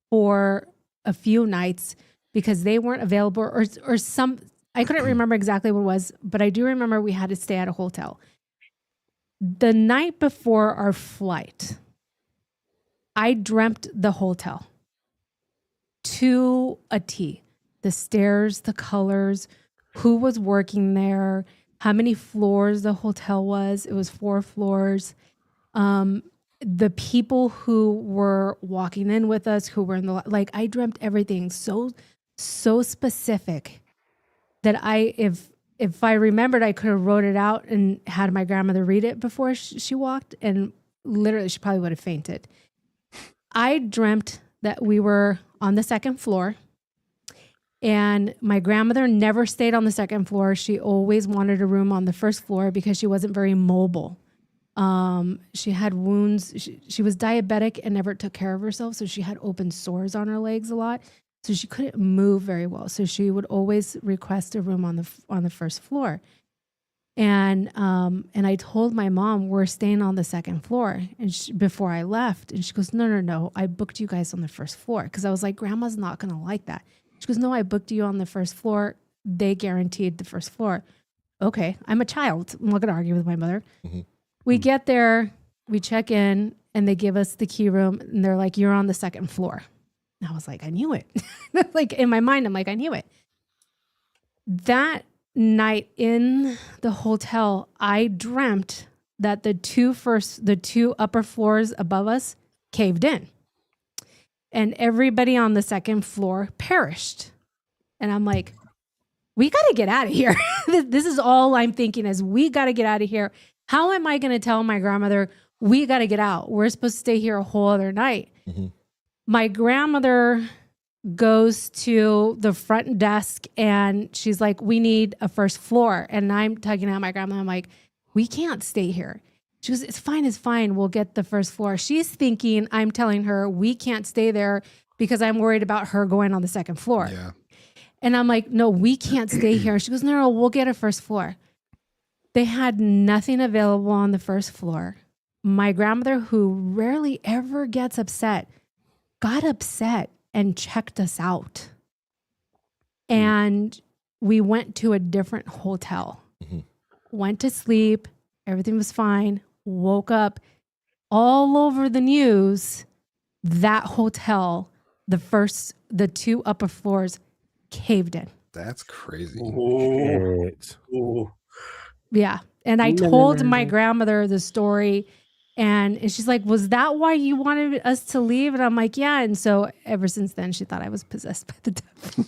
for a few nights because they weren't available or some, I couldn't remember exactly what it was, but I do remember we had to stay at a hotel. The night before our flight, I dreamt the hotel to a T. The stairs, the colors, who was working there, how many floors the hotel was. It was 4 floors. The people who were walking in with us, who were in the, I dreamt everything so specific that if I remembered, I could have wrote it out and had my grandmother read it before she walked, and literally she probably would have fainted. I dreamt that we were on the 2nd floor, and my grandmother never stayed on the 2nd floor. She always wanted a room on the 1st floor because she wasn't very mobile. She had wounds. She was diabetic and never took care of herself, so she had open sores on her legs a lot. So she couldn't move very well. So she would always request a room on the 1st floor. And I told my mom we're staying on the 2nd floor, and before I left, and she goes, no, I booked you guys on the 1st floor, because I was like, Grandma's not gonna like that. She goes, no, I booked you on the 1st floor. They guaranteed the 1st floor. Okay, I'm a child. I'm not gonna argue with my mother. Mm-hmm. We get there, we check in, and they give us the key room, and they're like, you're on the 2nd floor. And I was like, I knew it. In my mind, I'm like, I knew it. That night in the hotel, I dreamt that the two upper floors above us caved in, and everybody on the 2nd floor perished. And I'm like, we got to get out of here. This is all I'm thinking is we got to get out of here. How am I going to tell my grandmother we got to get out? We're supposed to stay here a whole other night. Mm-hmm. My grandmother goes to the front desk and she's like, we need a 1st floor. And I'm tugging at my grandma. I'm like, we can't stay here. She goes, it's fine. We'll get the 1st floor. She's thinking I'm telling her we can't stay there because I'm worried about her going on the 2nd floor. Yeah. And I'm like, no, we can't stay here. She goes, no, we'll get a 1st floor. They had nothing available on the 1st floor. My grandmother, who rarely ever gets upset, got upset and checked us out. And we went to a different hotel. Mm-hmm. Went to sleep. Everything was fine. Woke up. All over the news, that hotel, the 2 upper floors caved in. That's crazy. Oh. Yeah. And I told my grandmother the story, and she's like, was that why you wanted us to leave? And I'm like, yeah. And so ever since then, she thought I was possessed by the devil.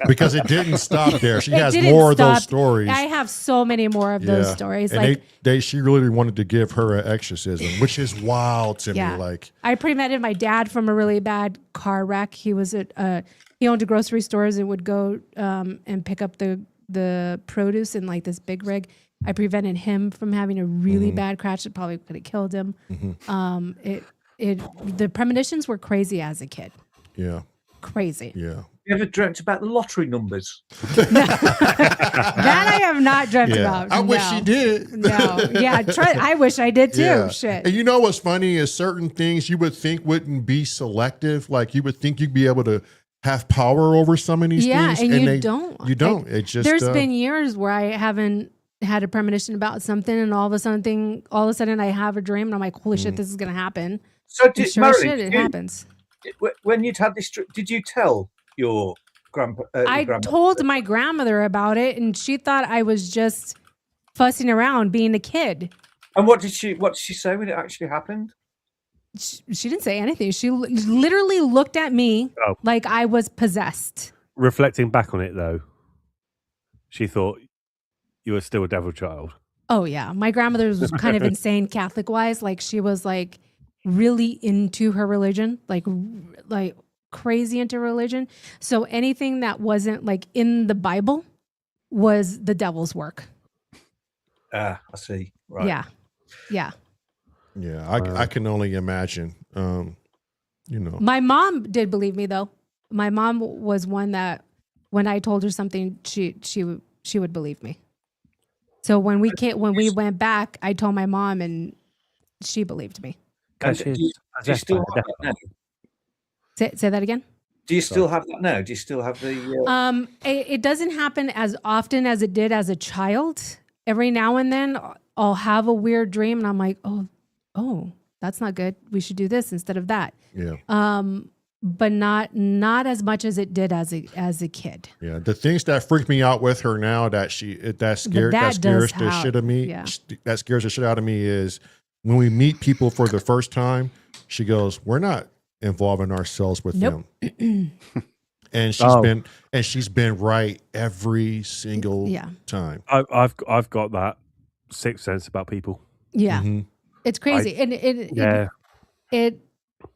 because it didn't stop there. She has more of those stories. I have so many more of those stories. And she really wanted to give her an exorcism, which is wild to me. Like, I prevented my dad from a really bad car wreck. He was he owned a grocery stores and would go and pick up the produce in like this big rig. I prevented him from having a really bad crash that probably could have killed him. The premonitions were crazy as a kid. Yeah. Crazy. Yeah. You ever dreamt about the lottery numbers? That I have not dreamt about. I wish you did. No. Yeah. I wish I did too. Yeah. Shit. And you know what's funny is certain things you would think wouldn't be selective. Like you would think you'd be able to have power over some of these things. And you don't. You don't. It's just there's been years where I haven't had a premonition about something, and all of a sudden I have a dream, and I'm like, holy shit, this is gonna happen. So it happens. When you'd had this, did you tell your grandpa? I told my grandmother about it, and she thought I was just fussing around being a kid. And what did she say when it actually happened? She didn't say anything. She literally looked at me like I was possessed. Reflecting back on it, though, she thought you were still a devil child. Oh yeah, my grandmother was kind of insane Catholic wise. Like she was like really into her religion, like crazy into religion. So anything that wasn't like in the Bible was the devil's work. I see. Right. Yeah. Yeah. Yeah. I can only imagine. You know. My mom did believe me though. My mom was one that when I told her something, she would believe me. So when we went back, I told my mom and she believed me. Do you still have that now? Say that again? Do you still have that now? Do you still have the... It doesn't happen as often as it did as a child. Every now and then I'll have a weird dream and I'm like, oh, that's not good. We should do this instead of that. Yeah. But not as much as it did as a kid. Yeah. The things that freak me out with her now that scares the shit out of me. Yeah. That scares the shit out of me is when we meet people for the first time, she goes, we're not involving ourselves with them. And she's been right every single time. I've got that sixth sense about people. Yeah. It's crazy. It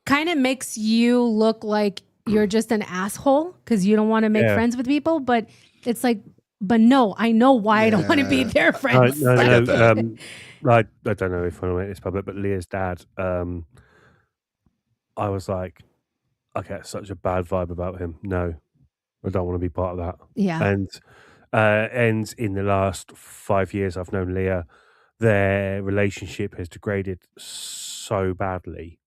kind of makes you look like you're just an asshole because you don't want to make friends with people, but it's like, but no, I know why I don't want to be their friends. No. I don't know if I want to make this public, but Leah's dad, I was like, I get such a bad vibe about him. No, I don't want to be part of that. Yeah. And in the last 5 years I've known Leah, their relationship has degraded so badly.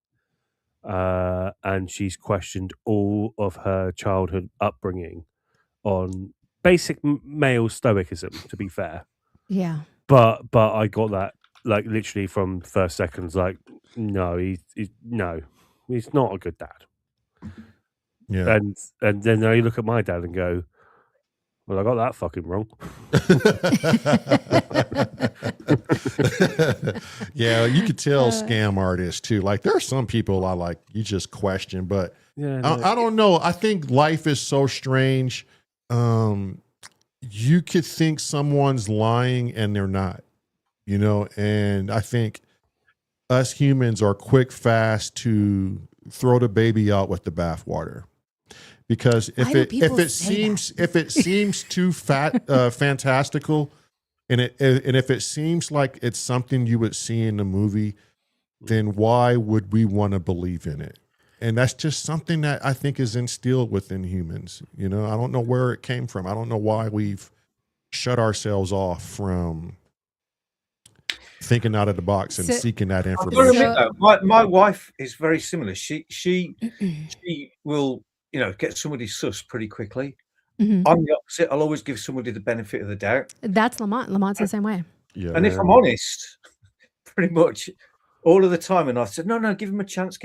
And she's questioned all of her childhood upbringing on basic male stoicism, to be fair. Yeah. But I got that like literally from first seconds, like, no, he's not a good dad. Yeah. And then I look at my dad and go, well, I got that fucking wrong. Yeah, you could tell scam artists too. Like there are some people I like you just question, but I don't know. I think life is so strange. You could think someone's lying and they're not, you know, and I think us humans are quick, fast to throw the baby out with the bathwater. Because if it seems too fantastical, and if it seems like it's something you would see in the movie, then why would we want to believe in it? And that's just something that I think is instilled within humans. You know, I don't know where it came from. I don't know why we've shut ourselves off from thinking out of the box and seeking that information. My wife is very similar. She will, you know, get somebody sus pretty quickly. I'm the opposite. I'll always give somebody the benefit of the doubt. That's Lamont. Lamont's the same way. Yeah. And if I'm honest, pretty much all of the time, and I said, no, give him a chance,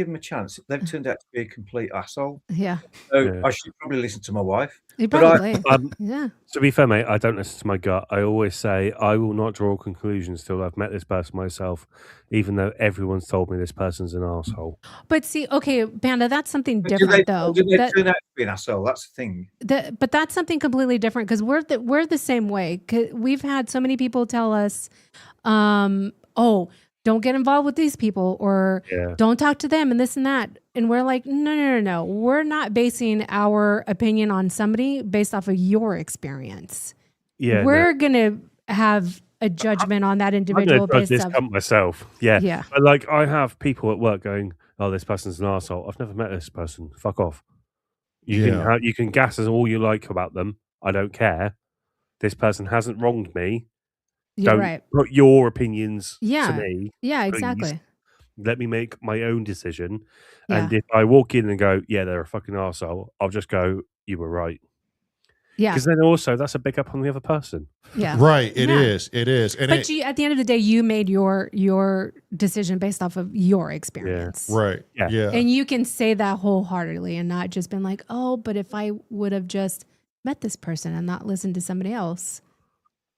they've turned out to be a complete asshole. Yeah. So I should probably listen to my wife. You probably. To be fair, mate, I don't listen to my gut. I always say I will not draw conclusions till I've met this person myself, even though everyone's told me this person's an asshole. But see, okay, Panda, that's something different, though. Do they turn out to be an asshole? That's the thing. But that's something completely different because we're the same way. 'Cause we've had so many people tell us, "Oh, don't get involved with these people, or don't talk to them and this and that. And we're like, no. We're not basing our opinion on somebody based off of your experience. Yeah, we're going to have a judgment on that individual based this off myself. Yeah. Yeah. But like, I have people at work going, "Oh, this person's an arsehole. I've never met this person. Fuck off. You can gas us all you like about them. I don't care. This person hasn't wronged me. You're Don't right. put your opinions Yeah. to me. Yeah, please. exactly. Let me make my own decision. Yeah. And if I walk in and go, yeah, they're a fucking arsehole, I'll just go, you were right. Yeah. Because then also that's a big up on the other person. Yeah. Right. It is. And but at the end of the day, you made your decision based off of your experience. Right. Yeah. And you can say that wholeheartedly and not just been like, oh, but if I would have just met this person and not listened to somebody else.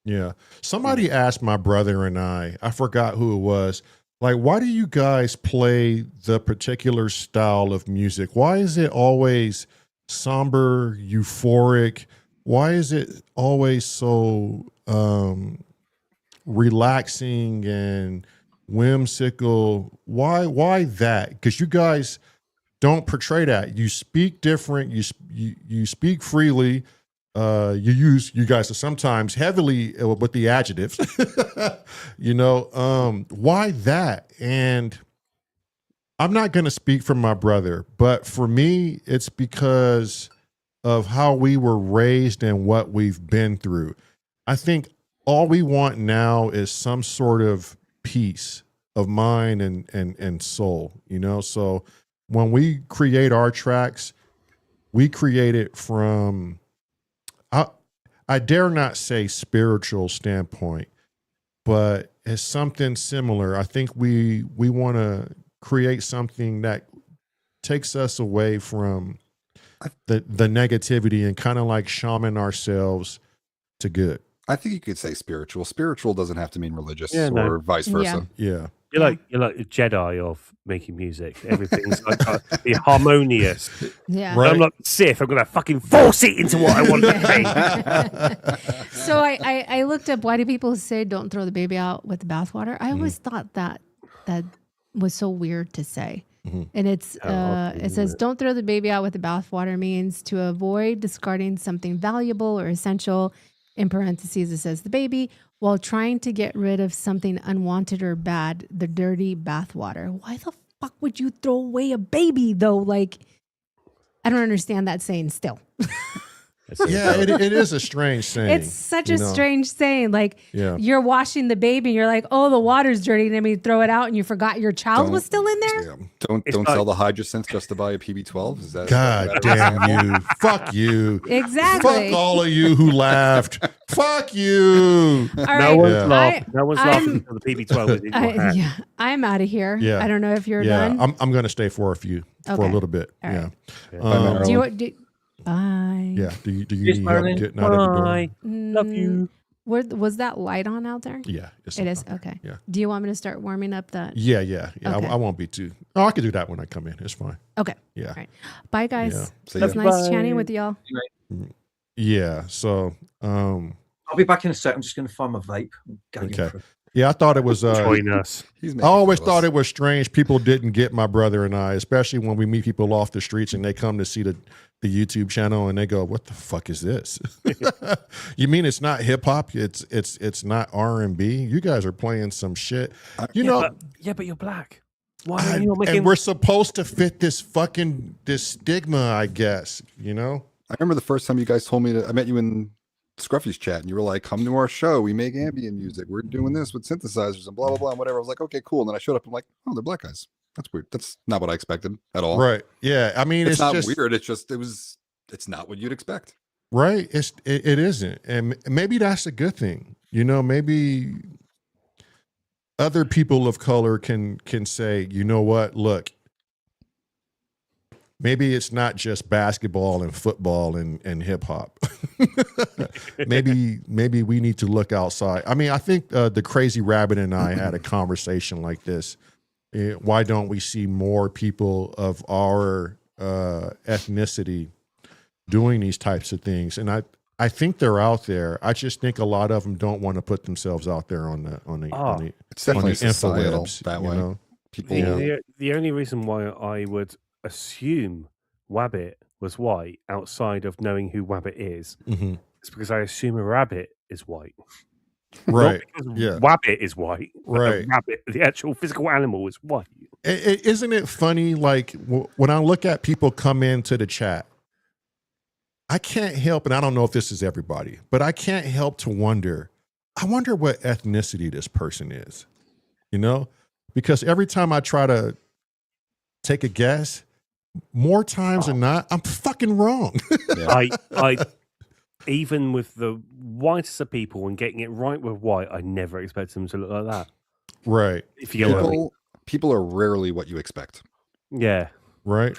Yeah. Somebody asked my brother and I forgot who it was, like, why do you guys play the particular style of music? Why is it always somber, euphoric? Why is it always so relaxing and whimsical? Why that? Because you guys don't portray that. You speak different. You speak freely. You guys are sometimes heavily with the adjectives. Why that? And I'm not going to speak for my brother, but for me, it's because of how we were raised and what we've been through. I think all we want now is some sort of peace of mind and soul, So when we create our tracks, we create it from, I dare not say spiritual standpoint, but it's something similar. I think we want to create something that takes us away from the negativity and kind of like shaman ourselves to good. I think you could say spiritual. Spiritual doesn't have to mean religious or vice versa. Yeah. You're like a Jedi of making music. Everything's like be harmonious. Yeah. Right. I'm like Sith. I'm gonna fucking force it into what I want to be. So I looked up, why do people say don't throw the baby out with the bathwater? I always thought that was so weird to say. Mm-hmm. And it says don't throw the baby out with the bathwater means to avoid discarding something valuable or essential. In parentheses, it says the baby, while trying to get rid of something unwanted or bad, the dirty bathwater. Why the fuck would you throw away a baby though? Like, I don't understand that saying still. Yeah, it is a strange saying. It's such a strange saying. Like, you're washing the baby and you're like, oh, the water's dirty. And then you throw it out and you forgot your child was still in there. Yeah. Don't sell the hydrosense just to buy a PB12. Is that God damn you? Fuck you. Exactly. Fuck all of you who laughed. Fuck you. All right. No one's laughing until the PB12 is in your hand. Yeah, I'm out of here. Yeah. I don't know if you're done. I'm going to stay for a little bit. All right. Yeah. Bye. Yeah. Do you need help getting out of the door? Bye. Love you. Was that light on out there? Yeah. It is. Okay. Yeah. Do you want me to start warming up that? Yeah. Okay. I won't be too. Oh, I can do that when I come in. It's fine. Okay. Yeah. All right. Bye, guys. Yeah. It's nice chatting with y'all. Yeah. So, I'll be back in a sec. I'm just going to find my vape. Okay. Yeah, I thought it was. Join us. I always thought it was strange. People didn't get my brother and I, especially when we meet people off the streets and they come to see the YouTube channel and they go, "What the fuck is this? You mean it's not hip hop? It's not R&B? You guys are playing some shit. But you're black. Why are you not making? And we're supposed to fit this stigma, I guess. I remember the first time you guys told me I met you in Scruffy's chat, and you were like, "Come to our show. We make ambient music. We're doing this with synthesizers and blah blah blah and whatever." I was like, "Okay, cool." And then I showed up. I'm like, "Oh, they're black guys. That's weird. That's not what I expected at all." Right? Yeah. I mean, it's not weird. It's not what you'd expect. Right? It isn't, and maybe that's a good thing. Maybe other people of color can say, you know what? Look. Maybe it's not just basketball and football and hip hop. maybe we need to look outside. I mean, I think the Crazy Rabbit and I had a conversation like this. Why don't we see more people of our ethnicity doing these types of things? And I I think they're out there. I just think a lot of them don't want to put themselves out there on the It's definitely societal infowebs, that you way. know? People, The only reason why I would assume Wabbit was white outside of knowing who Wabbit is because I assume a rabbit is white. Right. Not because Yeah. Wabbit is white. But Right. The rabbit, the actual physical animal, is white. Isn't it funny? Like when I look at people come into the chat, I can't help, and I don't know if this is everybody, but I can't help to wonder. I wonder what ethnicity this person is, you know? Because every time I try to take a guess, more times than not, I'm fucking wrong. I even with the whitest of people and getting it right with white, I never expected them to look like that. Right. If you get what I mean. people are rarely what you expect. Yeah. Right.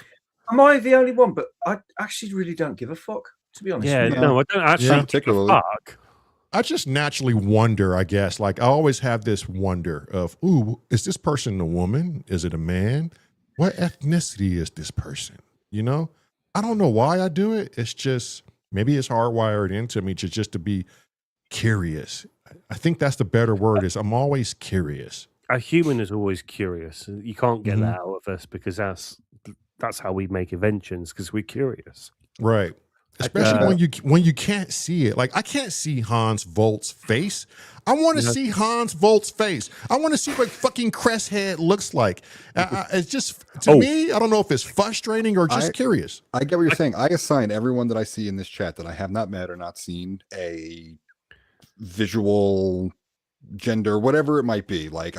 Am I the only one? But I actually really don't give a fuck, to be honest. Yeah, with you. no, I don't actually Yeah. give a Particularly. fuck. I just naturally wonder, I guess. Like I always have this wonder of, ooh, is this person a woman? Is it a man? What ethnicity is this person? You know? I don't know why I do it. It's just maybe it's hardwired into me just to be curious. I think that's the better word is I'm always curious. A human is always curious. You can't get that out of us because that's how we make inventions because we're curious. Right. Especially when you can't see it. Like I can't see Hans Volt's face. I want to see Hans Volt's face. I want to see what fucking Crest Head looks like. It's just to me, I don't know if it's frustrating or just curious. I get what you're saying. I assign everyone that I see in this chat that I have not met or not seen a visual gender, whatever it might be. Like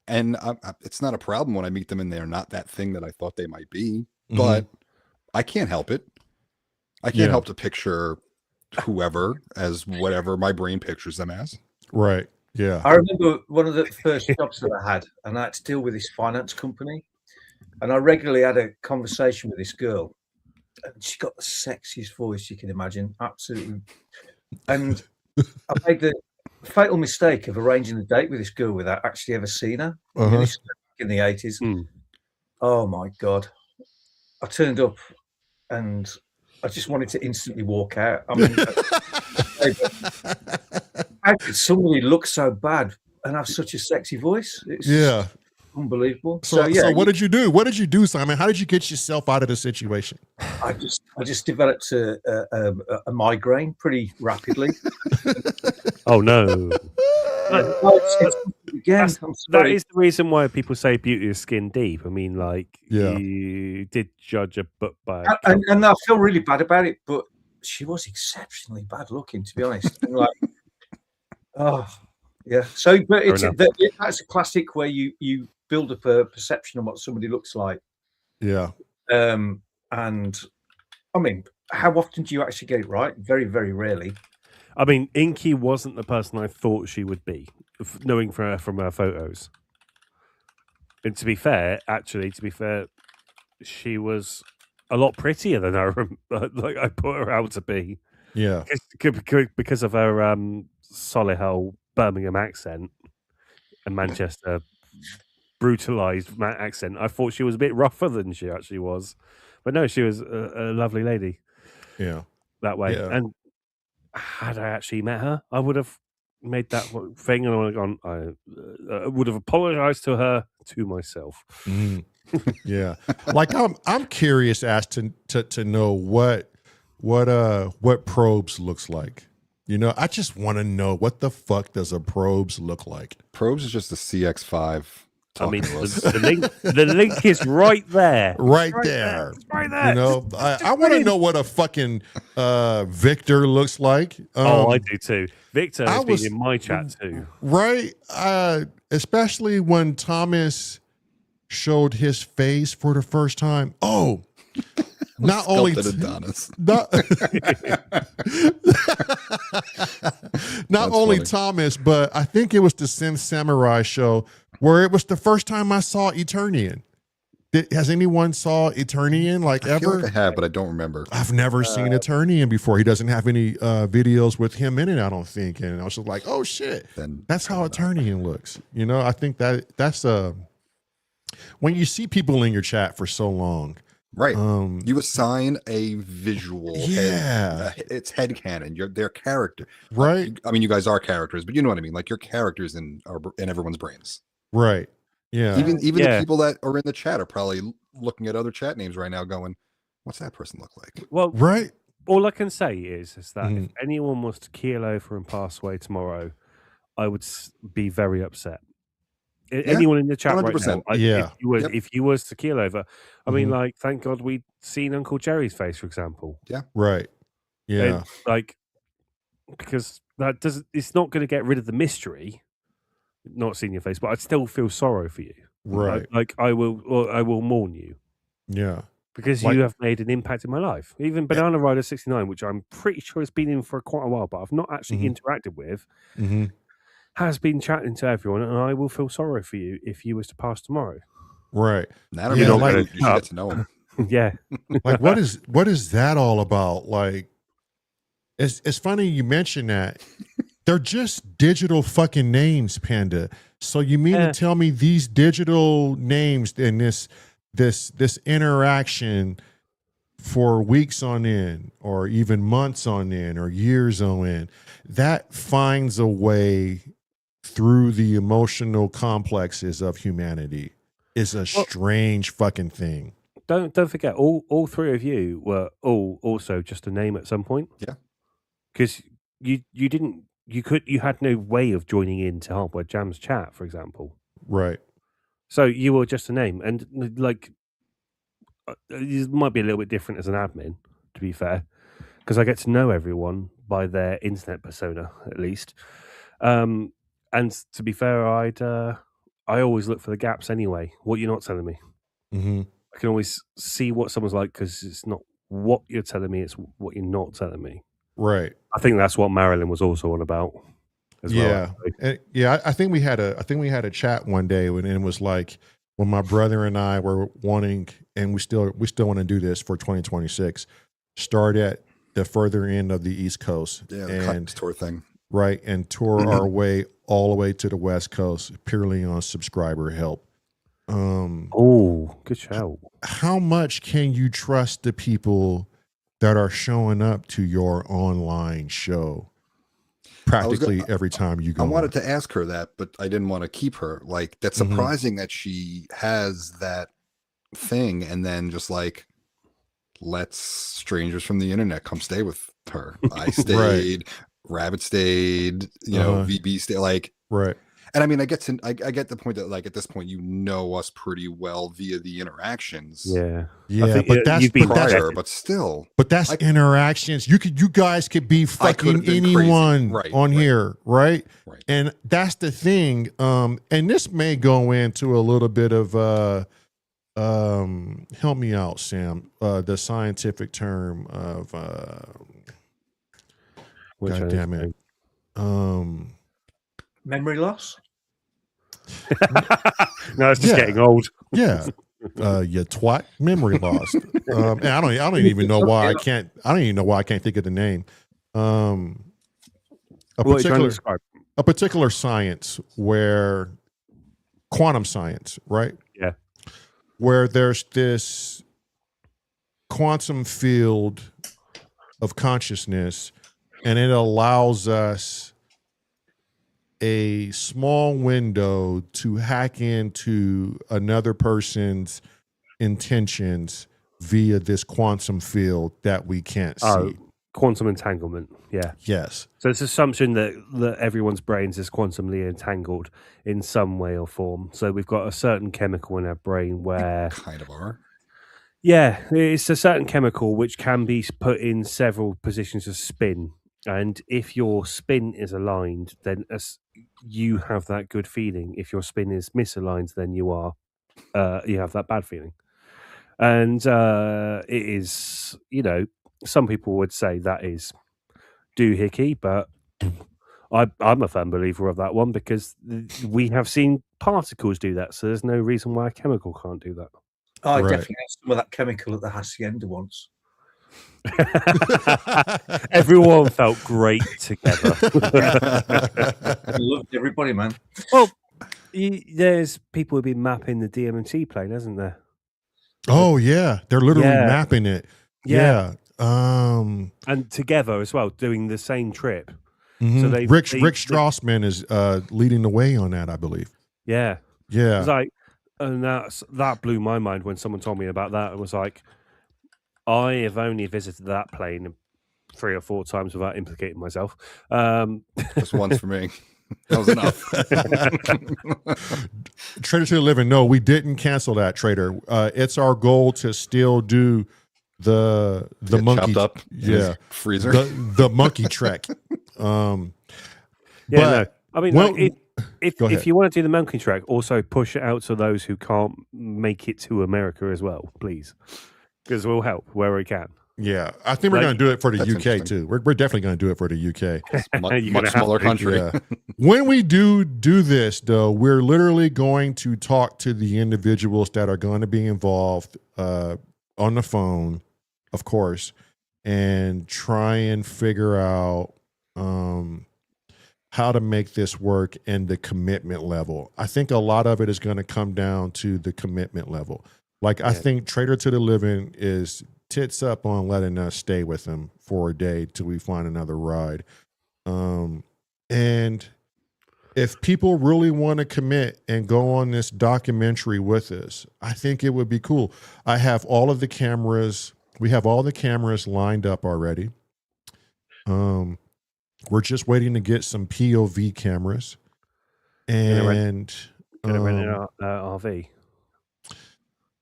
it's not a problem when I meet them and they're not that thing that I thought they might be, but I can't help it. I can't help to picture whoever as whatever my brain pictures them as. Right. Yeah. I remember one of the first jobs that I had, and I had to deal with this finance company. And I regularly had a conversation with this girl. And she got the sexiest voice you can imagine. Absolutely. And I made the fatal mistake of arranging a date with this girl without actually ever seeing her. This was back in the 80s. Oh, my God. I turned up and I just wanted to instantly walk out. I mean, how could somebody look so bad and have such a sexy voice? It's just unbelievable. So what did you do? What did you do, Simon? How did you get yourself out of the situation? I just developed a migraine pretty rapidly. Oh no. That is the reason why people say beauty is skin deep. I mean, like, you did judge a book by and I feel really bad about it, but she was exceptionally bad looking, to be honest. And like, oh, yeah. So, but that's a classic where you build up a perception of what somebody looks like. Yeah. And I mean, how often do you actually get it right? Very, very rarely. I mean, Inky wasn't the person I thought she would be, knowing from her photos. And to be fair, she was a lot prettier than I put her out to be. Yeah, because of her Solihull Birmingham accent and Manchester brutalized accent. I thought she was a bit rougher than she actually was, but no, she was a lovely lady. Yeah, that way. Yeah. And had I actually met her, I would have made that thing, and I would have gone. I would have apologized to her, to myself. Yeah, like I'm curious as to know what probes looks like. You know, I just want to know what the fuck does a probes look like. Probes is just a CX5. I mean, the link is right there. Right there. Right there. You know, I want to know what a fucking Victor looks like. I do too. Victor has been in my chat too. Right. Especially when Thomas showed his face for the first time. Oh, not only Adonis. Not only funny. Thomas, but I think it was the Sin Samurai show where it was the first time I saw Eternian. Has anyone saw Eternian ever? I feel like I have, but I don't remember. I've never seen Eternian before. He doesn't have any videos with him in it, I don't think. And I was just like, oh shit, that's how Eternian looks. You know, I think that's when you see people in your chat for so long, Right. You assign a visual. It's headcanon. Their character. Right. I mean, you guys are characters, but you know what I mean. Like your characters in everyone's brains. Right. Yeah. Even the people that are in the chat are probably looking at other chat names right now, going, "What's that person look like?" Well, right. All I can say is that if anyone was to keel over and pass away tomorrow, I would be very upset. Anyone in the chat 100%. Right now, if you was to keel over, I mean, like, thank God we'd seen Uncle Jerry's face, for example. Yeah. Right. Yeah. And, like, because it's not going to get rid of the mystery, not seeing your face, but I'd still feel sorrow for you. Right. Like I will mourn you. Yeah. Because you have made an impact in my life. Even Banana Rider 69, which I'm pretty sure has been in for quite a while, but I've not actually interacted with, has been chatting to everyone, and I will feel sorry for you if you was to pass tomorrow. Right. That'll be like, you should get to know him. Yeah. Like what is that all about? Like it's funny you mention that. They're just digital fucking names, Panda. So you mean to tell me these digital names and this interaction for weeks on end, or even months on end, or years on end, that finds a way through the emotional complexes of humanity is a strange fucking thing. Don't forget, all three of you were all also just a name at some point. Yeah, because you had no way of joining into Hardware Jam's chat, for example. Right. So you were just a name, and like it might be a little bit different as an admin, to be fair, because I get to know everyone by their internet persona at least. And to be fair, I always look for the gaps anyway. What you're not telling me, I can always see what someone's like because it's not what you're telling me; it's what you're not telling me. Right. I think that's what Marilyn was also on about. As well, I think we had a chat one day when it was like when my brother and I were wanting, and we still want to do this for 2026. Start at the further end of the East Coast, the tour thing, right, and tour our way all the way to the West Coast purely on subscriber help. Good shout. How much can you trust the people that are showing up to your online show practically every time you go? I wanted to ask her that, but I didn't want to keep her. Like, that's surprising that she has that thing and then just like lets strangers from the internet come stay with her. I stayed, Rabbit stayed, VB stayed, like, right. And I mean, I get the point that, like, at this point, you know us pretty well via the interactions. Yeah. But that's prior, but still. But that's interactions. You guys could be fucking anyone on here, right? Right. And that's the thing. And this may go into a little bit of help me out, Sam. The scientific term of God damn it. Memory loss. No, it's just getting old. Yeah. You twat, memory loss. And I don't even know why I can't think of the name. A particular science where quantum science, right? Yeah. Where there's this quantum field of consciousness, and it allows us a small window to hack into another person's intentions via this quantum field that we can't see. Quantum entanglement. Yeah. Yes. So it's assumption that everyone's brains is quantumly entangled in some way or form. So we've got a certain chemical in our brain where kind of are. Yeah, it's a certain chemical which can be put in several positions of spin. And if your spin is aligned, then you have that good feeling. If your spin is misaligned, then you have that bad feeling. And it is, some people would say that is doohickey, but I'm a firm believer of that one because we have seen particles do that. So there's no reason why a chemical can't do that. I definitely had some of that chemical at the hacienda once. Everyone felt great together. I loved everybody, man. Well, there's people who've been mapping the DMT plane, hasn't there? Oh yeah, they're literally Yeah. mapping it. Yeah. Yeah. And together as well, doing the same trip. Mhm. So they Rick Strassman is leading the way on that, I believe. Yeah. Yeah. It's like, and that blew my mind when someone told me about that. It was like, I have only visited that plane 3 or 4 times without implicating myself. Just once for me. That was enough. Trader to the Living. No, we didn't cancel that, Trader. It's our goal to still do the Get monkey chopped up in his freezer. the monkey trek. Yeah, but no. I mean, well, like, go ahead. if you want to do the monkey track, also push it out to those who can't make it to America as well, please, because we'll help where we can. Yeah, I think we're Like, going to do it for the that's UK interesting. too. We're definitely going to do it for the UK. It's You're much gonna have smaller to, country. Yeah. When we do this, though, we're literally going to talk to the individuals that are going to be involved on the phone, of course, and try and figure out how to make this work and the commitment level. I think a lot of it is going to come down to the commitment level. Like, I think Trader to the Living is tits up on letting us stay with them for a day till we find another ride. And if people really want to commit and go on this documentary with us, I think it would be cool. I have all of the cameras. We have all the cameras lined up already. We're just waiting to get some POV cameras. And Gonna rent an RV.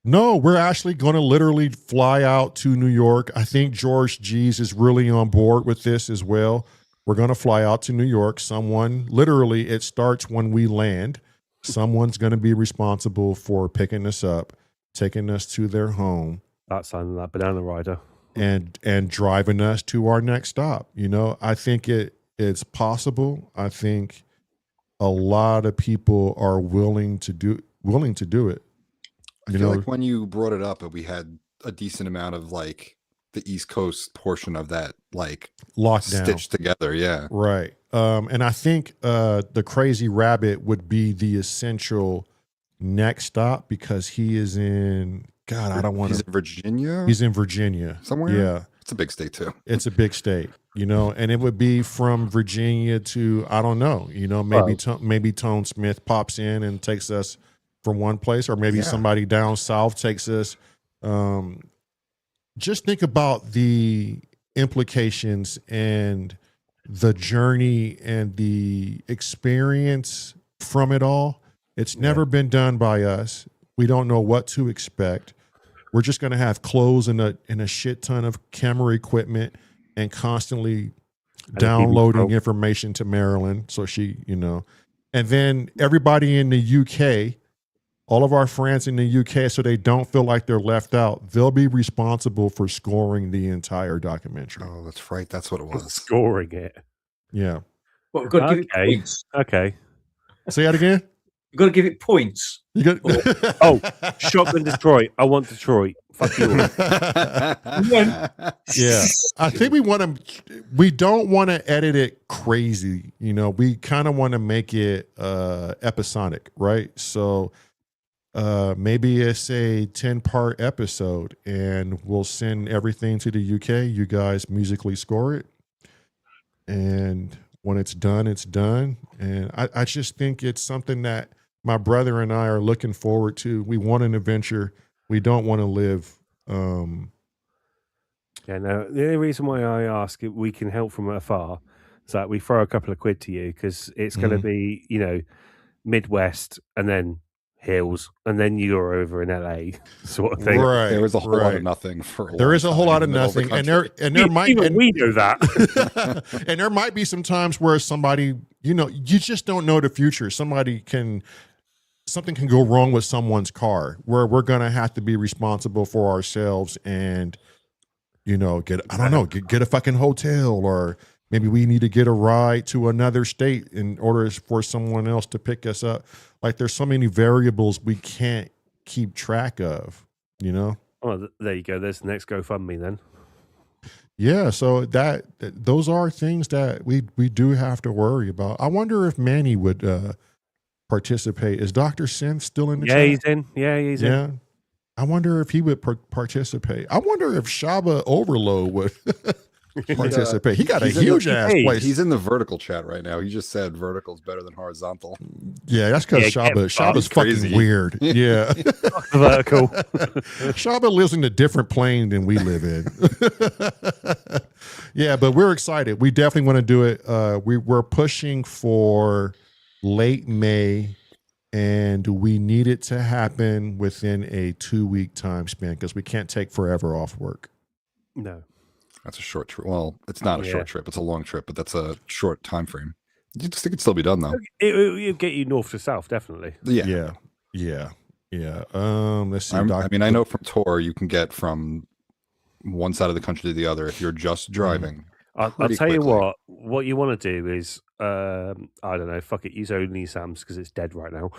no, we're actually going to literally fly out to New York. I think George G's is really on board with this as well. We're going to fly out to New York. Someone, literally, it starts when we land. Someone's going to be responsible for picking us up, taking us to their home, That sounded like Banana Rider. and driving us to our next stop. You know, I think it's possible. I think a lot of people are willing to do it. I feel like when you brought it up, we had a decent amount of like the East Coast portion of that, like lockdown stitched together. Yeah. Right. And I think the Crazy Rabbit would be the essential next stop because he is in, God, I don't want He's to. in Virginia. He's in Virginia. Somewhere. Yeah. It's a big state too. It's a big state, you know, and it would be from Virginia to, I don't know, you know, maybe Tone Smith pops in and takes us from one place, or maybe somebody down south takes us. Just think about the implications and the journey and the experience from it all. It's never been done by us. We don't know what to expect. We're just going to have clothes and a shit ton of camera equipment and constantly downloading information to Marilyn. So she, you know, and then everybody in the UK, all of our friends in the UK, so they don't feel like they're left out, they'll be responsible for scoring the entire documentary. Oh, that's right. That's what it was. Scoring it. Yeah. Well, we've got to give it points. Okay. Say that again. You've got to give it points. You got Oh, Shotgun Detroit. I want Detroit. Fuck you. Yeah. I think we don't want to edit it crazy. You know, we kind of want to make it episodic, right? So maybe it's a 10-part episode and we'll send everything to the UK. You guys musically score it. And when it's done, it's done. And I just think it's something that my brother and I are looking forward to. We want an adventure. We don't want to live. Yeah, no, the only reason why I ask if we can help from afar is that we throw a couple of quid to you because it's going to be, you know, Midwest and then hills and then you're over in LA sort of thing. Right. There was a whole lot of nothing for there is a whole lot of nothing. And there might even we know that. And there might be some times where somebody, you know, you just don't know the future. Something can go wrong with someone's car where we're going to have to be responsible for ourselves and, you know, get a fucking hotel, or maybe we need to get a ride to another state in order for someone else to pick us up. Like there's so many variables we can't keep track of, you know? Oh, there you go. There's the next GoFundMe then. Yeah, so those are things that we do have to worry about. I wonder if Manny would participate. Is Dr. Synth still in the chat? He's in. Yeah, he's in. I wonder if he would participate. I wonder if Shaba Overload would participate. He got a huge ass place. He's in the vertical chat right now. He just said vertical is better than horizontal. Yeah, that's because Shaba's fucking weird. Yeah. Vertical. Shaba lives in a different plane than we live in. Yeah, but we're excited. We definitely want to do it. We're pushing for late May, and we need it to happen within a 2-week time span because we can't take forever off work. No. That's a short trip. Well, it's not a short trip. It's a long trip, but that's a short time frame. You just think it'd still be done, though. It'll get you north to south, definitely. Yeah. Let's see. I mean, I know from Tor you can get from one side of the country to the other if you're just driving. I'll tell you what you want to do is, I don't know, fuck it, use only Sam's because it's dead right now.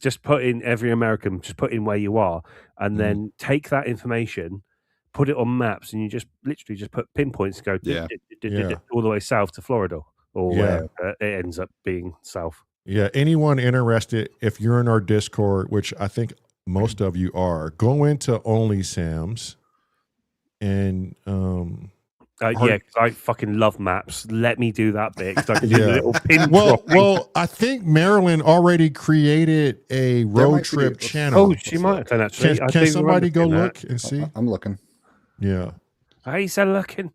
Just put in every American, just put in where you are, and then take that information, put it on maps, and you just literally just put pinpoints and go all the way south to Florida or where it ends up being south. Yeah, anyone interested, if you're in our Discord, which I think most of you are, go into Only Sam's and yeah, I fucking love maps. Let me do that bit because I can do the little pin. Well, I think Marilyn already created a road trip channel. Oh, she might have done actually. Can somebody go look and see? I'm looking. Yeah. Hey, said looking.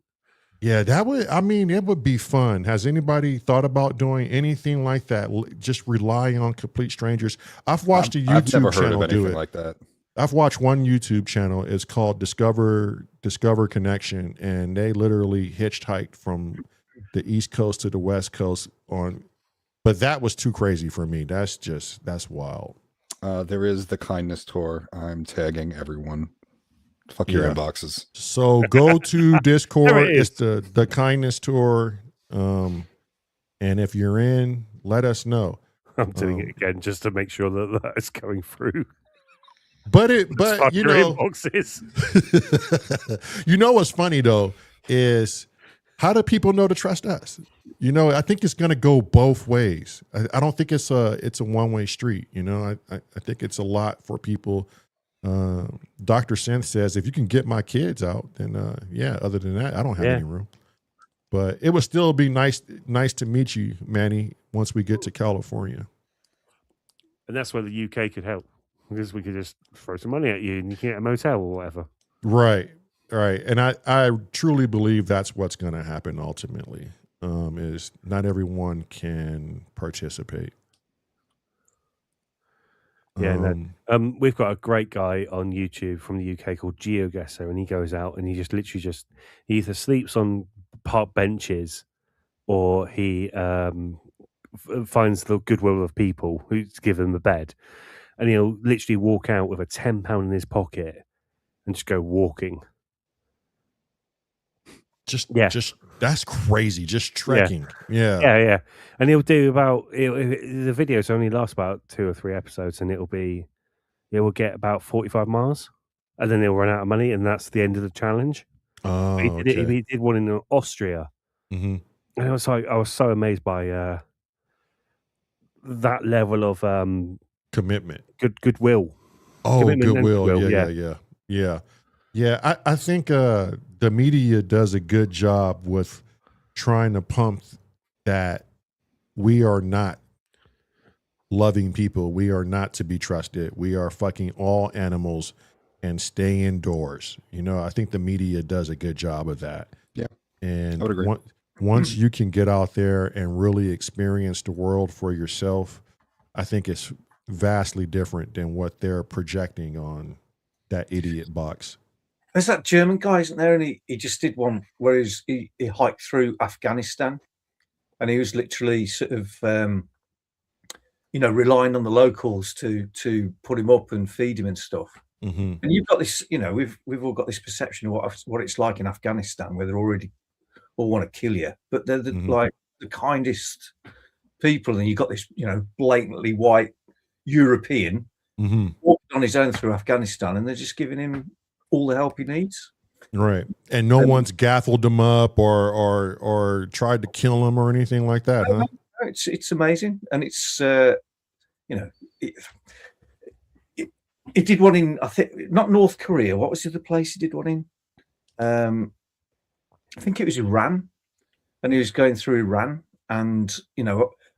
Yeah, that would. I mean, it would be fun. Has anybody thought about doing anything like that? Just relying on complete strangers. I've watched a YouTube channel do it like that. I've watched one YouTube channel. It's called Discover Connection, and they literally hitchhiked from the East Coast to the West Coast on. But that was too crazy for me. That's wild. There is the kindness tour. I'm tagging everyone. Fuck your inboxes. So go to Discord. It's the kindness tour. And if you're in, let us know. I'm doing it again just to make sure that is going through. But you know, you know what's funny though is how do people know to trust us? You know, I think it's going to go both ways. I don't think it's a one-way street. You know, I think it's a lot for people. Dr. Synth says, if you can get my kids out, then other than that, I don't have any room. But it would still be nice to meet you, Manny, once we get to California. And that's where the UK could help. Because we could just throw some money at you and you can get a motel or whatever. Right. And I truly believe that's what's going to happen ultimately, is not everyone can participate. Yeah, we've got a great guy on YouTube from the UK called GeoGuessr, and he goes out and he just literally he either sleeps on park benches or he finds the goodwill of people who give them a bed. And he'll literally walk out with a £10 in his pocket and just go walking. Just that's crazy. Just trekking. Yeah. And he'll do the videos only last about 2 or 3 episodes, and it will get about 45 miles, and then he'll run out of money, and that's the end of the challenge. Oh, he did one in Austria, and I was so amazed by that level of commitment, goodwill. Goodwill. Yeah. I think the media does a good job with trying to pump that we are not loving people. We are not to be trusted. We are fucking all animals and stay indoors. You know, I think the media does a good job of that. Yeah. And I would agree. Once you can get out there and really experience the world for yourself, I think it's vastly different than what they're projecting on that idiot box. There's that German guy, isn't there? And he just did one where he hiked through Afghanistan, and he was literally sort of, relying on the locals to put him up and feed him and stuff. Mm-hmm. And you've got this, we've all got this perception of what it's like in Afghanistan, where they already all want to kill you, but they're like the kindest people. And you've got this, blatantly white European walking on his own through Afghanistan, and they're just giving him all the help he needs. Right. And no one's gaffled him up or tried to kill him or anything like that, huh? It's amazing. And it's, he did one in, I think, not North Korea. What was the other place he did one in? I think it was Iran, and he was going through Iran, and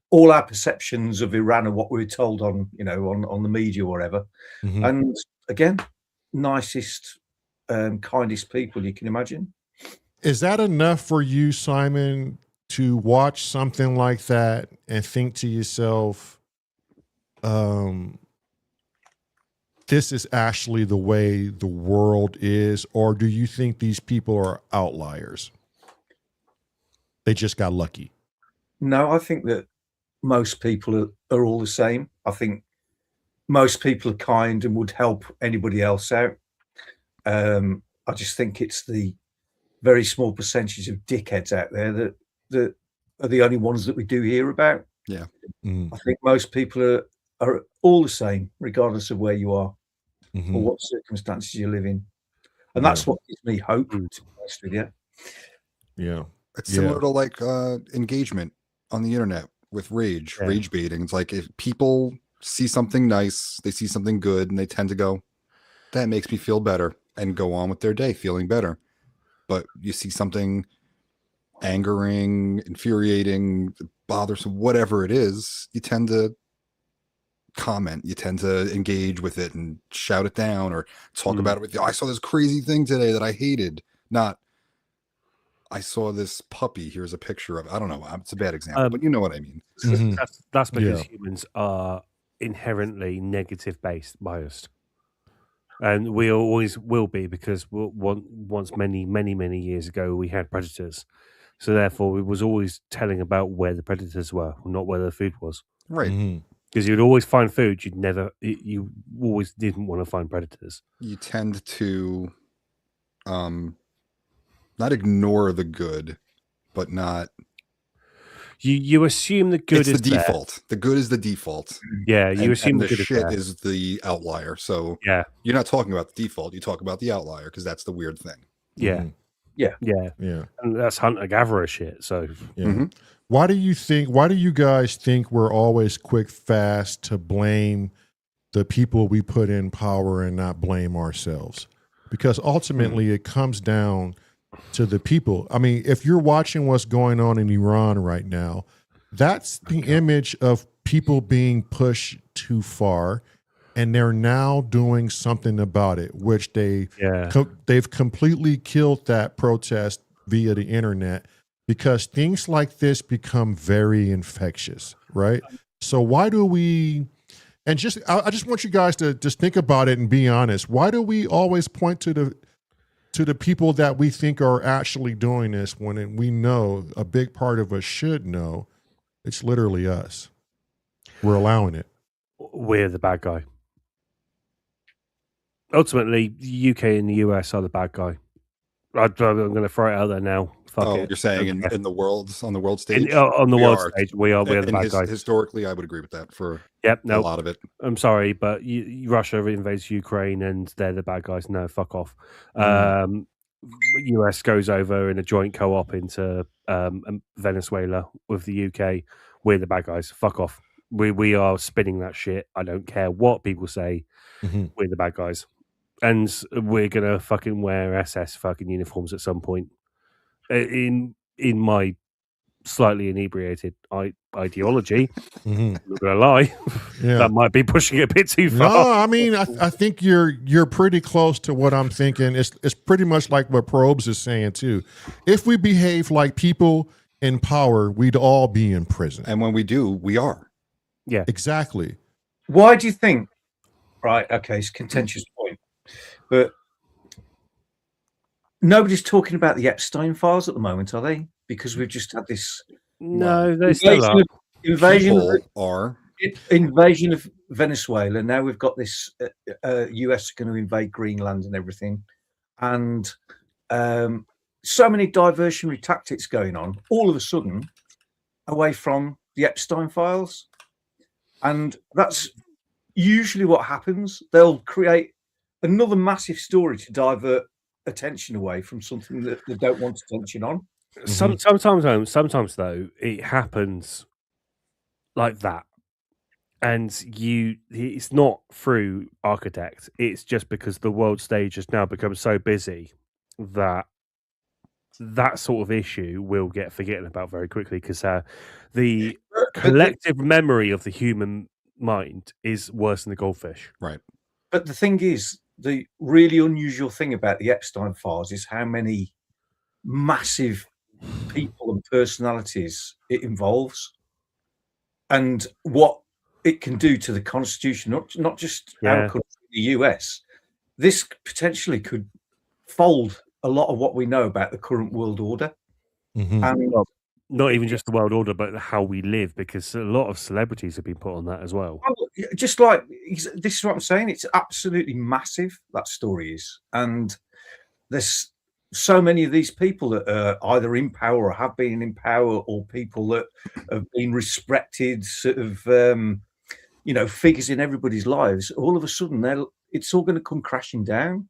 all our perceptions of Iran are what we were told on on the media or whatever. Mhm. And again, nicest, kindest people you can imagine. Is that enough for you, Simon, to watch something like that and think to yourself, this is actually the way the world is? Or do you think these people are outliers? They just got lucky. No, I think that most people are all the same. I think most people are kind and would help anybody else out. I just think it's the very small percentage of dickheads out there that are the only ones that we do hear about. Yeah. Mm. I think most people are all the same, regardless of where you are Mhm. or what circumstances you live in. And that's what gives me hope, to be honest with you. Yeah. It's similar to like engagement on the internet with rage baiting. It's like if people see something nice, they see something good, and they tend to go, that makes me feel better, and go on with their day feeling better. But you see something angering, infuriating, bothersome, whatever it is, you tend to comment, you tend to engage with it and shout it down or talk about it with you. I saw this crazy thing today that I hated. Not, I saw this puppy. Here's a picture of it. I don't know. It's a bad example, but you know what I mean. Mhm. That's because humans are inherently negative based, biased. And we always will be, because once many years ago we had predators, so therefore we was always telling about where the predators were, not where the food was. Right. Mhm. Because you'd always find food, you always didn't want to find predators. You tend to not ignore the good, but not. You assume the good is the default. There. The good is the default. Yeah, you assume the good shit is the outlier. So yeah, you're not talking about the default. You talk about the outlier because that's the weird thing. yeah, Mhm. yeah, and that's hunter gatherer shit. So Yeah. Why do you guys think we're always quick, fast to blame the people we put in power and not blame ourselves? Because ultimately it comes down to the people. I mean, if you're watching what's going on in Iran right now, that's the image of people being pushed too far, and they're now doing something about it, which they've completely killed that protest via the internet, because things like this become very infectious, right? So why do we, and I just want you guys to just think about it and be honest. Why do we always point to the people that we think are actually doing this when we know, a big part of us should know, it's literally us? We're allowing it. we're the bad guy. Ultimately, the UK and the US are the bad guy. I'm going to throw it out there now. Fuck it. You're saying on the world stage? On the world stage, we're the bad guys. Historically, I would agree with that for a lot of it. I'm sorry, but Russia invades Ukraine and they're the bad guys. No, fuck off. US goes over in a joint co-op into Venezuela with the UK. We're the bad guys. Fuck off. We are spinning that shit. I don't care what people say. We're the bad guys. And we're gonna fucking wear SS fucking uniforms at some point. In my slightly inebriated ideology, I'm not gonna lie, that might be pushing it a bit too far. No, I mean, I think you're pretty close to what I'm thinking. It's pretty much like what Probes is saying too. If we behave like people in power, we'd all be in prison. And when we do, we are. Yeah, exactly. Why do you think? Right. Okay. It's a contentious point, but nobody's talking about the Epstein files at the moment, are they? Because we've just had this. No, they still are. Invasion of Venezuela. Now we've got this. US are going to invade Greenland and everything, and so many diversionary tactics going on. All of a sudden, away from the Epstein files, and that's usually what happens. They'll create another massive story to divert attention away from something that they don't want attention on. Sometimes though, it happens like that. it's not through architect. It's just because the world stage has now become so busy that sort of issue will get forgotten about very quickly, because the collective memory of the human mind is worse than the goldfish. Right. But the thing is, the really unusual thing about the Epstein files is how many massive people and personalities it involves, and what it can do to the Constitution, not just our country, the US. This potentially could fold a lot of what we know about the current world order. And not even just the world order, but how we live, because a lot of celebrities have been put on that as well. Just like, this is what I'm saying, it's absolutely massive, that story is. And there's so many of these people that are either in power or have been in power, or people that have been respected sort of figures in everybody's lives. All of a sudden, it's all going to come crashing down,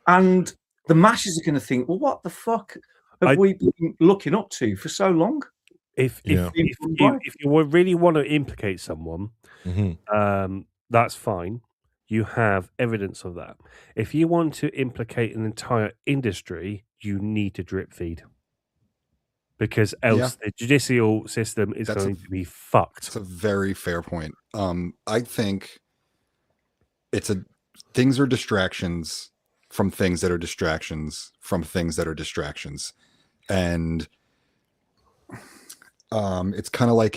and the masses are going to think, well, what the fuck have we been looking up to for so long? If you really want to implicate someone, that's fine. You have evidence of that. If you want to implicate an entire industry, you need to drip feed, because else the judicial system is going to be fucked. That's a very fair point. I think things are distractions from things that are distractions from things that are distractions. And it's kind of like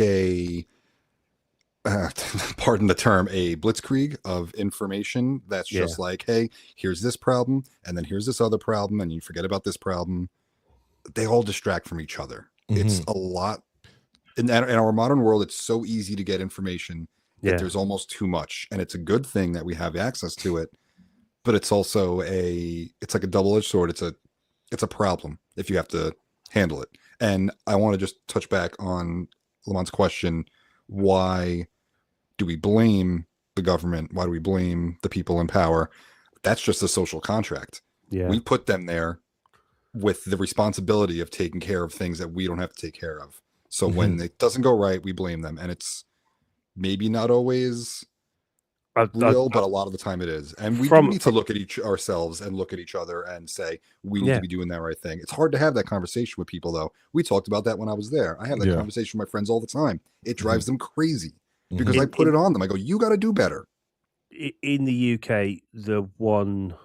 pardon the term, a blitzkrieg of information that's just like, hey, here's this problem, and then here's this other problem, and you forget about this problem. They all distract from each other. It's a lot. In our modern world, it's so easy to get information that there's almost too much. And it's a good thing that we have access to it, but it's also it's like a double-edged sword. It's a problem if you have to handle it. And I want to just touch back on Lamont's question. Why do we blame the government? Why do we blame the people in power? That's just a social contract. Yeah. We put them there with the responsibility of taking care of things that we don't have to take care of. So when it doesn't go right, we blame them. And it's maybe not always real, but a lot of the time it is. And we need to look at ourselves and look at each other and say, we need to be doing that right thing. It's hard to have that conversation with people, though. We talked about that when I was there. I have that conversation with my friends all the time. It drives them crazy because I put it on them. I go, you got to do better. In the UK, the one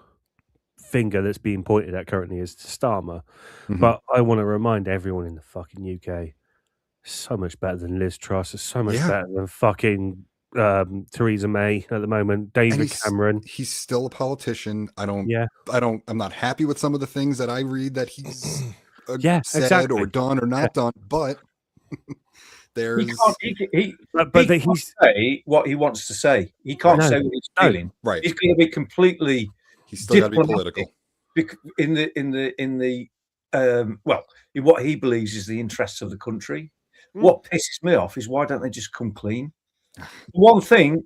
finger that's being pointed at currently is Starmer. But I want to remind everyone in the fucking UK, so much better than Liz Truss. It's so much better than fucking Theresa May at the moment. David Cameron. He's still a politician. I'm not happy with some of the things that I read that he's said or done or not done, but there's he can't say what he wants to say. He can't say what he's feeling. Right. He's going to be completely. He's still got to be political. In what he believes is the interests of the country. What pisses me off is, why don't they just come clean? One thing,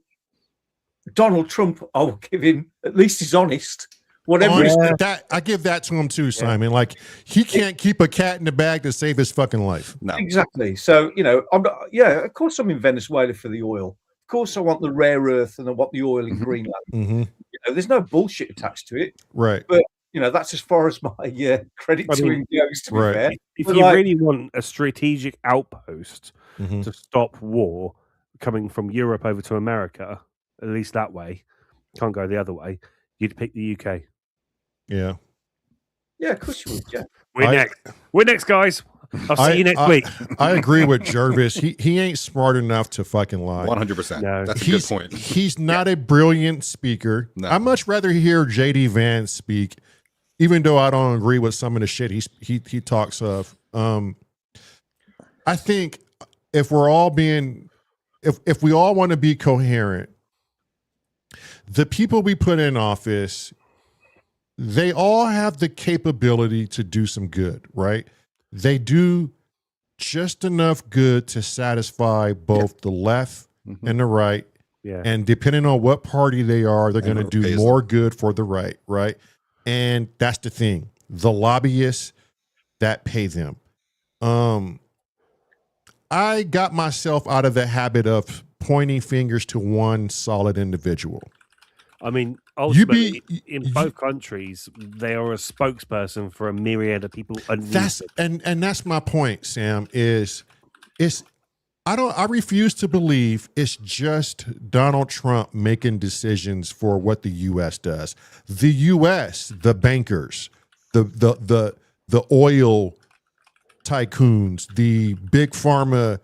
Donald Trump, I'll give him, at least he's honest. Whatever I give that to him too, Simon. Like, he can't keep a cat in the bag to save his fucking life. No. Exactly. So, I'm not, of course I'm in Venezuela for the oil. Of course I want the rare earth and I want the oil in Greenland. There's no bullshit attached to it. Right. But that's as far as my credit to him goes, to be fair. If you really want a strategic outpost to stop war coming from Europe over to America, at least that way, can't go the other way, you'd pick the UK. Yeah. Yeah, of course you would, yeah. We're next, guys. I'll see you next week. I agree with Jervis. He ain't smart enough to fucking lie. 100%. No. That's a good point. He's not a brilliant speaker. No. I'd much rather hear JD Vance speak, even though I don't agree with some of the shit he talks of. I think if we're all being, if we all want to be coherent, the people we put in office, they all have the capability to do some good, right? They do just enough good to satisfy both the left and the right. Yeah. And depending on what party they are, they're going to do more good for the right, right? And that's the thing. The lobbyists that pay them. I got myself out of the habit of pointing fingers to one solid individual. I mean, ultimately, in both countries, they are a spokesperson for a myriad of people. That's my point, Sam. I refuse to believe it's just Donald Trump making decisions for what the U.S. does. The U.S., the bankers, the oil tycoons, the big pharma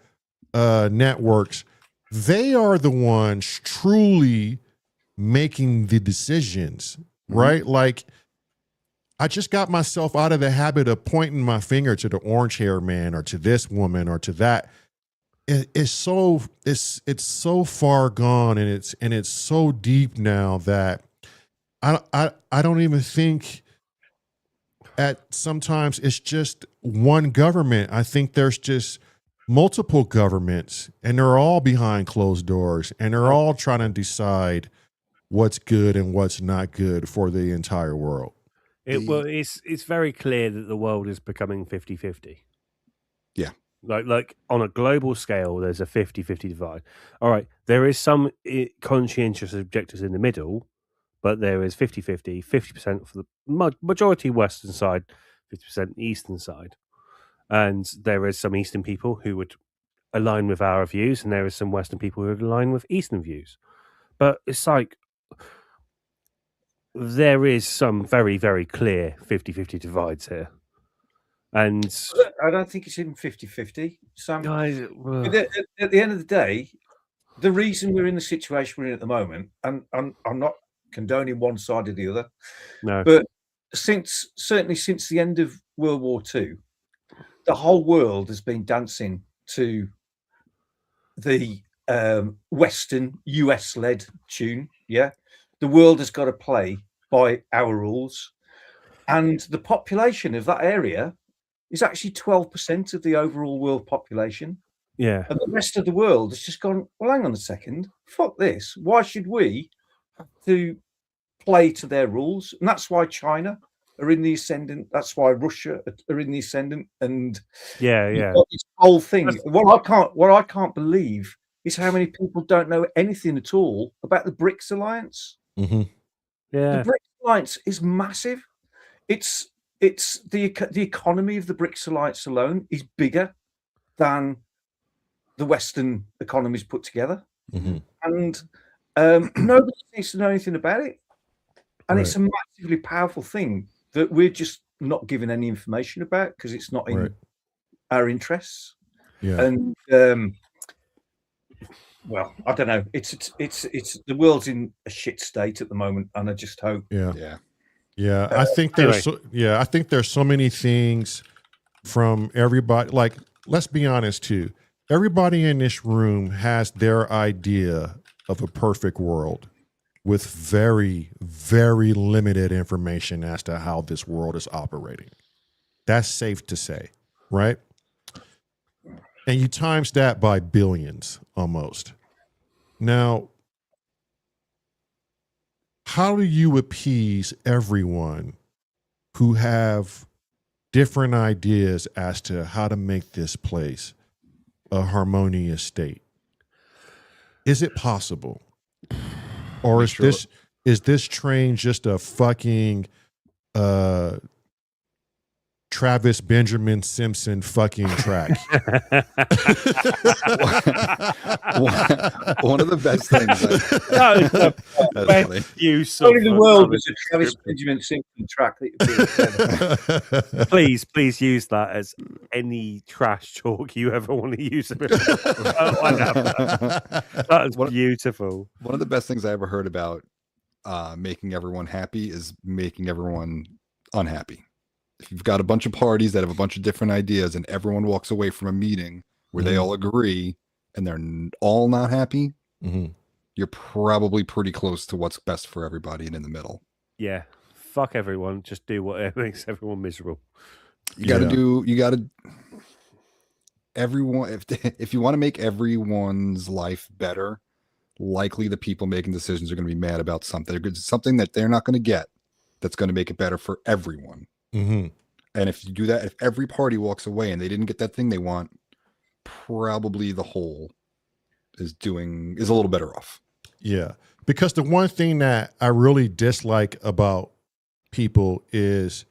networks, they are the ones truly making the decisions, right? Like, I just got myself out of the habit of pointing my finger to the orange hair man or to this woman or to that. It's so far gone, and it's so deep now that I don't even think sometimes it's just one government. I think there's just multiple governments, and they're all behind closed doors, and they're all trying to decide what's good and what's not good for the entire world. It's very clear that the world is becoming 50-50. Yeah. Like on a global scale, there's a 50-50 divide. All right, there is some conscientious objectors in the middle, but there is 50-50, 50% for the majority Western side, 50% Eastern side. And there is some Eastern people who would align with our views, and there is some Western people who would align with Eastern views. But it's like there is some very, very clear 50-50 divides here. And I don't think it's even 50-50. Sam, guys, at the end of the day, the reason we're in the situation we're in at the moment, and I'm not condoning one side or the other, no, but certainly since the end of World War II, the whole world has been dancing to the Western US-led tune. Yeah, the world has got to play by our rules, and the population of that area is actually 12% of the overall world population. yeah, And the rest of the world has just gone, well, hang on a second, fuck this. Why should we have to play to their rules? And that's why China are in the ascendant. That's why Russia are in the ascendant. And yeah. this whole thing. What I can't believe is how many people don't know anything at all about the BRICS alliance. Mm-hmm. Yeah, The BRICS alliance is massive. It's the economy of the BRICS alliance alone is bigger than the Western economies put together, and nobody needs to know anything about it. And it's a massively powerful thing that we're just not given any information about because it's not in our interests. Yeah. And well, I don't know. It's the world's in a shit state at the moment, and I just hope. Yeah, I think there's I think there's so many things from everybody. Like, let's be honest too. Everybody in this room has their idea of a perfect world with very, very limited information as to how this world is operating. That's safe to say, right? And you times that by billions almost. Now, how do you appease everyone who have different ideas as to how to make this place a harmonious state? Is it possible? Or is this train just a fucking Travis Benjamin Simpson fucking track? One of the best things. That's funny. Only the world was a Travis Benjamin Simpson track. Please use that as any trash talk you ever want to use. That is beautiful. One of the best things I ever heard about making everyone happy is making everyone unhappy. If you've got a bunch of parties that have a bunch of different ideas and everyone walks away from a meeting where they all agree and they're all not happy, you're probably pretty close to what's best for everybody and in the middle. Yeah. Fuck everyone. Just do whatever makes everyone miserable. Everyone, if you want to make everyone's life better, likely the people making decisions are going to be mad about something that they're not going to get that's going to make it better for everyone. And if you do that, if every party walks away and they didn't get that thing they want, probably the whole is a little better off. Yeah, because the one thing that I really dislike about people is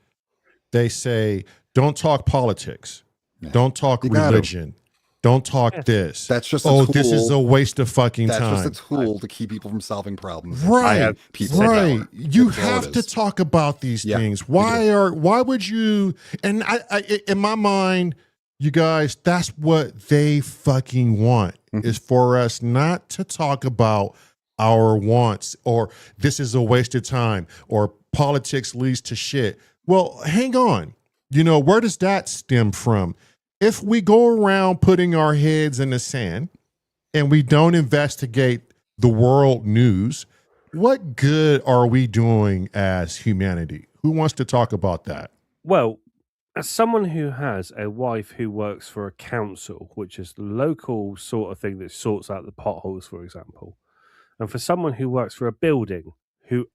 they say, don't talk politics, don't talk religion, don't talk this. That's just this is a waste of fucking time. That's just a tool to keep people from solving problems. Right. You have to talk about these Yeah, things. Why would you? And I in my mind, you guys, that's what they fucking want, is for us not to talk about our wants, or this is a waste of time, or politics leads to shit. Well, hang on. Where does that stem from? If we go around putting our heads in the sand and we don't investigate the world news, what good are we doing as humanity? Who wants to talk about that? Well, as someone who has a wife who works for a council, which is the local sort of thing that sorts out the potholes, for example, and for someone who works for a building who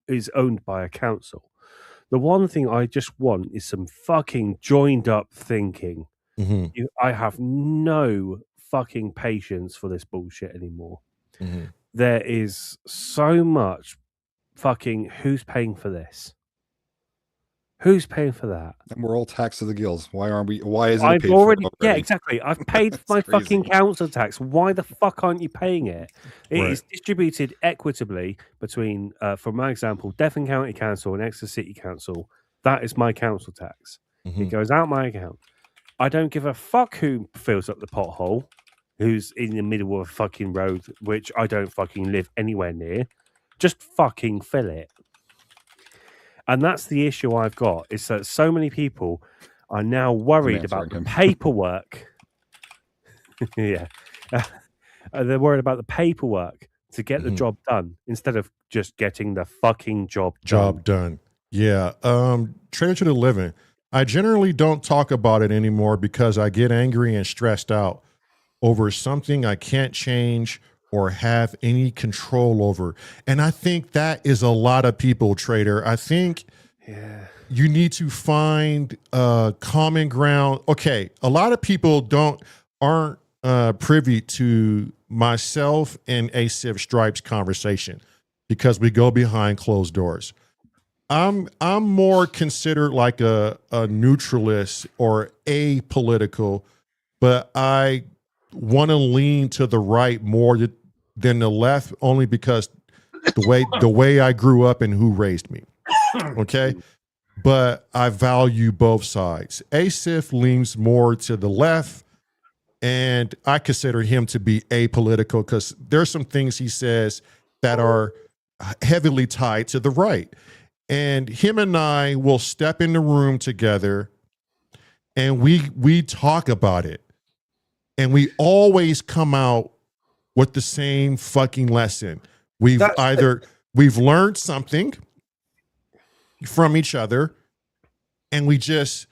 is owned by a council, the one thing I just want is some fucking joined up thinking. I have no fucking patience for this bullshit anymore. There is so much fucking who's paying for this? Who's paying for that? And we're all taxed to the gills. Why aren't we? Why isn't I've it paid already, for yeah, already? exactly. I've paid my crazy. fucking council tax. Why the fuck aren't you paying it? It is distributed equitably between, for my example, Devon County Council and Exeter City Council. That is my council tax. It goes out my account. I don't give a fuck who fills up the pothole, who's in the middle of a fucking road, which I don't fucking live anywhere near. Just fucking fill it. And that's the issue I've got, is that so many people are now worried about the paperwork. Yeah. They're worried about the paperwork to get the job done instead of just getting the fucking job done. Yeah. Traitor to the living. I generally don't talk about it anymore because I get angry and stressed out over something I can't change or have any control over. And I think that is a lot of people, Trader. I think you need to find common ground. Okay, a lot of people aren't privy to myself and Asif Stripes conversation because we go behind closed doors. I'm more considered like a neutralist or apolitical, but I want to lean to the right more than the left, only because the way I grew up and who raised me. Okay, but I value both sides. Asif leans more to the left, and I consider him to be apolitical because there's some things he says that are heavily tied to the right. And him and I will step in the room together and we talk about it. And we always come out with the same fucking lesson. We've learned something from each other, and we just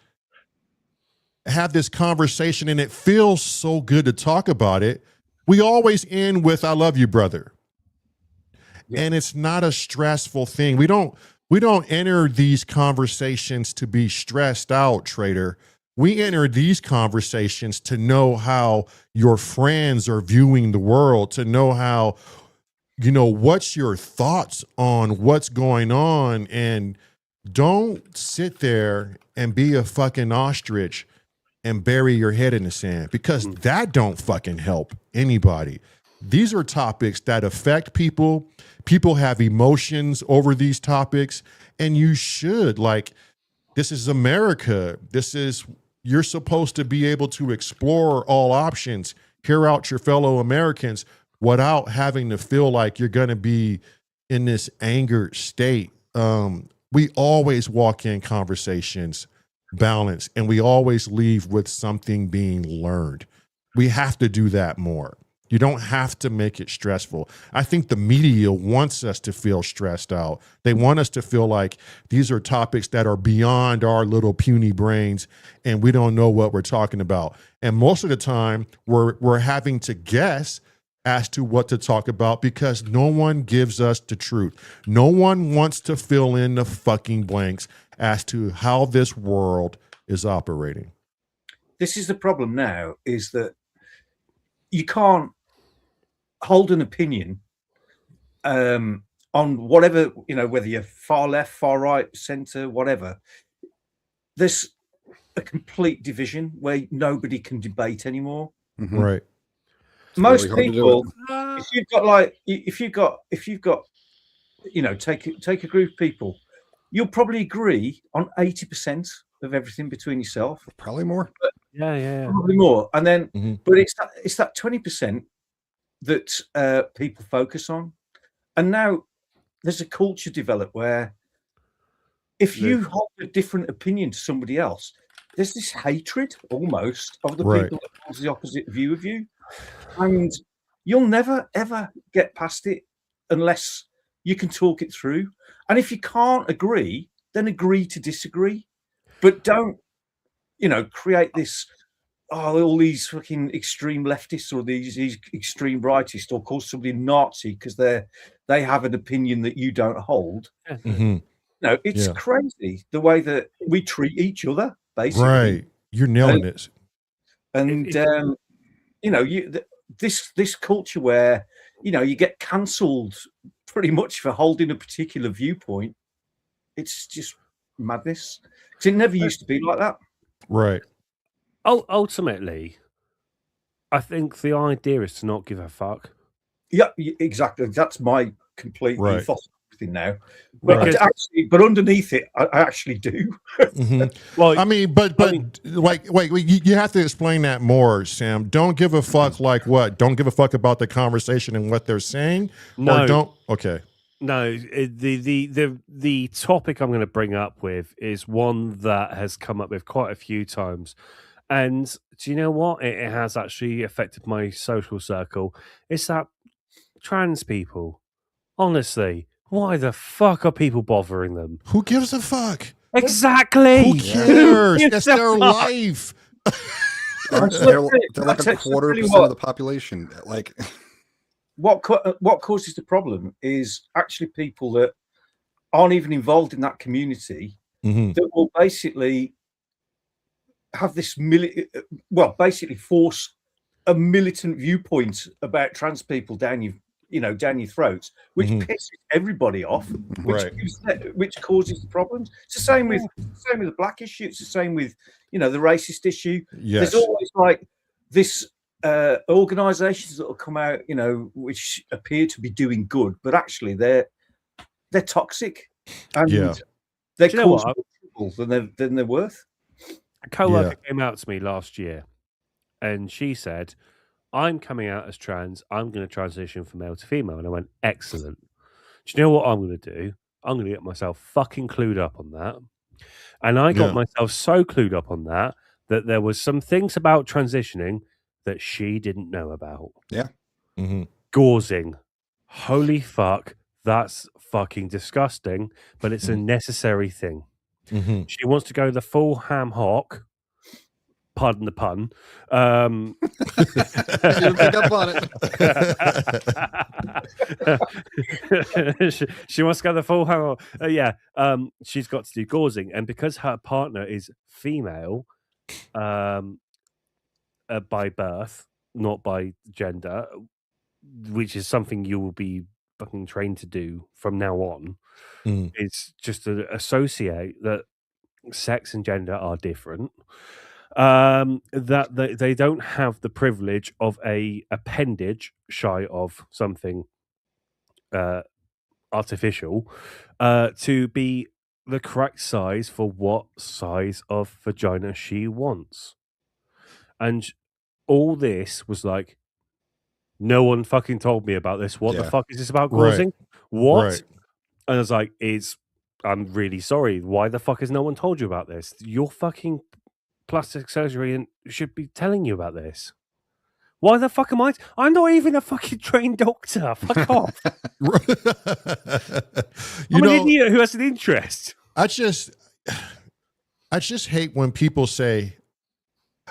have this conversation, and it feels so good to talk about it. We always end with, "I love you, brother." Yeah. And it's not a stressful thing. We don't enter these conversations to be stressed out, Trader. We enter these conversations to know how your friends are viewing the world, to know how, what's your thoughts on what's going on. And don't sit there and be a fucking ostrich and bury your head in the sand, because that don't fucking help anybody. These are topics that affect people. People have emotions over these topics, and you should, this is America. You're supposed to be able to explore all options, hear out your fellow Americans without having to feel like you're going to be in this angered state. We always walk in conversations balanced, and we always leave with something being learned. We have to do that more. You don't have to make it stressful. I think the media wants us to feel stressed out. They want us to feel like these are topics that are beyond our little puny brains and we don't know what we're talking about. And most of the time we're having to guess as to what to talk about because no one gives us the truth. No one wants to fill in the fucking blanks as to how this world is operating. This is the problem now, is that you can't hold an opinion on whatever, whether you're far left, far right, center, whatever, there's a complete division where nobody can debate anymore. Mhm. Right. Most really hard to do people, Ah. if you've got, take a group of people, you'll probably agree on 80% of everything between yourself, Probably more. Yeah. probably more. And then, Mhm. but it's that 20% that people focus on. And now there's a culture developed where if you hold a different opinion to somebody else, there's this hatred almost of the Right. people that holds the opposite view of you. And you'll never, ever get past it unless you can talk it through. And if you can't agree, then agree to disagree. But don't, create this, all these fucking extreme leftists or these extreme rightists, or call somebody Nazi because they have an opinion that you don't hold. Mhm. No, it's Yeah. crazy the way that we treat each other, basically. Right. You're nailing it. And this culture where you get cancelled pretty much for holding a particular viewpoint, it's just madness. Because it never used to be like that. Right. Ultimately, I think the idea is to not give a fuck. Yeah, exactly. That's my complete Right. ethos thing now. But Because- but underneath it, I actually do. Mhm. Well, I mean, but like, wait, you have to explain that more, Sam. Don't give a fuck. Like what? Don't give a fuck about the conversation and what they're saying. No. Or don't. Okay. No, the topic I'm going to bring up with is one that has come up with quite a few times, and do you know what? It has actually affected my social circle. It's that trans people. Honestly, why the fuck are people bothering them? Who gives a fuck? Exactly. Who cares? gives That's a their fuck? life. They're like a quarter tell you percent what. of the population. Like, What causes the problem is actually people that aren't even involved in that community Mhm. that will basically have this basically force a militant viewpoint about trans people down your throats, which Mhm. pisses everybody off, Right. which causes the problems. It's the same with the black issue. It's the same with the racist issue. Yes. There's always like this organizations that will come out, which appear to be doing good, but actually they're toxic and Yeah. they're Do you know what? causing more trouble than they're worth. A co-worker came out to me last year, and she said, "I'm coming out as trans. I'm going to transition from male to female." And I went, "Excellent. Do you know what I'm going to do? I'm going to get myself fucking clued up on that." And I got Yeah. myself so clued up on that there was some things about transitioning that she didn't know about. Mhm. Gaursing. Holy fuck. That's fucking disgusting, but it's a necessary thing. Mhm. She wants to go the full ham hock. Pardon the pun. didn't pick up on it. she wants to go the full ham hock. She's got to do gaursing, and because her partner is female, by birth, not by gender, which is something you will be fucking trained to do from now on. Mm. It's just to associate that sex and gender are different. That they don't have the privilege of a appendage shy of something artificial to be the correct size for what size of vagina she wants. And all this was like, no one fucking told me about this. What the Yeah. fuck is this about Right. causing? What? Right. And I was like, I'm really sorry. Why the fuck has no one told you about this? You're fucking plastic surgery and should be telling you about this. Why the fuck am I? I'm not even a fucking trained doctor. Fuck off. I'm an idiot who has an interest. I just hate when people say,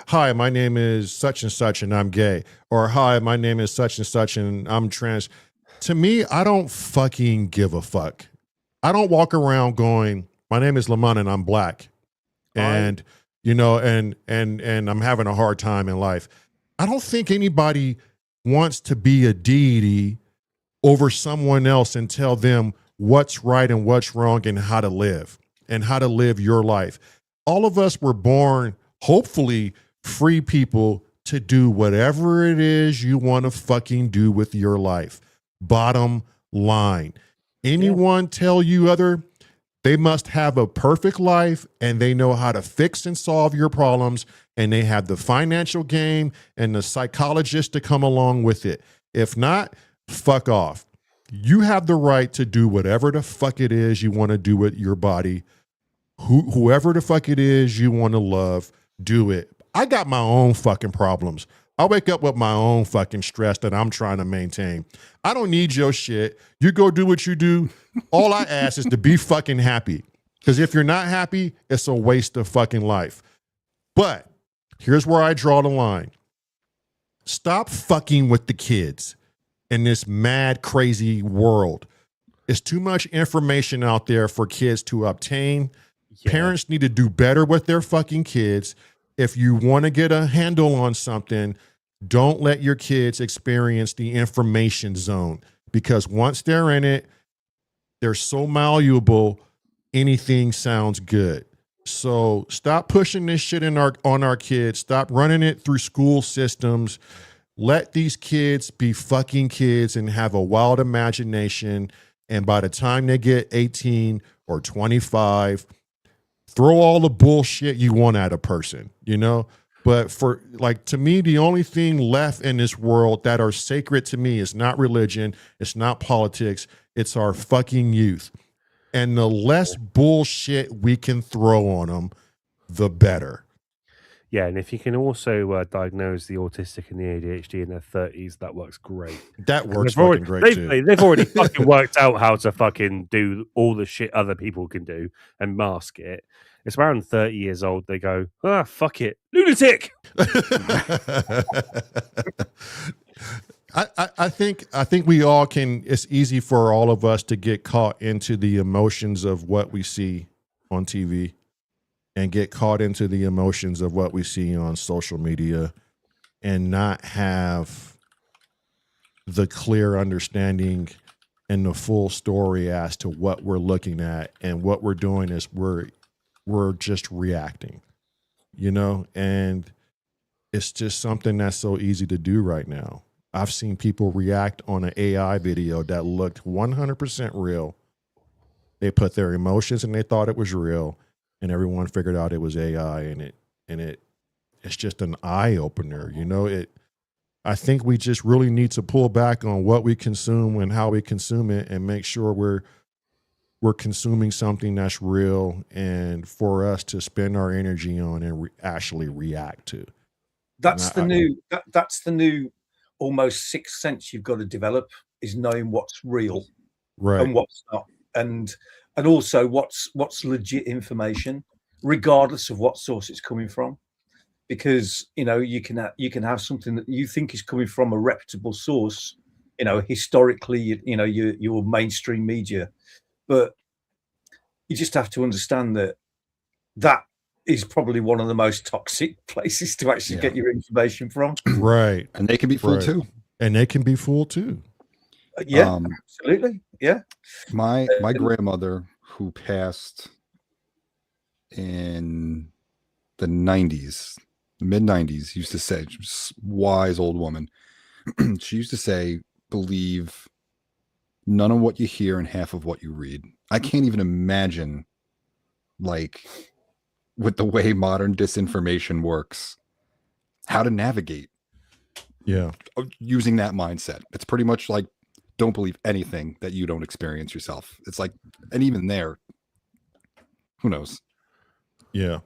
"Hi, my name is such and such and I'm gay," or "Hi, my name is such and such and I'm trans." To me, I don't fucking give a fuck. I don't walk around going, "My name is Lamont and I'm black," and and I'm having a hard time in life. I don't think anybody wants to be a deity over someone else and tell them what's right and what's wrong and how to live your life. All of us were born, hopefully, free people to do whatever it is you want to fucking do with your life. Bottom line. Anyone tell you other, they must have a perfect life and they know how to fix and solve your problems, and they have the financial game and the psychologist to come along with it. If not, fuck off. You have the right to do whatever the fuck it is you want to do with your body. Whoever the fuck it is you want to love, do it. I got my own fucking problems. I wake up with my own fucking stress that I'm trying to maintain. I don't need your shit. You go do what you do. All I ask is to be fucking happy. Because if you're not happy, it's a waste of fucking life. But here's where I draw the line. Stop fucking with the kids in this mad, crazy world. It's too much information out there for kids to obtain. Yeah. Parents need to do better with their fucking kids. If you want to get a handle on something, don't let your kids experience the information zone, because once they're in it, they're so malleable, anything sounds good. So stop pushing this shit on our kids. Stop running it through school systems. Let these kids be fucking kids and have a wild imagination. And by the time they get 18 or 25, throw all the bullshit you want at a person, you know? But for, like, to me, the only thing left in this world that are sacred to me is not religion, it's not politics, it's our fucking youth. And the less bullshit we can throw on them, the better. Yeah, and if you can also diagnose the autistic and the ADHD in their 30s, that works great. That works fucking great too. They've already fucking worked out how to fucking do all the shit other people can do and mask it. It's around 30 years old, they go, fuck it, lunatic. I think we all can. It's easy for all of us to get caught into the emotions of what we see on TV and get caught into the emotions of what we see on social media and not have the clear understanding and the full story as to what we're looking at. And what we're doing is we're just reacting, you know, and it's just something that's so easy to do right now. I've seen people react on an AI video that looked 100% real. They put their emotions and they thought it was real, and everyone figured out it was AI, and it's just an eye opener, you know. I think we just really need to pull back on what we consume and how we consume it, and make sure we're consuming something that's real and for us to spend our energy on and actually react to. That's the new almost sixth sense you've got to develop, is knowing what's real, right, and what's not, and also what's legit information, regardless of what source it's coming from. Because, you know, you can have something that you think is coming from a reputable source, you know, historically, you know, your mainstream media, but you just have to understand that is probably one of the most toxic places to actually get your information from. Right. And they can be fooled too. And they can be fooled too. Yeah, absolutely. Yeah. My grandmother, who passed in the 90s, mid 90s, used to say, she was a wise old woman. She used to say, believe none of what you hear and half of what you read. I can't even imagine, like, with the way modern disinformation works, how to navigate. Yeah. Using that mindset. It's pretty much like, don't believe anything that you don't experience yourself. It's like, and even there, who knows? Yeah.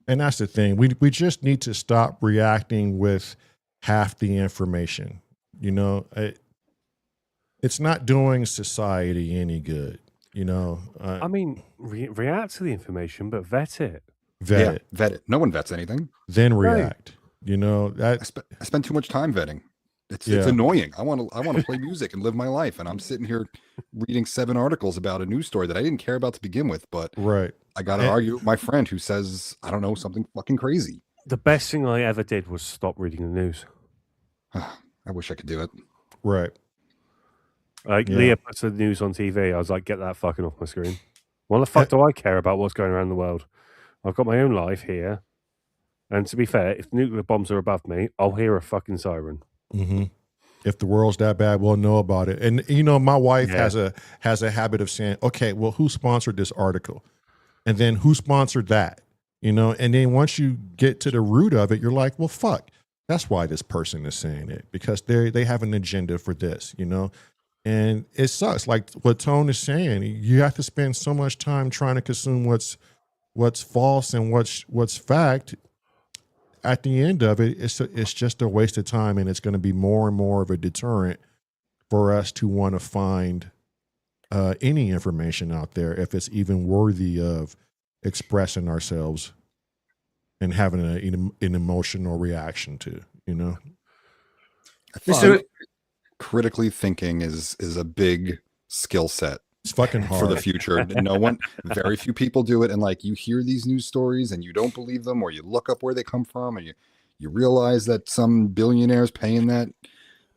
And that's the thing. We just need to stop reacting with half the information. You know, it's not doing society any good. You know, I mean, react to the information, but vet it. Vet it. No one vets anything. Then react. Right. You know, I spend too much time vetting. It's annoying. I want to play music and live my life, and I'm sitting here reading 7 articles about a news story that I didn't care about to begin with. But I got to argue with my friend who says, I don't know, something fucking crazy. The best thing I ever did was stop reading the news. I wish I could do it. Right. Like Yeah. Leah puts the news on TV. I was like, get that fucking off my screen. Why the fuck do I care about what's going around the world? I've got my own life here. And to be fair, if nuclear bombs are above me, I'll hear a fucking siren. Mm-hmm. If the world's that bad, we'll know about it. And you know, my wife Yeah. has a habit of saying, "Okay, well, who sponsored this article?" And then who sponsored that? You know, and then once you get to the root of it, you're like, "Well, fuck, that's why this person is saying it, because they have an agenda for this." You know, and it sucks. Like what Tone is saying, you have to spend so much time trying to consume what's false and what's fact. At the end of it, it's just a waste of time, and it's going to be more and more of a deterrent for us to want to find any information out there, if it's even worthy of expressing ourselves and having an emotional reaction to. You know, I think critically thinking is a big skill set. It's fucking hard for the future. Very few people do it. And like, you hear these news stories and you don't believe them, or you look up where they come from, and you realize that some billionaire's paying that,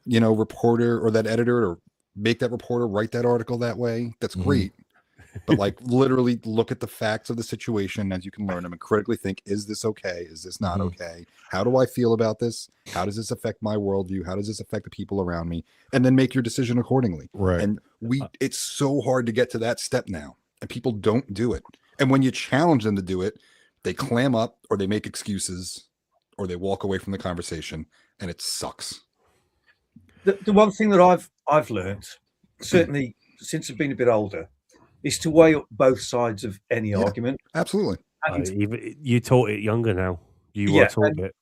reporter or that editor to make that reporter write that article that way. That's great. But like, literally look at the facts of the situation as you can learn them, and critically think, is this okay? Is this not okay? How do I feel about this? How does this affect my worldview? How does this affect the people around me? And then make your decision accordingly. Right. And it's so hard to get to that step now, and people don't do it. And when you challenge them to do it, they clam up, or they make excuses, or they walk away from the conversation, and it sucks. The one thing that I've learned, certainly since I've been a bit older, is to weigh up both sides of any argument. Absolutely. You taught it younger now. You were taught it.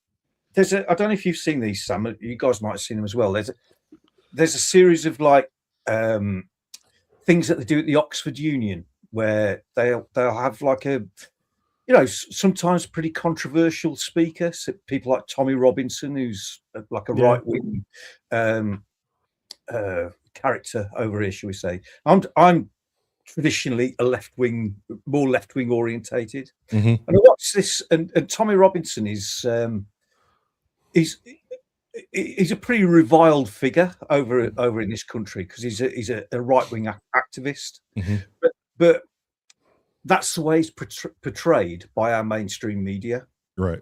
I don't know if you've seen these, Sam. You guys might have seen them as well. There's a series of like things that they do at the Oxford Union, where they'll have like a, sometimes pretty controversial speaker. So people like Tommy Robinson, who's like a right wing character over here, shall we say? I'm traditionally a more left wing orientated, and I watched this, and Tommy Robinson is he's a pretty reviled figure over in this country, because he's a right wing activist, but that's the way he's portrayed by our mainstream media, right?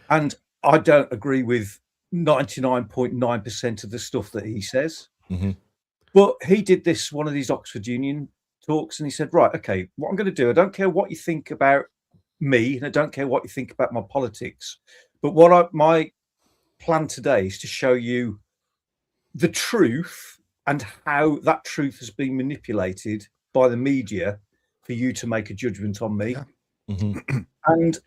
And I don't agree with 99.9% of the stuff that he says, but he did one of these Oxford Union talks, and he said, right, okay, what I'm going to do, I don't care what you think about me, and I don't care what you think about my politics, but my plan today is to show you the truth and how that truth has been manipulated by the media for you to make a judgment on me. And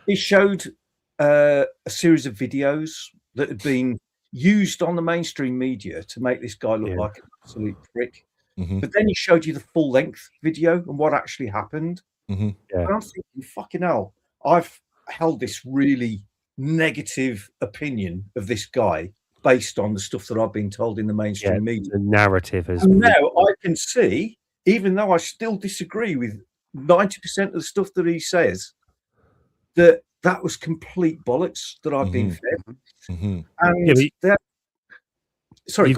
he showed a series of videos that had been used on the mainstream media to make this guy look like an absolute prick. But then he showed you the full length video and what actually happened. And I'm thinking, fucking hell, I've held this really negative opinion of this guy based on the stuff that I've been told in the mainstream media. The narrative is. And now I can see, even though I still disagree with 90% of the stuff that he says, that was complete bollocks that I've been fed. And sorry,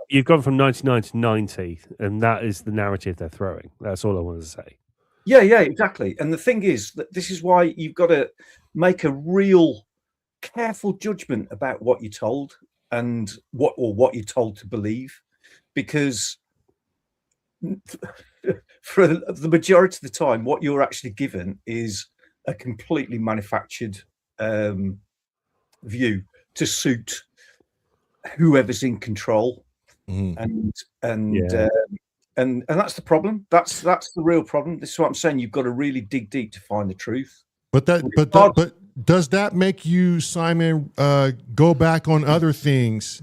you've gone from 99 to 90, and that is the narrative they're throwing. That's all I wanted to say. Yeah, exactly. And the thing is that this is why you've got to make a real careful judgment about what you're told and what you're told to believe, because for the majority of the time, what you're actually given is a completely manufactured view to suit whoever's in control, and that's the problem. That's the real problem. This is what I'm saying. You've got to really dig deep to find the truth. But does that make you, Simon, go back on other things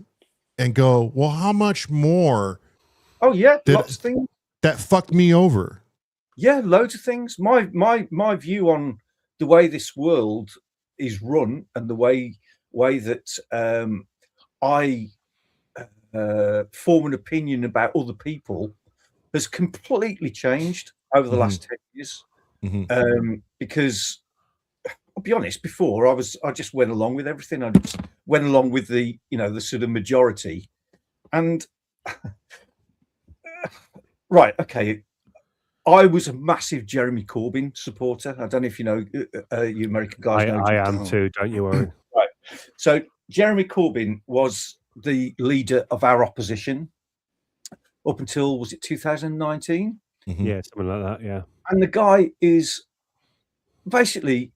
and go, well, how much more? Oh yeah, lots of things that fucked me over. Yeah, loads of things. My view on the way this world is run and the way that I form an opinion about other people has completely changed over the last 10 years. Because I'll be honest. Before I just went along with everything. I just went along with the the sort of majority, and right, okay. I was a massive Jeremy Corbyn supporter. I don't know if you know, you American guys know. I am too. Don't you worry. Right. So Jeremy Corbyn was the leader of our opposition up until, was it 2019? Mhm. Yeah, something like that. Yeah. And the guy is basically,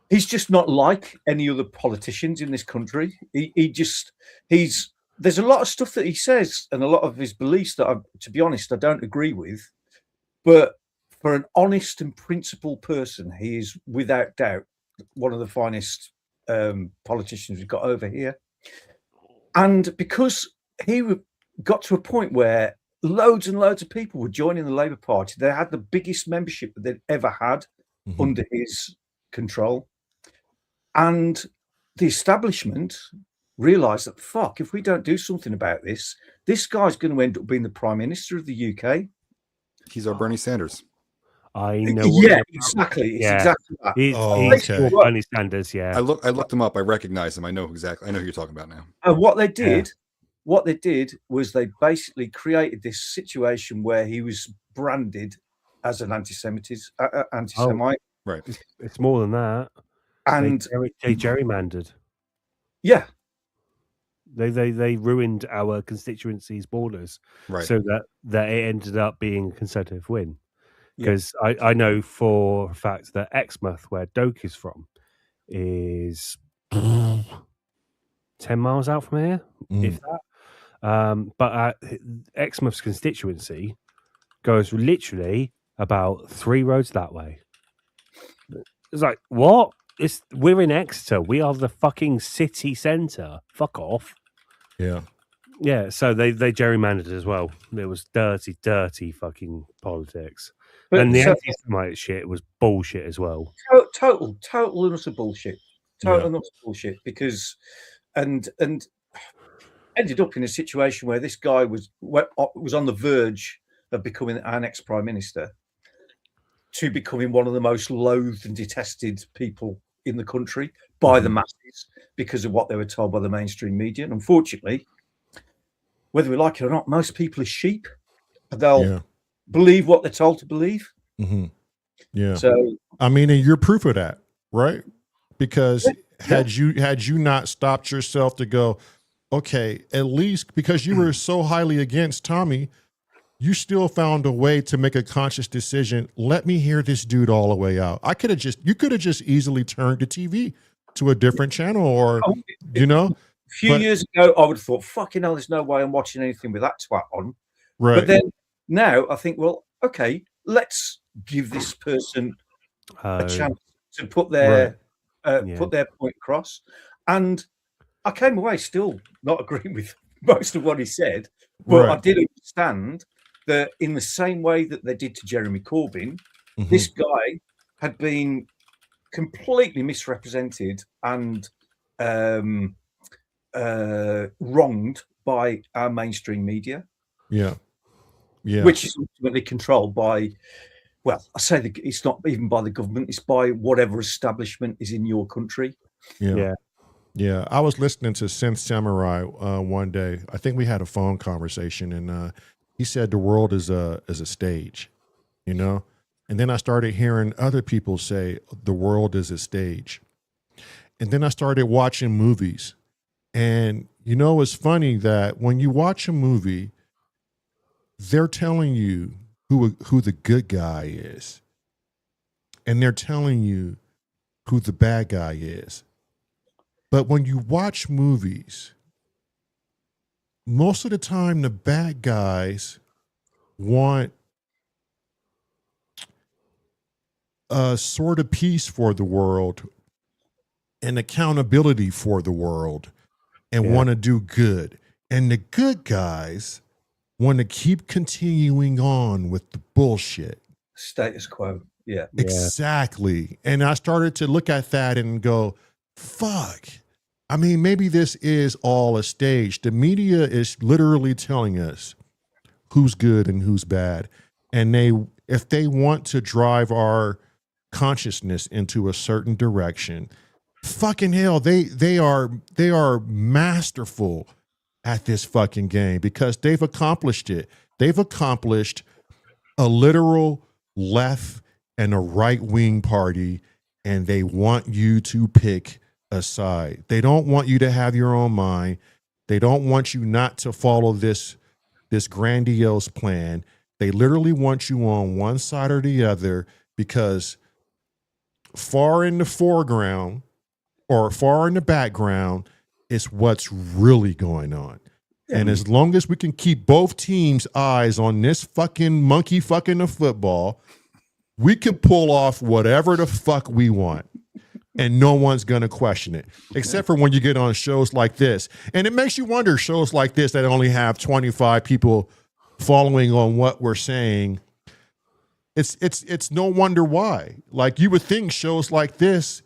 he's just not like any other politicians in this country. There's a lot of stuff that he says and a lot of his beliefs that, to be honest, I don't agree with. But for an honest and principled person, he is without doubt one of the finest politicians we've got over here. And because he got to a point where loads and loads of people were joining the Labour Party, they had the biggest membership that they'd ever had under his control. And the establishment realised that, fuck, if we don't do something about this, this guy's going to end up being the Prime Minister of the UK. He's our Bernie Sanders. I know. Yeah, exactly. It's exactly that. He's okay. Bernie Sanders. Yeah. I looked him up. I recognize him. I know exactly. I know who you're talking about now. And what they did was they basically created this situation where he was branded as an anti-Semite. Right. It's more than that. And they gerrymandered. Yeah. They ruined our constituency's borders, Right. so that it ended up being a Conservative win. Because I know for a fact that Exmouth, where Doak is from, is 10 miles out from here, if that. But Exmouth's constituency goes literally about 3 roads that way. It's like, what? We're in Exeter. We are the fucking city centre. Fuck off. Yeah. Yeah, so they gerrymandered as well. It was dirty, dirty fucking politics. But and the anti-Semite shit was bullshit as well. Total and utter bullshit. Total and utter bullshit. Because and ended up in a situation where this guy was on the verge of becoming our next Prime Minister, to becoming one of the most loathed and detested people in the country by the masses because of what they were told by the mainstream media. And unfortunately, whether we like it or not, most people are sheep. They'll believe what they're told to believe. Yeah. So I mean, and you're proof of that, right? Because had you not stopped yourself to go, okay, at least because you were so highly against Tommy, you still found a way to make a conscious decision. Let me hear this dude all the way out. You could have just easily turned the TV to a different channel, or A few years ago, I would have thought, fucking hell, there's no way I'm watching anything with that twat on. Right. But then now I think, well, okay, let's give this person a chance to put their point across. And I came away still not agreeing with most of what he said, but I did understand that in the same way that they did to Jeremy Corbyn, this guy had been completely misrepresented and wronged by our mainstream media. Yeah. Which is ultimately controlled by, well, I say it's not even by the government, it's by whatever establishment is in your country. Yeah. I was listening to Synth Samurai one day. I think we had a phone conversation, and he said the world is a stage, And then I started hearing other people say the world is a stage. And then I started watching movies. And it's funny that when you watch a movie, they're telling you who the good guy is. And they're telling you who the bad guy is. But when you watch movies, most of the time the bad guys want a sort of peace for the world and accountability for the world and want to do good. And the good guys want to keep continuing on with the bullshit. Status quo. Yeah. Exactly. And I started to look at that and go, fuck. I mean, maybe this is all a stage. The media is literally telling us who's good and who's bad. And if they want to drive our consciousness into a certain direction. Fucking hell, they are masterful at this fucking game because they've accomplished it. They've accomplished a literal left and a right wing party, and they want you to pick a side. They don't want you to have your own mind. They don't want you not to follow this grandiose plan. They literally want you on one side or the other because far in the foreground or far in the background is what's really going on. And as long as we can keep both teams' eyes on this fucking monkey fucking the football, we can pull off whatever the fuck we want. And no one's going to question it, except for when you get on shows like this. And it makes you wonder, shows like this that only have 25 people following on what we're saying. It's no wonder why. Like, you would think shows like this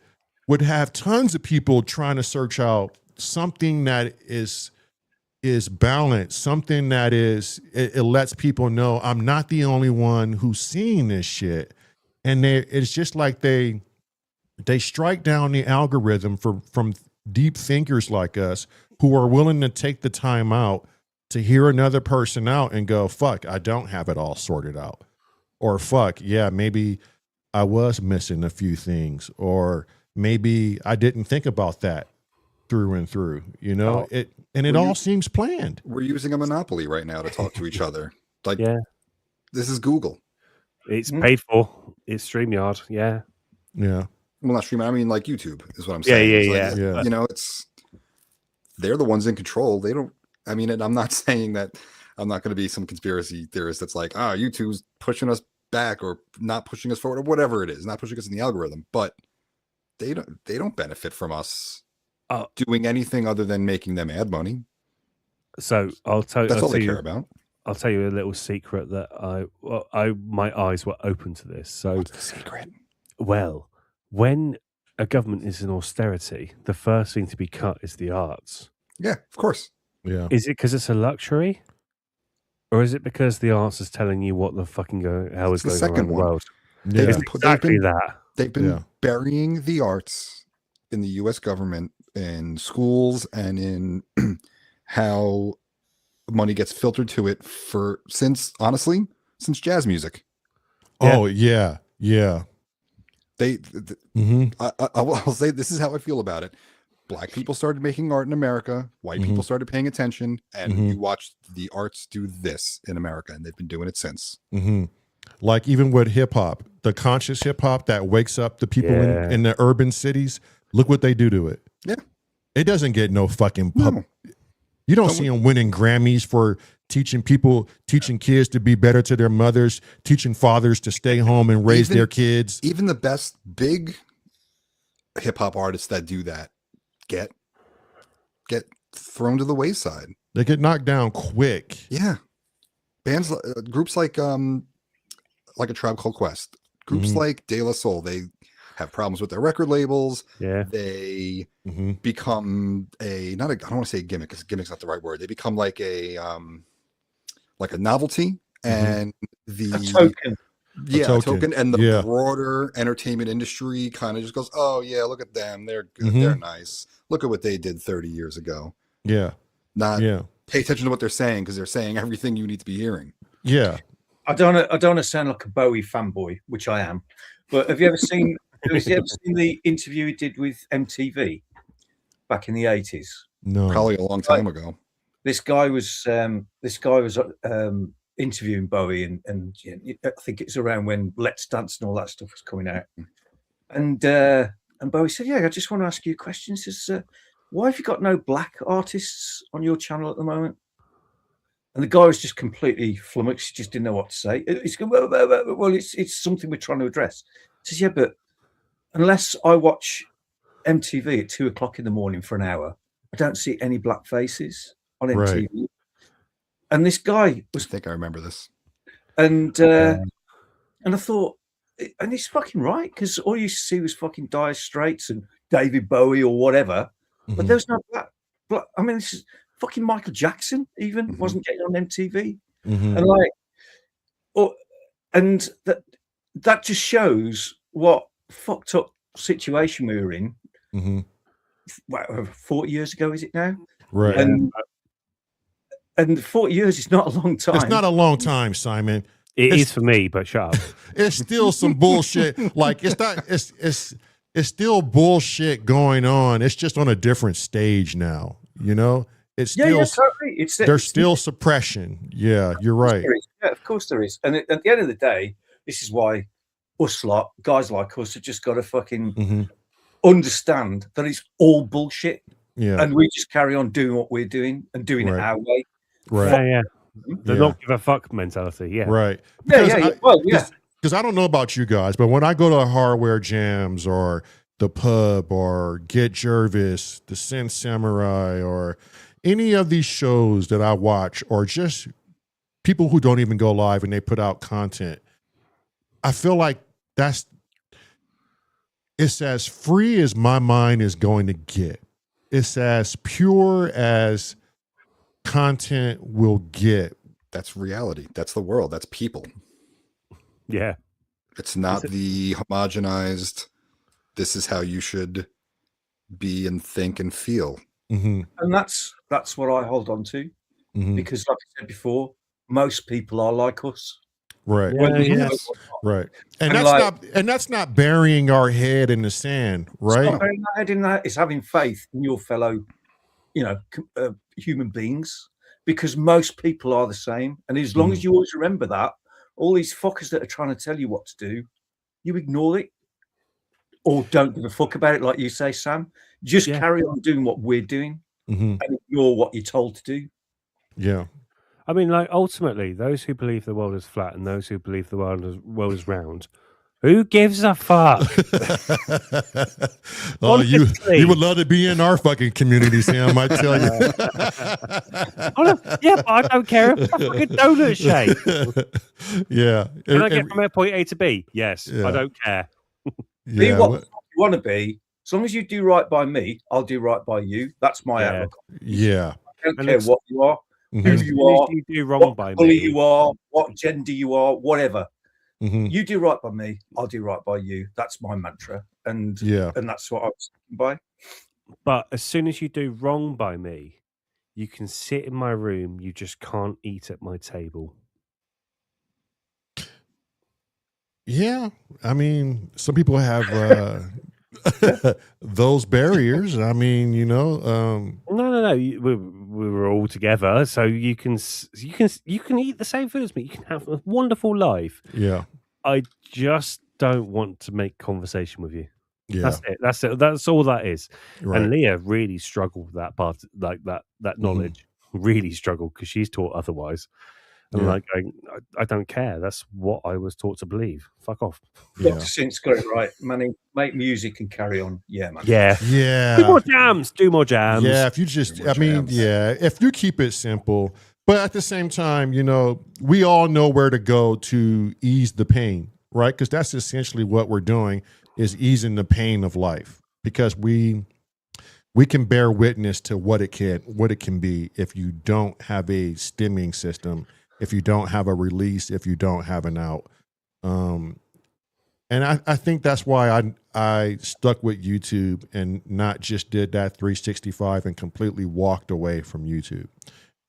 would have tons of people trying to search out something that is balanced, something that it lets people know I'm not the only one who's seeing this shit. And it's just like they strike down the algorithm from deep thinkers like us who are willing to take the time out to hear another person out and go, fuck, I don't have it all sorted out. Or fuck, yeah, maybe I was missing a few things. Or maybe I didn't think about that through and through, you know? It all seems planned. We're using a monopoly right now to talk to each other. Like, Yeah. this is Google. It's paid for. It's StreamYard. Yeah. Yeah. Well, not Streamyard. I mean, like YouTube is what I'm saying. Yeah. You know, they're the ones in control. They don't. I mean, and I'm not saying that. I'm not going to be some conspiracy theorist that's like, YouTube's pushing us back or not pushing us forward or whatever it is, not pushing us in the algorithm. But they don't benefit from us doing anything other than making them ad money. So I'll tell you. That's all they care about. I'll tell you a little secret that my eyes were open to this. So What's the secret? Well, when a government is in austerity, the first thing to be cut is the arts. Yeah, of course. Yeah. Is it because it's a luxury? Or is it because the arts is telling you what the fucking hell is going on in the world? Yeah. It's exactly that. They've been burying the arts in the U.S. government, in schools, and in how money gets filtered to it since jazz music. Oh, yeah. Yeah. I'll say this is how I feel about it. Black people started making art in America. White people started paying attention, and you watched the arts do this in America, and they've been doing it since. Like even with hip hop, the conscious hip hop that wakes up the people in the urban cities. Look what they do to it. Yeah, it doesn't get no fucking pub. You don't see them winning Grammys for teaching kids to be better to their mothers, teaching fathers to stay home and raise their kids. Even the best big hip hop artists that do that get thrown to the wayside. They get knocked down quick. Yeah, bands, groups like A Tribe Called Quest, groups like De La Soul, they have problems with their record labels. Yeah, they become I don't want to say gimmick, because gimmick's not the right word. They become like a novelty, and a token. A token, and the broader entertainment industry kind of just goes, oh yeah, look at them, they're good, they're nice, look at what they did 30 years ago. Pay attention to what they're saying, because they're saying everything you need to be hearing. I don't want to sound like a Bowie fanboy, which I am, but have you ever seen the interview he did with MTV back in the 80s? No, probably a long time ago. This guy was interviewing Bowie, and I think it's around when Let's Dance and all that stuff was coming out. And Bowie said, "Yeah, I just want to ask you a question." He says, "Why have you got no black artists on your channel at the moment?" And the guy was just completely flummoxed; he just didn't know what to say. He's going, "Well, it's something we're trying to address." He says, "Yeah, but unless I watch MTV at 2:00 in the morning for an hour, I don't see any black faces on MTV." Right. And this guy was. I think I remember this. And I thought, and he's fucking right, because all you used to see was fucking Dire Straits and David Bowie or whatever, but there was no black. I mean, this is fucking Michael Jackson even wasn't getting on MTV, and that just shows what fucked up situation we were in. Mm-hmm. 40 years ago, is it now? Right. And 40 years is not a long time. It's not a long time, Simon. It is for me, but shut up. It's still some bullshit. Like it's not. It's still bullshit going on. It's just on a different stage now. You know. It's still. Totally. There's still suppression. Yeah, you're right. Yeah, of course there is. And at the end of the day, this is why us lot, guys like us, have just got to fucking understand that it's all bullshit. Yeah. And we just carry on doing what we're doing and doing it our way. Right. Yeah. The not give a fuck mentality. Yeah. Right. Because I don't know about you guys, but when I go to Hardware Jams or the Pub or Get Jervis, the Sin Samurai, or any of these shows that I watch, or just people who don't even go live and they put out content, I feel like it's as free as my mind is going to get. It's as pure as content will get. That's reality. That's the world. That's people. Yeah. It's not the homogenized, this is how you should be and think and feel. Mm-hmm. And that's what I hold on to. Mm-hmm. Because like I said before, most people are like us. Right. Yes. Right. And that's not burying our head in the sand, right? It's not burying our head in that. It's having faith in your fellow, human beings, because most people are the same. And as long as you always remember that, all these fuckers that are trying to tell you what to do, you ignore it or don't give a fuck about it, like you say, Sam. Just carry on doing what we're doing and ignore what you're told to do. Yeah. I mean, like, ultimately, those who believe the world is flat and those who believe the world is round, who gives a fuck? Oh, you would love to be in our fucking community, Sam, I tell you. Yeah, but I don't care if I fucking donut shape. Yeah. Can I get from point A to B? Yes. I don't care. Be what you want to be. As long as you do right by me, I'll do right by you. That's my outlook. Yeah. I don't care what you are, who you are, you do wrong by bully me. you are, what gender you are, whatever. Mm-hmm. You do right by me, I'll do right by you. That's my mantra. And that's what I was thinking by. But as soon as you do wrong by me, you can sit in my room, you just can't eat at my table. Yeah. I mean, some people have those barriers. I mean, No. We were all together, so you can eat the same food as me. You can have a wonderful life. Yeah. I just don't want to make conversation with you. Yeah. That's it. That's it. That's all that is. Right. And Leah really struggled with that part, like that knowledge. Really struggled because she's taught otherwise. And I don't care. That's what I was taught to believe. Fuck off. Dr. Sint's got it right, Manny. Make music and carry on. Yeah, man. Yeah. Do more jams. Yeah. If you just, if you keep it simple, but at the same time, we all know where to go to ease the pain, right? Because that's essentially what we're doing, is easing the pain of life, because we can bear witness to what it can be if you don't have a stemming system, if you don't have a release, if you don't have an out. And I think that's why I stuck with YouTube and not just did that 365 and completely walked away from YouTube,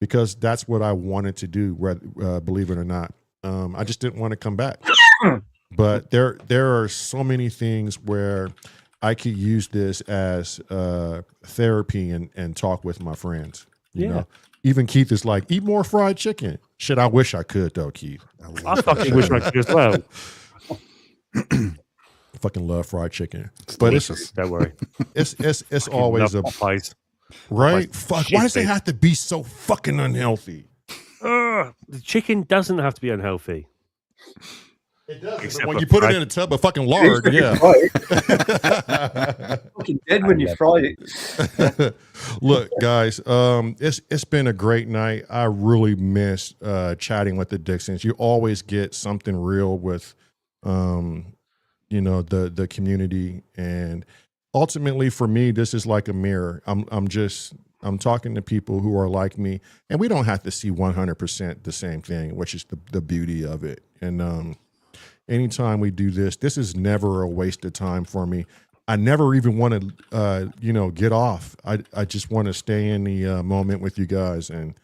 because that's what I wanted to do, believe it or not. I just didn't want to come back. But there are so many things where I could use this as therapy and talk with my friends. You know? Even Keith is like, eat more fried chicken. Shit, I wish I could though, Keith. I fucking wish I could as well. I fucking love fried chicken. But don't worry. It's always a Popeyes. Right? Fuck. Why does it have to be so fucking unhealthy? The chicken doesn't have to be unhealthy. It does. When you put it in a tub of fucking lard, Fucking dead when you fry it. Look, guys, it's been a great night. I really miss chatting with the Dixons. You always get something real with the community, and ultimately for me, this is like a mirror. I'm talking to people who are like me, and we don't have to see 100% the same thing, which is the beauty of it. And anytime we do this is never a waste of time for me. I never even want to, get off. I just want to stay in the moment with you guys and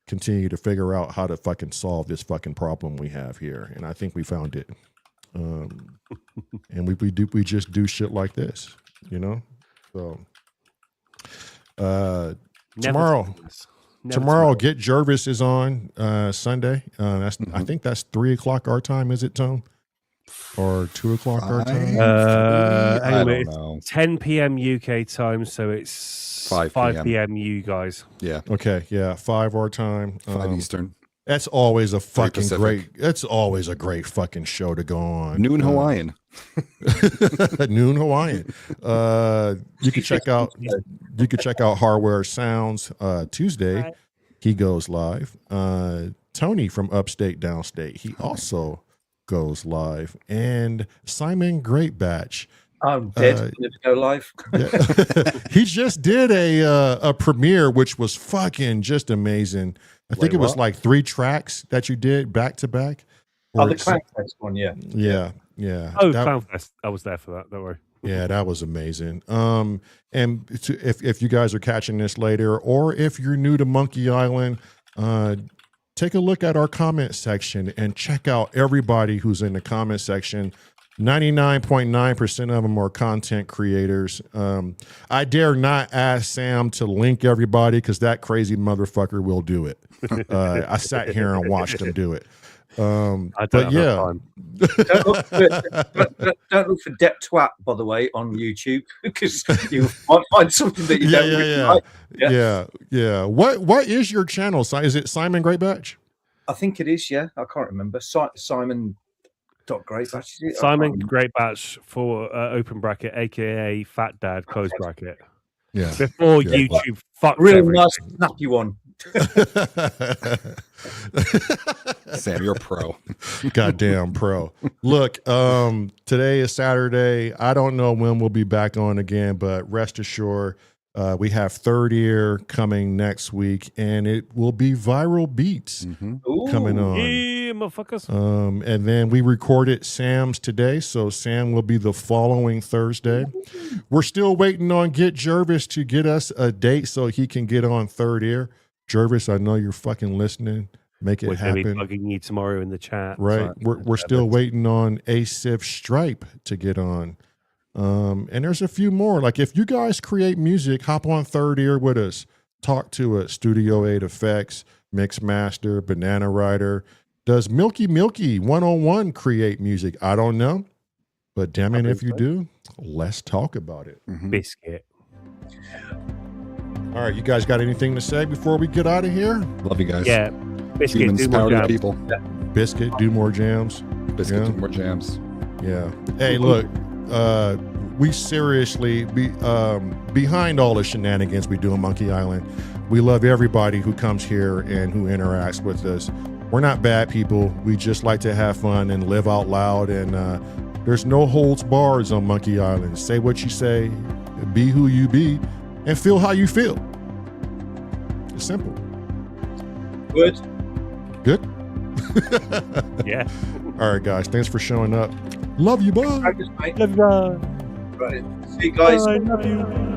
continue to figure out how to fucking solve this fucking problem we have here. And I think we found it. And we just do shit like this, So tomorrow, Get Jervis is on Sunday. I think that's 3:00 our time. Is it, Tone? Or 2:00 our time? Anyway, it's 10 p.m. UK time, so it's 5 p.m. you guys. Yeah. Okay. Yeah. 5 our time. 5 Eastern. That's always a fucking Pacific. great. That's always a great fucking show to go on. Noon Hawaiian. Noon Hawaiian. You can check out Hardware Sounds Tuesday. He goes live. Tony from Upstate Downstate. He also goes live. And Simon Greatbatch. I'm dead. To go live. He just did a premiere, which was fucking just amazing. I think it was like 3 tracks that you did back to back. The Clown Fest one, yeah. Yeah, yeah. Oh, Clown Fest. I was there for that. Don't worry. Yeah, that was amazing. And if you guys are catching this later, or if you're new to Monkey Island, take a look at our comment section and check out everybody who's in the comment section. 99.9% of them are content creators. I dare not ask Sam to link everybody because that crazy motherfucker will do it. I sat here and watched him do it. Don't look for Dep Twat, by the way, on YouTube because you might find something that you don't really like. Yeah. What is your channel? Is it Simon Greatbatch? I think it is. Yeah, I can't remember. Simon Greatbatch. Simon Greatbatch for open bracket, aka Fat Dad close bracket. Yeah. Before YouTube fucked real everything. nice snappy one. Sam, you're a pro. Goddamn pro. Look, today is Saturday. I don't know when we'll be back on again, but rest assured, we have Third Ear coming next week, and it will be Viral Beats coming on. Yeah, motherfuckers. And then we recorded Sam's today, so Sam will be the following Thursday. We're still waiting on Get Jervis to get us a date so he can get on Third Ear. Jervis, I know you're fucking listening. Make it happen. We're going to be bugging you tomorrow in the chat. Right. We're still waiting on Asif Stripe to get on. And there's a few more. Like if you guys create music, hop on Third Ear with us. Talk to us. Studio 8 Effects, Mixmaster, Banana Rider. Does Milky 101 create music? I don't know. But damn it, if you do, let's talk about it. Biscuit. All right, you guys got anything to say before we get out of here? Love you guys. Yeah. Biscuit, Humans, do more power to jams. people. Biscuit, do more jams. Biscuit, do more jams. Yeah. Hey, look, we seriously behind all the shenanigans we do in Monkey Island, we love everybody who comes here and who interacts with us. We're not bad people. We just like to have fun and live out loud. And there's no holds bars on Monkey Island. Say what you say, be who you be, and feel how you feel. It's simple. Good. Yeah. All right, guys. Thanks for showing up. Love you, bye. Practice, mate. Love you, bye. Right. See you guys. Bye, love you.